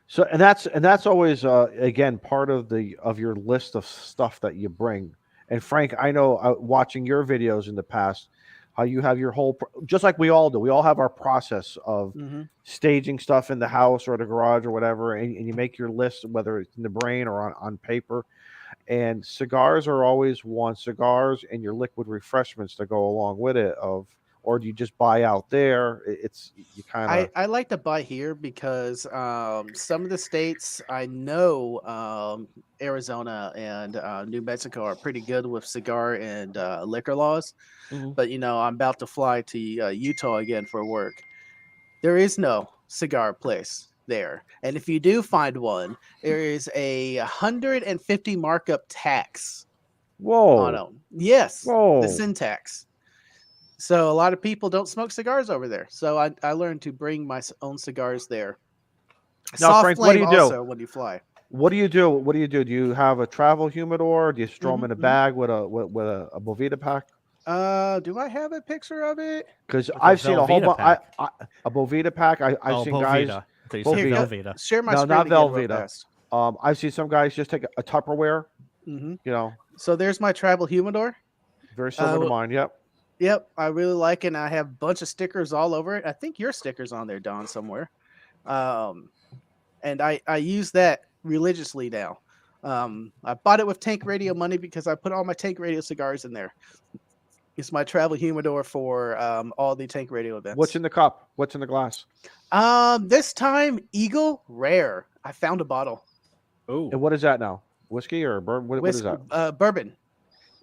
So, and that's always again part of your list of stuff that you bring. And Frank, I know watching your videos in the past, how you have your whole, just like we all do. We all have our process of staging stuff in the house or the garage or whatever, and you make your list, whether it's in the brain or on paper. And cigars are always one. Cigars and your liquid refreshments to go along with it. Or do you just buy out there? It's you kind of. I like to buy here because some of the states I know, Arizona and New Mexico are pretty good with cigar and liquor laws. But I'm about to fly to Utah again for work. There is no cigar place there, and if you do find one, there is a 150 markup tax. Whoa! On them. Yes. Whoa. The sin tax. So a lot of people don't smoke cigars over there. So I learned to bring my own cigars there. Now, Soft Frank, what do flame you do also when you fly? What do you do? Do you have a travel humidor? Do you throw them in a bag with a Bovita pack? Do I have a picture of it? Because I've seen a whole bunch. A Bovita pack. I've seen Bovita. guys. Velveeta. Share my No, screen not again real Velveeta. fast. I've seen some guys just take a Tupperware. So there's my travel humidor. Very similar to mine. Yep. Yep, I really like it. And I have a bunch of stickers all over it. I think your sticker's on there, Don, somewhere. And I use that religiously now. I bought it with Tank Radio money because I put all my Tank Radio cigars in there. It's my travel humidor for all the Tank Radio events. What's in the cup? What's in the glass? This time, Eagle Rare. I found a bottle. Oh. And what is that now? Whiskey or bourbon? What is that? Bourbon.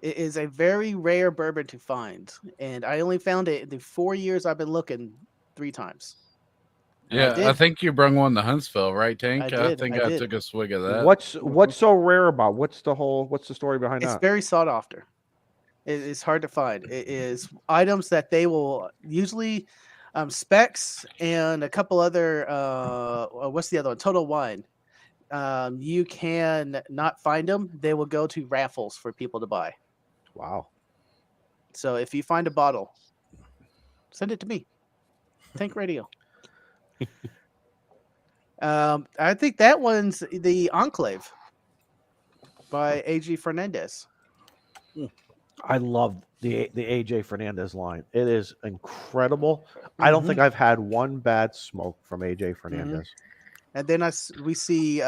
It is a very rare bourbon to find, and I only found it in the 4 years I've been looking 3 times. Yeah, I think you brung one to Huntsville, right, Tank? I I took a swig of that. What's so rare about? What's the story behind that? It's very sought after. It's hard to find. It is items that they will usually specs and a couple other. What's the other one? Total Wine. You can not find them. They will go to raffles for people to buy. Wow. So if you find a bottle, send it to me. Tank Radio. I think that one's the Enclave. by AG Fernandez. I love the AJ Fernandez line. It is incredible. I don't think I've had one bad smoke from AJ Fernandez. And then we see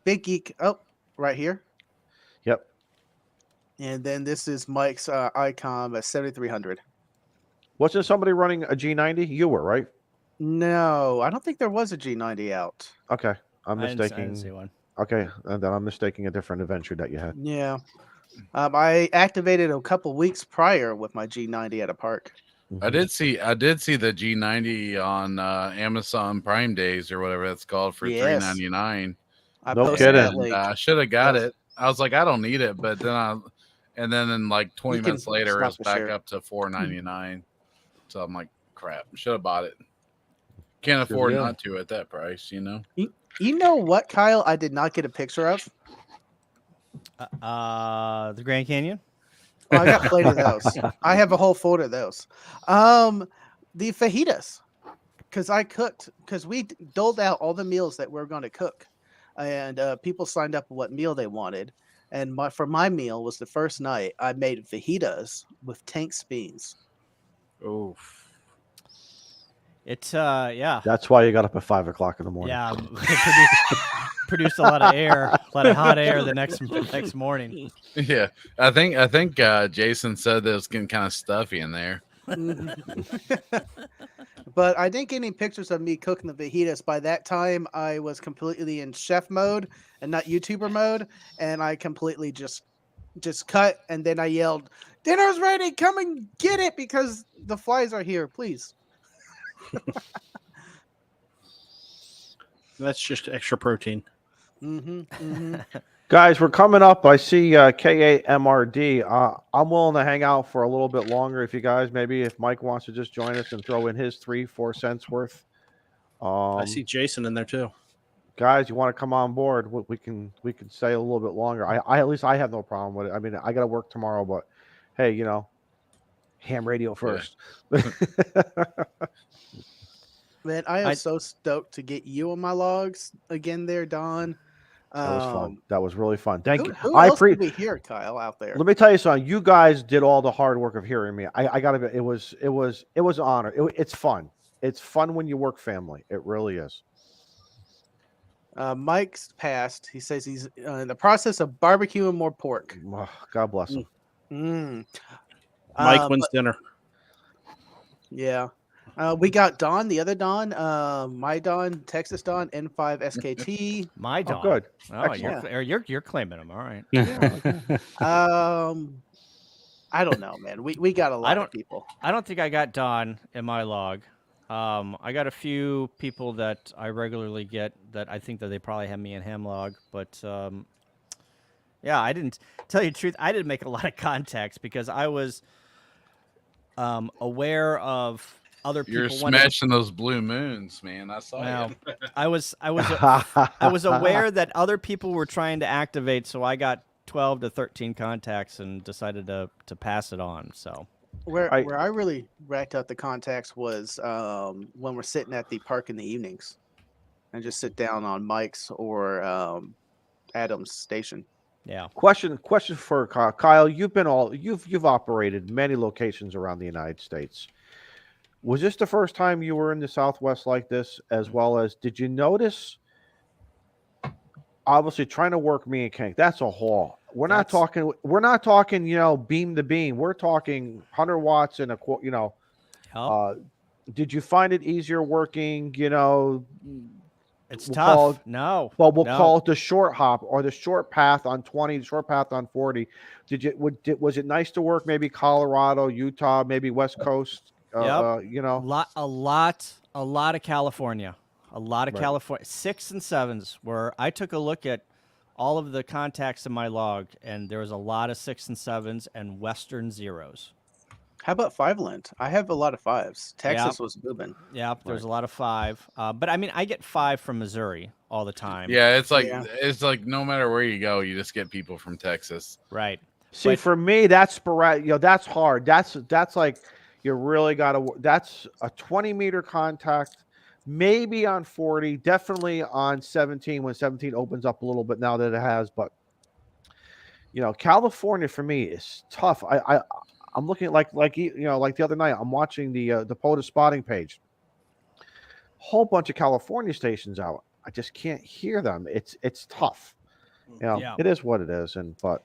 Big Geek. Oh, right here. Yep. And then this is Mike's Icom at 7,300. Wasn't somebody running a G90? You were, right? No, I don't think there was a G90 out. Okay. I'm I mistaking. didn't see one. Okay. And then I'm mistaking a different adventure that you had. Yeah. I activated a couple weeks prior with my G90 at a park. I did see the G90 on Amazon Prime Days or whatever that's called for Yes. $399. I No posted that kidding. link. I should have got Yes. it. I was like, I don't need it, but then in like 20 You can minutes later, it stop was the back share. up to $4.99. So I'm like, crap, should have bought it. Can't afford not to at that price, you know. You know what, Kyle? I did not get a picture of. The Grand Canyon. Oh, I got plenty of those. I have a whole folder of those. The fajitas, because we doled out all the meals that we're going to cook, and people signed up what meal they wanted. And for my meal was the first night I made fajitas with tank beans. Oh, It's yeah. That's why you got up at 5 o'clock in the morning. Yeah, produced a lot of air, a lot of hot air the next morning. yeah. I think Jason said that it was getting kind of stuffy in there. But I didn't get any pictures of me cooking the fajitas. By that time, I was completely in chef mode and not YouTuber mode, and I completely just cut. And then I yelled, "Dinner's ready! Come and get it because the flies are here, please." That's just extra protein. Guys, we're coming up. I see KAMRD. I'm willing to hang out for a little bit longer if you guys, maybe if Mike wants to just join us and throw in his 3-4 cents worth. I see Jason in there too. Guys, you want to come on board? We can stay a little bit longer. I at least I have no problem with it. I mean, I got to work tomorrow, but hey, you know, ham radio first. Man, I am so stoked to get you on my logs again there, Don. That was fun. That was really fun. Thank you. Who else did we hear, Kyle, out there? Let me tell you something. You guys did all the hard work of hearing me. I got to. It was an honor. It's fun. It's fun when you work family. It really is. Mike's passed. He says he's in the process of barbecuing more pork. Oh, God bless him. Mike wins dinner. Yeah. We got Don, the other Don, my Don, Texas Don, N5 SKT. My Don. Oh, good. Oh, you're claiming him. All right. I don't know, man. We got a lot of people. I don't think I got Don in my log. I got a few people that I regularly get that I think that they probably have me in ham log, but yeah, I didn't tell you the truth. I didn't make a lot of contacts because I was aware of other people. You're smashing those blue moons, man. I saw you. I was aware that other people were trying to activate, so I got 12 to 13 contacts and decided to pass it on. So where I really racked out the contacts was when we're sitting at the park in the evenings and just sit down on Mike's or Adam's station. Yeah. Question for Kyle. You've operated many locations around the United States. Was this the first time you were in the Southwest like this, as well as did you notice? Obviously, trying to work me and Kank, that's a haul. We're not talking, you know, beam to beam. We're talking 100 watts and you know. Did you find it easier working? You know, it's tough. We'll call it the short hop or the short path on 20, short path on 40. Was it nice to work? Maybe Colorado, Utah, maybe West Coast. You know, a lot of California, California 6 and 7s where I took a look at all of the contacts in my log, and there was a lot of 6 and 7s and Western 0s. How about 5-land? I have a lot of 5s. Texas was booming. Yeah, there's a lot of 5. But I mean, I get 5 from Missouri all the time. Yeah, it's like no matter where you go, you just get people from Texas. Right. See, for me, that's sporadic. You know, that's hard. That's like. You really got to. That's a 20-meter contact, maybe on 40, definitely on 17 when 17 opens up a little bit now that it has. But California for me is tough. I'm looking at like the other night. I'm watching the POTA spotting page. Whole bunch of California stations out. I just can't hear them. It's tough. Yeah. It is what it is. But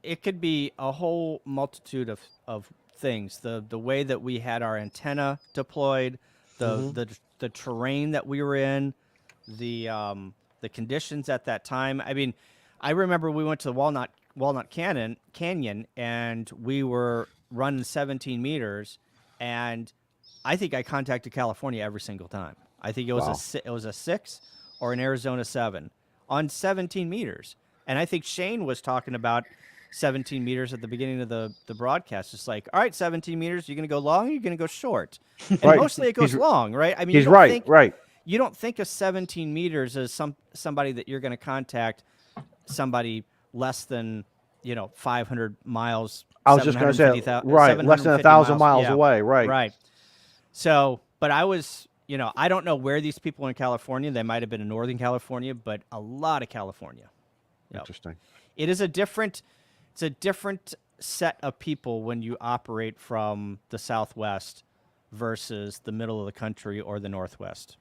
it could be a whole multitude of things. The way that we had our antenna deployed, the terrain that we were in, the conditions at that time. I mean, I remember we went to the Walnut Canyon and we were running 17 meters, and I think I contacted California every single time. I think it was a 6 or an Arizona 7 on 17 meters. And I think Shane was talking about 17 meters at the beginning of the broadcast. It's like, all right, 17 meters, you're going to go long or you're going to go short? And mostly it goes long, right? I mean, he's right. You don't think of 17 meters as somebody that you're going to contact somebody less than, 500 miles. I was just going to say, right, less than 1,000 miles away, right. Right. So, but I was, I don't know where these people in California, they might have been in Northern California, but a lot of California. Interesting. It is a different set of people when you operate from the Southwest versus the middle of the country or the Northwest.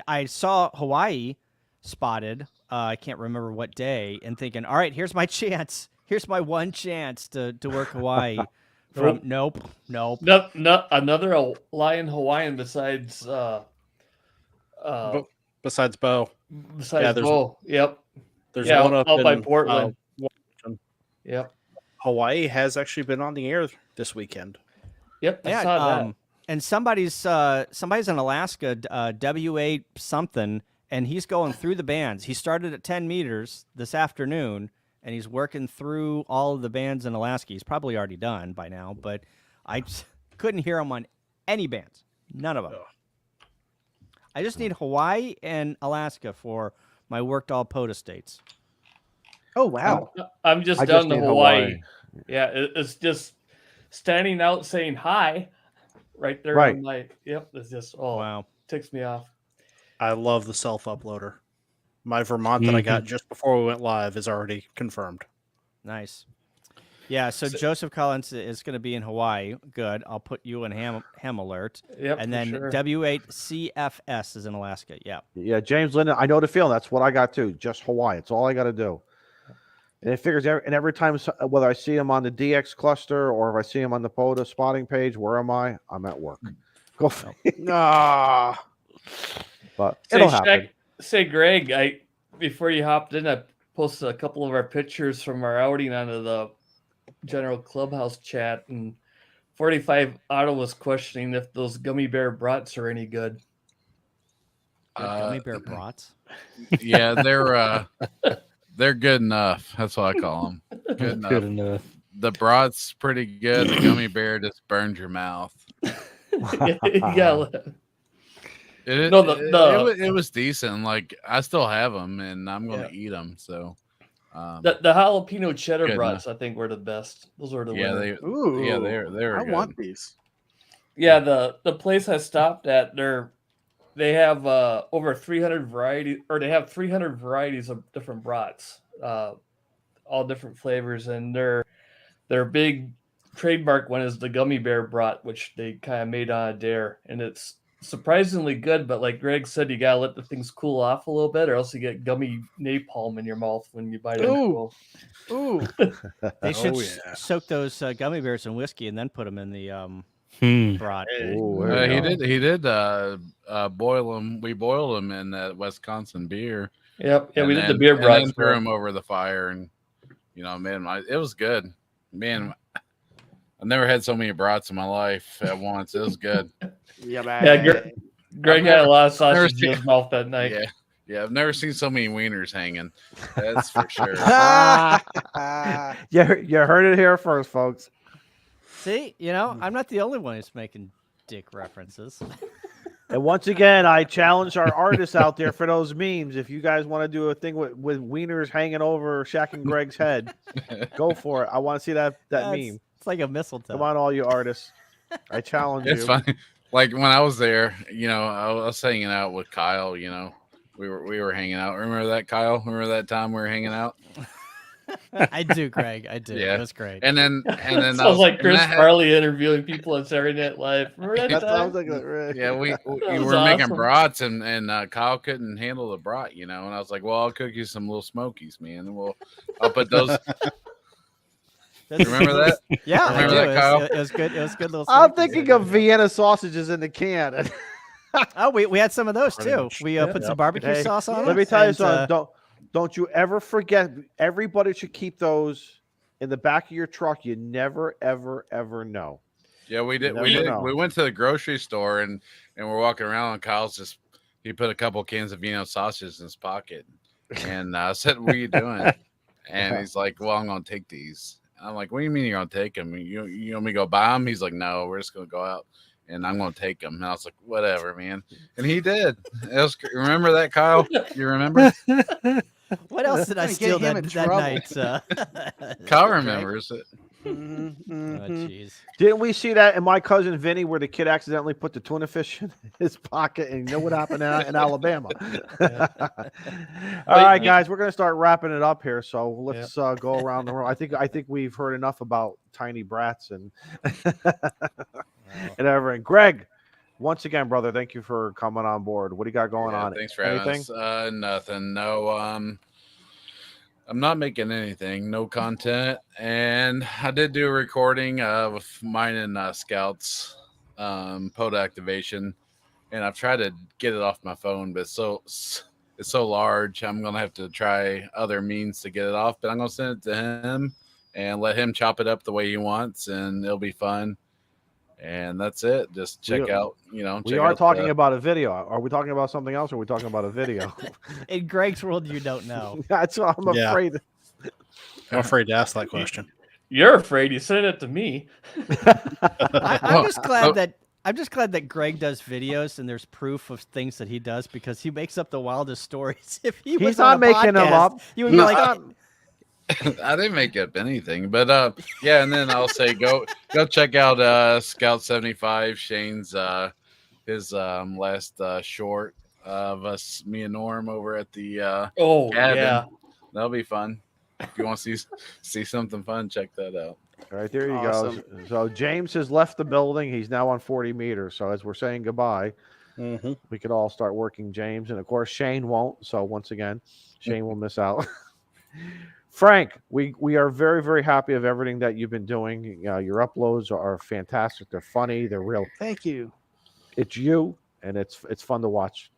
I saw Hawaii spotted. I can't remember what day, and thinking, all right, here's my chance. Here's my one chance to work Hawaii. Nope. No, another lion Hawaiian besides besides Bo. Besides Bo. Yep. There's one up by in Portland. Washington. Yep. Hawaii has actually been on the air this weekend. Yep. I saw that. And somebody's in Alaska, W8 something, and he's going through the bands. He started at 10 meters this afternoon, and he's working through all of the bands in Alaska. He's probably already done by now, but I couldn't hear him on any bands. None of them. I just need Hawaii and Alaska for my worked all POTA states. Oh, wow. I'm just done to Hawaii. Yeah, it's just standing out saying hi right there. Right. On my, it's just, wow. Ticks me off. I love the self-uploader. My Vermont that I got just before we went live is already confirmed. Nice. Yeah, so Joseph Collins is going to be in Hawaii. Good. I'll put you in Ham Alert. Yep, and then W8CFS is in Alaska. Yeah. Yeah, James Linden, I know the feeling. That's what I got too. Just Hawaii. It's all I got to do. And it figures every time, whether I see him on the DX cluster or if I see him on the POTA spotting page, where am I? I'm at work. Go for it. Nah. But it'll happen. Say, Greg, before you hopped in, I posted a couple of our pictures from our outing onto the general clubhouse chat, and 45 Otto was questioning if those gummy bear brats are any good. Gummy bear brats? Yeah, they're good enough. That's what I call them. Good enough. The brat's pretty good. The gummy bear just burns your mouth. Yeah. It was decent. Like, I still have them, and I'm going to eat them. So, the jalapeno cheddar brats, I think, were the best. Those were the winners. They're. I want these. Yeah, the place I stopped at, they have over 300 varieties, or they have 300 varieties of different brats, all different flavors, and their big trademark one is the gummy bear brat, which they kind of made on a dare, and it's surprisingly good. But like Greg said, you gotta let the things cool off a little bit, or else you get gummy napalm in your mouth when you bite it. Ooh. They should soak those gummy bears in whiskey and then put them in the brat. He did boil them. We boiled them in that Wisconsin beer. Yep. Yeah, we did the beer brats. And threw them over the fire, and it was good. Man, I've never had so many brats in my life at once. It was good. Yeah, man. Yeah, Greg had a lot of sausage in his mouth that night. Yeah, I've never seen so many wieners hanging. That's for sure. You heard it here first, folks. See, I'm not the only one who's making dick references. And once again, I challenge our artists out there for those memes. If you guys want to do a thing with wieners hanging over Shaq and Greg's head, go for it. I want to see that meme. It's like a mistletoe. Come on, all you artists. I challenge you. It's funny. Like when I was there, I was hanging out with Kyle, we were hanging out. Remember that, Kyle? Remember that time we were hanging out? I do, Greg. I do. Yeah. It was great. And then that sounds was, like and Chris that had- Farley interviewing people on Saturday Night Live. Remember that That time? sounds like that. yeah, we was were making awesome. brats, and Kyle couldn't handle the brat, you know. And I was like, "Well, I'll cook you some little smokies, man. And I'll put those." Remember that? Yeah, Remember I do. that, Kyle? It was good. It was good little. I'm smokies. thinking of Vienna sausages in the can. Oh, we had some of those Pretty too. much. We put some barbecue Hey, sauce on. Let me it, tell you and, something. Don't you ever forget. Everybody should keep those in the back of your truck. You never, ever, ever know. Yeah, we did. never We did. know. We went to the grocery store and we're walking around, and Kyle's he put a couple cans of Vienna sausages in his pocket, and I said, "What are you doing?" And he's like, "Well, I'm gonna take these." I'm like, "What do you mean you're gonna take them? You want me to go buy them?" He's like, "No, we're just gonna go out and I'm gonna take them." And I was like, "Whatever, man." And he did. Remember that, Kyle? You remember? what else did I Gonna get steal him that, in that trouble. night? Kyle Greg? remembers it. Oh, jeez. Didn't we see that in My Cousin Vinny, where the kid accidentally put the tuna fish in his pocket, and you know what happened in Alabama? All right, guys, we're gonna start wrapping it up here. So let's go around the room. I think we've heard enough about tiny brats and and everything. Greg, once again, brother, thank you for coming on board. What do you got going on? Thanks for having us. Nothing. No. I'm not making anything. No content. And I did do a recording with mine and Scout's POTA activation, and I've tried to get it off my phone, but it's so large. I'm gonna have to try other means to get it off. But I'm gonna send it to him and let him chop it up the way he wants, and it'll be fun. And that's it. Just check out, we are talking about a video. Are we talking about something else, or are we talking about a video? In Greg's world, you don't know. That's what I'm Yeah. afraid. I'm afraid to ask that question. You're afraid. You sent it to me. I'm just glad that Greg does videos and there's proof of things that he does, because he makes up the wildest stories. If he was He's not on a making them podcast, up. you would be like, I didn't make up anything, but yeah, and then I'll say go check out Scout 75, Shane's his last short of us, me and Norm over at the Oh cabin. yeah. That'll be fun. If you want to see something fun, check that out. All right, there you Awesome. go. So James has left the building. He's now on 40 meters. So as we're saying goodbye, we could all start working James, and of course Shane won't. So once again, Shane will miss out. Frank, we are very, very happy of everything that you've been doing. Your uploads are fantastic. They're funny. They're real. Thank you. It's you, and it's fun to watch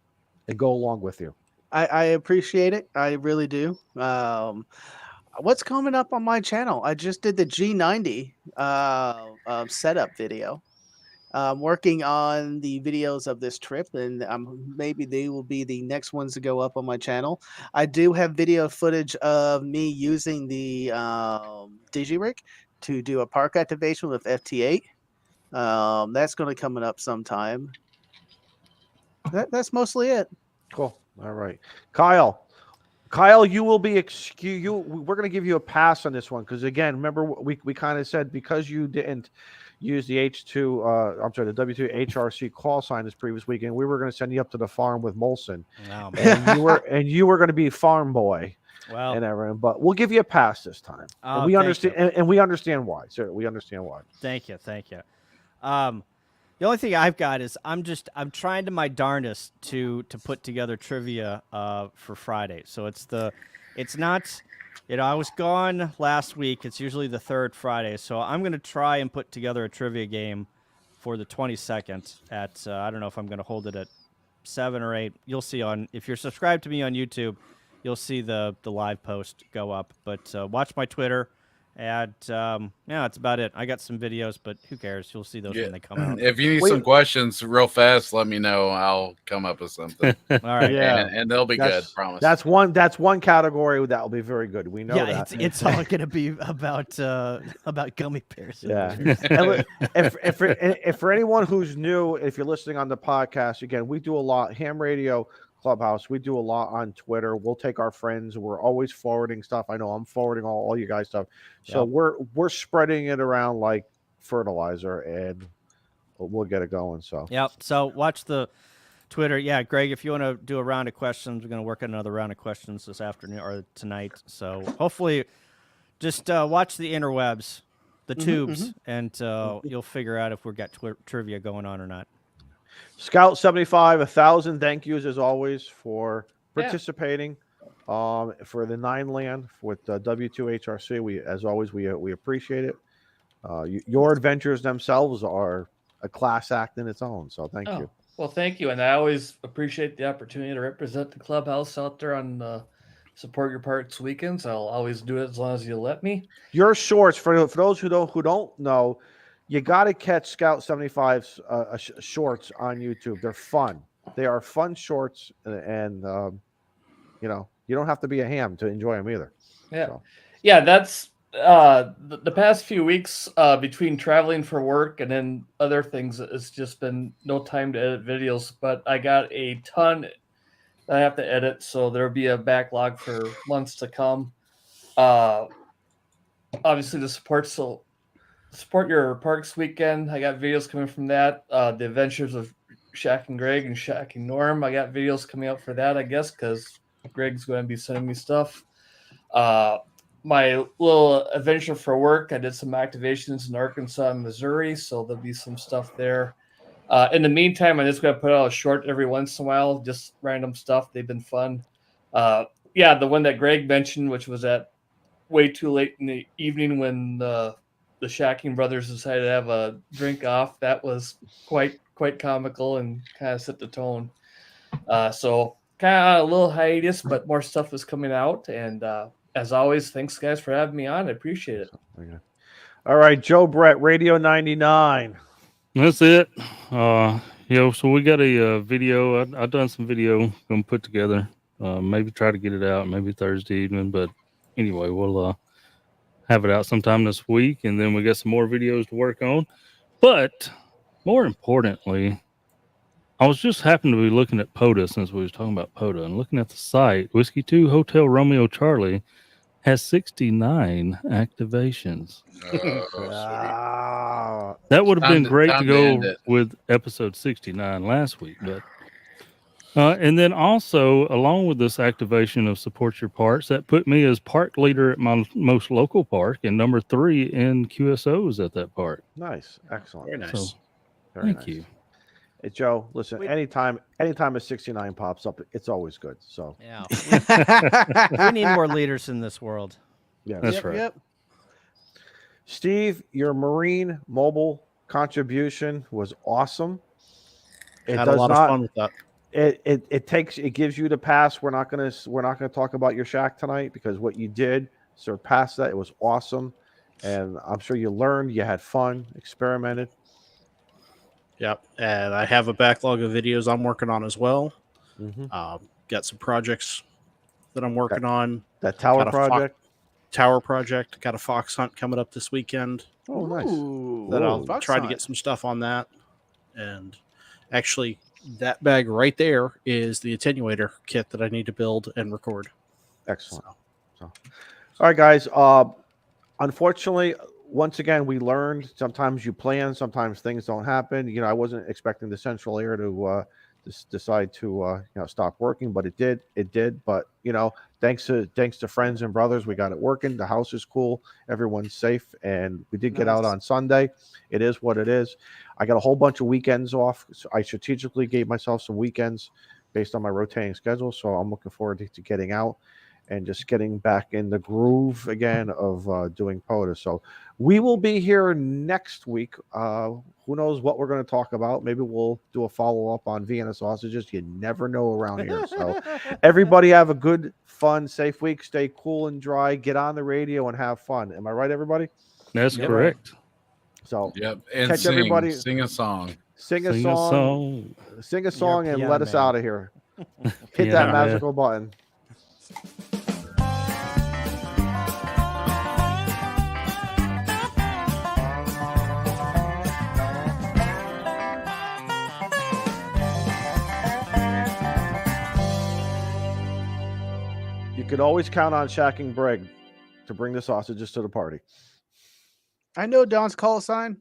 and go along with you. I appreciate it. I really do. What's coming up on my channel? I just did the G90 setup video. I'm working on the videos of this trip, and maybe they will be the next ones to go up on my channel. I do have video footage of me using the DigiRig to do a park activation with FT8. That's going to be coming up sometime. That's mostly it. Cool. All right, Kyle, you will be excused. We're going to give you a pass on this one because, again, remember we kind of said because you didn't use the the W2 HRC call sign this previous weekend, we were going to send you up to the farm with Molson, and you were going to be farm boy. well, And everything, but we'll give you a pass this time. Oh, And we thank understand, you. and we understand why. Sir, we understand why. Thank you. The only thing I've got is I'm trying to my darndest to put together trivia for Friday. So it's not, I was gone last week. It's usually the third Friday. So I'm going to try and put together a trivia game for the 22nd at, I don't know if I'm going to hold it at 7 or 8. You'll see if you're subscribed to me on YouTube, you'll see the live post go up. But watch my Twitter. And that's about it. I got some videos, but who cares? You'll see those when they come out. If you need some questions real fast, let me know. I'll come up with something. All right. Yeah, and they'll be good. Promise. That's one category that will be very good. We know that. It's all going to be about gummy bears. Yeah. And if for anyone who's new, if you're listening on the podcast, again, we do a lot. Ham Radio Clubhouse. We do a lot on Twitter. We'll take our friends. We're always forwarding stuff. I know I'm forwarding all you guys stuff. So we're spreading it around like fertilizer, and we'll get it going. So Yep. So watch the Twitter. Yeah, Greg, if you want to do a round of questions, we're going to work on another round of questions this afternoon or tonight. So hopefully just watch the interwebs, the tubes, and you'll figure out if we've got trivia going on or not. Scout 75, 1,000 thank yous as always for participating for the 9 land with W2HRC. We, as always, we appreciate it. Your adventures themselves are a class act in its own. So thank you. Well, thank you. And I always appreciate the opportunity to represent the clubhouse out there on Support Your Parts weekends. I'll always do it as long as you let me. Your shorts, for those who don't know, you got to catch Scout 75's shorts on YouTube. They're fun. They are fun shorts, and you know, you don't have to be a ham to enjoy them either. Yeah, so. Yeah. That's the past few weeks between traveling for work and then other things. It's just been no time to edit videos, but I got a ton that I have to edit, so there'll be a backlog for months to come. Obviously, the Support Your Parks weekend, I got videos coming from that. The Adventures of Shaq and Greg and Shaq and Norm, I got videos coming out for that, I guess, because Greg's going to be sending me stuff. My little adventure for work, I did some activations in Arkansas and Missouri, so there'll be some stuff there. In the meantime, I'm just going to put out a short every once in a while, just random stuff. They've been fun. Yeah, the one that Greg mentioned, which was at way too late in the evening when the Shacking brothers decided to have a drink off. That was quite comical and kind of set the tone. So kind of a little hiatus, but more stuff is coming out. And as always, thanks guys for having me on. I appreciate it. Okay. All right, Joe Brett, Radio 99. That's it. So we got a video. I've done some video gonna put together. Maybe try to get it out maybe Thursday evening, but anyway, we'll have it out sometime this week, and then we got some more videos to work on. But more importantly, I was just happened to be looking at POTA since we was talking about POTA, and looking at the site. Whiskey 2 Hotel Romeo Charlie has 69 activations. That would have been great to go with episode 69 last week, but and then also along with this activation of Support Your Parts, that put me as park leader at my most local park and number 3 in QSOs at that park. Nice, excellent, very nice. So, thank you. Hey, Joe, listen, anytime a 69 pops up, it's always good. So yeah, we need more leaders in this world. Yeah, that's right. Yep. Steve, your Marine mobile contribution was awesome. It Had a lot of fun with that. It gives you the pass. We're not gonna talk about your shack tonight because what you did surpassed that. It was awesome, and I'm sure you learned, you had fun, experimented. Yep, and I have a backlog of videos I'm working on as well. Got some projects that I'm working on. That tower project. Tower project. Got a fox hunt coming up this weekend. Oh, nice. That I'll try to get some stuff on that. And actually, that bag right there is the attenuator kit that I need to build and record. Excellent. So. All right, guys. Unfortunately, once again, we learned sometimes you plan, sometimes things don't happen. You know, I wasn't expecting the central air to decide to stop working, but it did. But thanks to friends and brothers, we got it working. The house is cool, everyone's safe, and we did get out on Sunday. It is what it is. I got a whole bunch of weekends off. So I strategically gave myself some weekends based on my rotating schedule, so I'm looking forward to getting out and just getting back in the groove again of doing POTA. So we will be here next week. Who knows what we're going to talk about? Maybe we'll do a follow-up on Vienna sausages. You never know around here. So everybody have a good, fun, safe week. Stay cool and dry. Get on the radio and have fun. Am I right, everybody? That's correct. So yep. And catch everybody. Sing a song. Sing a song and let us out of here. Hit that magical button. You could always count on Shaq and Brig to bring the sausages to the party. I know Don's call sign.